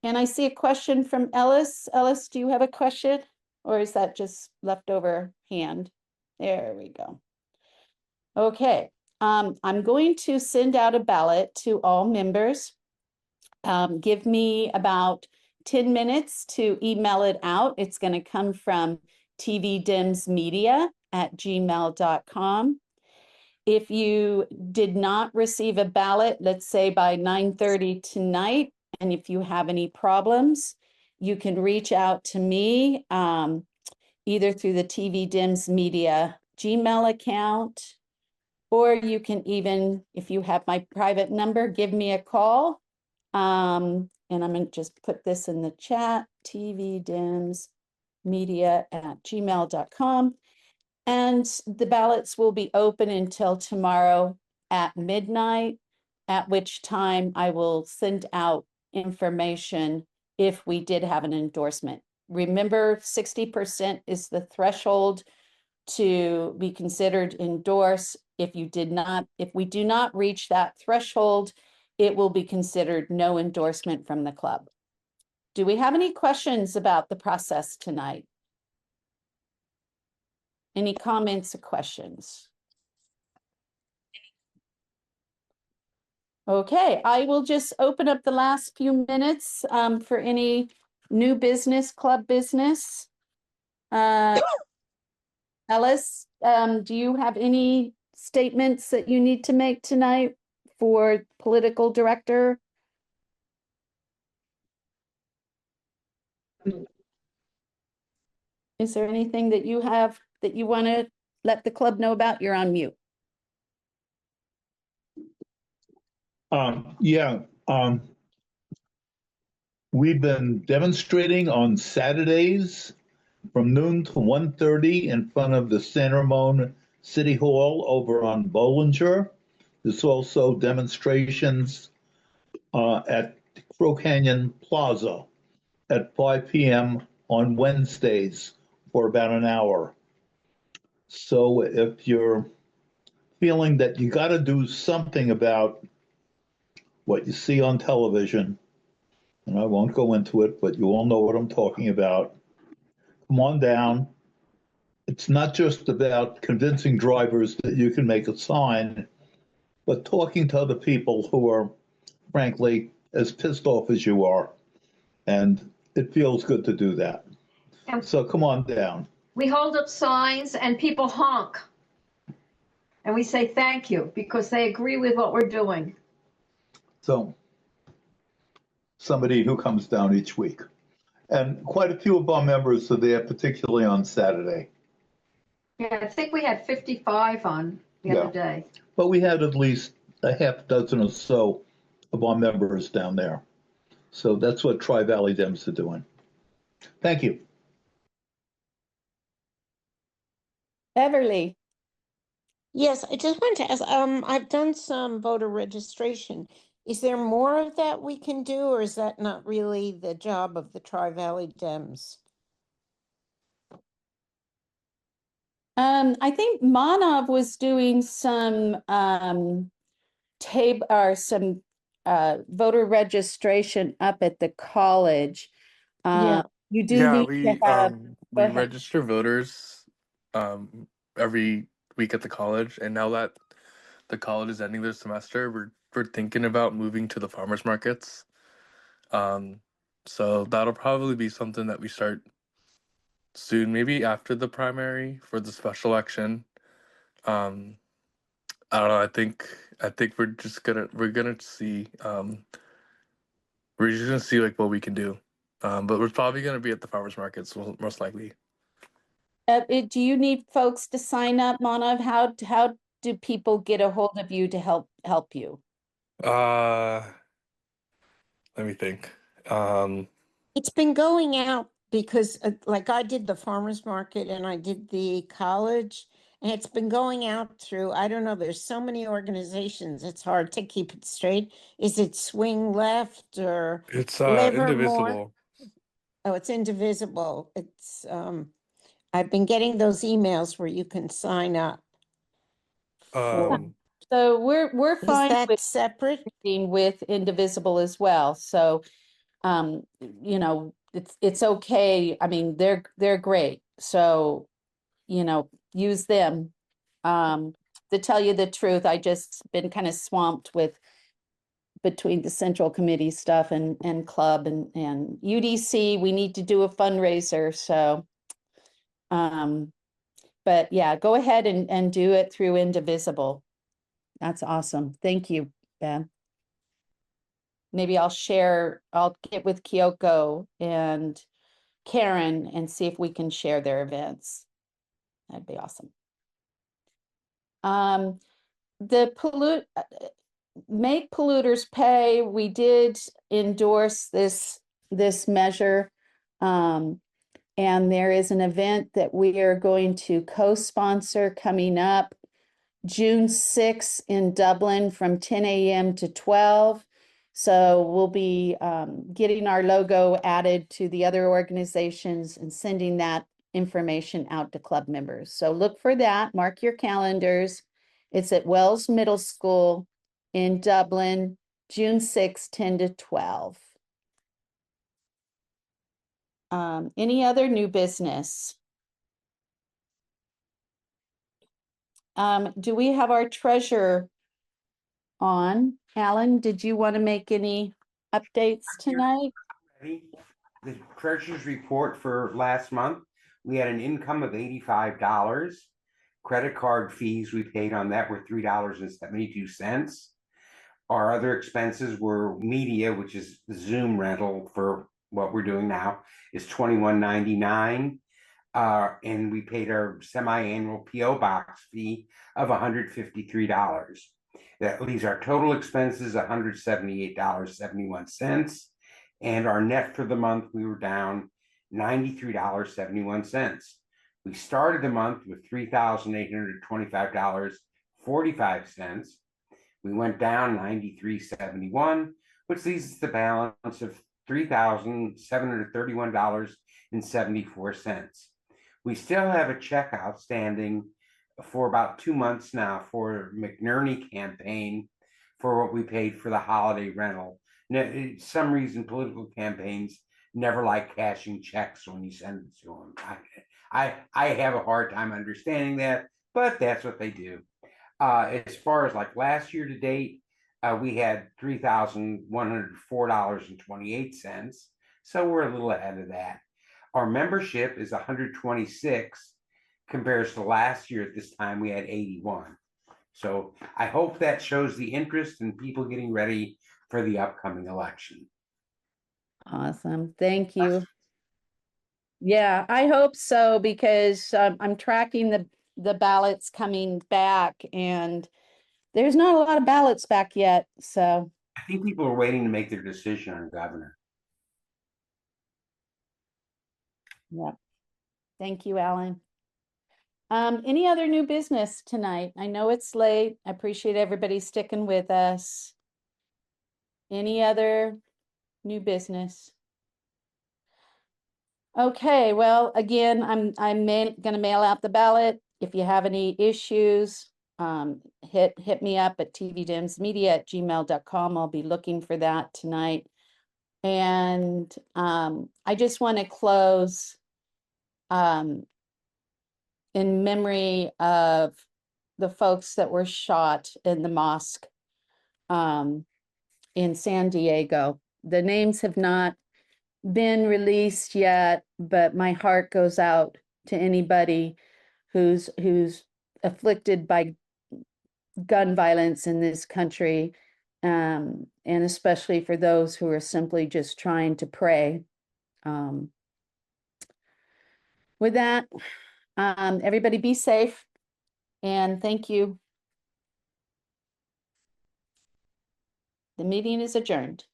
And I see a question from Alysse. Alysse, do you have a question? Or is that just leftover hand? There we go. Okay. I'm going to send out a ballot to all members. Give me about 10 minutes to email it out. It's going to come from tvdemsmedia@gmail.com. If you did not receive a ballot, let's say by 9:30 tonight, and if you have any problems, you can reach out to me either through the TVDEMS Media Gmail account, or you can even, if you have my private number, give me a call. And I'm going to just put this in the chat, tvdemsmedia@gmail.com. And the ballots will be open until tomorrow at midnight, at which time I will send out information if we did have an endorsement. Remember, 60% is the threshold to be considered endorsed. If we do not reach that threshold, it will be considered no endorsement from the club. Do we have any questions about the process tonight? Any comments or questions? Okay, I will just open up the last few minutes for any new business, club business. Alysse, do you have any statements that you need to make tonight for political director? Is there anything that you have that you want to let the club know about? You're on mute. We've been demonstrating on Saturdays from noon to 1:30 in front of the San Ramon City Hall over on Bollinger. There's also demonstrations at Crow Canyon Plaza at 5 p.m. on Wednesdays for about an hour. So if you're feeling that you got to do something about what you see on television, and I won't go into it, but you all know what I'm talking about, come on down. It's not just about convincing drivers that you can make a sign, but talking to other people who are, frankly, as pissed off as you are. And it feels good to do that. So come on down. We hold up signs and people honk. And we say thank you because they agree with what we're doing. So somebody who comes down each week. And quite a few of our members are there, particularly on Saturday. Yeah, I think we had 55 on the other day. But we had at least a half dozen or so of our members down there. So that's what Tri-Valley Dems are doing. Thank you. Beverly. Yes, I just wanted to ask, I've done some voter registration. Is there more of that we can do, or is that not really the job of the Tri-Valley Dems? I think Manav was doing some voter registration up at the college. You do need to have. We register voters every week at the college, and now that the college is ending their semester, we're thinking about moving to the farmers markets. So that'll probably be something that we start soon, maybe after the primary for the special election. I don't know. I think we're just gonna see like what we can do. But we're probably gonna be at the farmers markets most likely. Do you need folks to sign up, Manav? How do people get a hold of you to help you? Let me think. It's been going out because like I did the farmer's market and I did the college, and it's been going out through, I don't know, there's so many organizations, it's hard to keep it straight. Is it Swing Left or It's Livermore? indivisible. Oh, it's Indivisible. It's I've been getting those emails where you can sign up. So we're fine. Is that separate? With Indivisible as well. So you know, it's okay. I mean, they're great. So, you know, use them. To tell you the truth, I just been kind of swamped with between the central committee stuff and club and UDC. We need to do a fundraiser. So but yeah, go ahead and do it through Indivisible. That's awesome. Thank you, Ben. maybe I'll get with Kyoko and Karen and see if we can share their events. That'd be awesome. The make polluters pay, we did endorse this measure. And there is an event that we are going to co-sponsor coming up June 6th in Dublin from 10 a.m. to 12. So we'll be getting our logo added to the other organizations and sending that information out to club members. So look for that, mark your calendars. It's at Wells Middle School in Dublin, June 6th, 10 to 12. Any other new business? Do we have our treasurer on? Alan, did you want to make any updates tonight? Ready? The treasurer's report for last month, we had an income of $85. Credit card fees we paid on that were $3.72. Our other expenses were media, which is the Zoom rental for what we're doing now, is $21.99. And we paid our semi-annual PO box fee of $153. That leaves our total expenses $178.71. And our net for the month, we were down $93.71. We started the month with $3,825.45. We went down $93.71, which leaves us the balance of $3,731.74. We still have a check outstanding for about 2 months now for McNerney campaign for what we paid for the holiday rental. Now, some reason political campaigns never like cashing checks when you send it to them. I have a hard time understanding that, but that's what they do. As far as like last year to date, we had $3,104.28. So we're a little ahead of that. Our membership is 126, compares to last year at this time we had 81. So I hope that shows the interest in people getting ready for the upcoming election. Awesome. Thank you. Yeah, I hope so, because I'm tracking the ballots coming back, and there's not a lot of ballots back yet. So I think people are waiting to make their decision on governor. yeah. Thank you, Alan. Any other new business tonight? I know it's late. I appreciate everybody sticking with us. Any other new business? Okay, well, again, I'm gonna mail out the ballot. If you have any issues, hit me up at tvdemsmedia@gmail.com. I'll be looking for that tonight. And I just want to close in memory of the folks that were shot in the mosque in San Diego. The names have not been released yet, but my heart goes out to anybody who's afflicted by gun violence in this country, and especially for those who are simply just trying to pray. With that, everybody be safe, and thank you. The meeting is adjourned.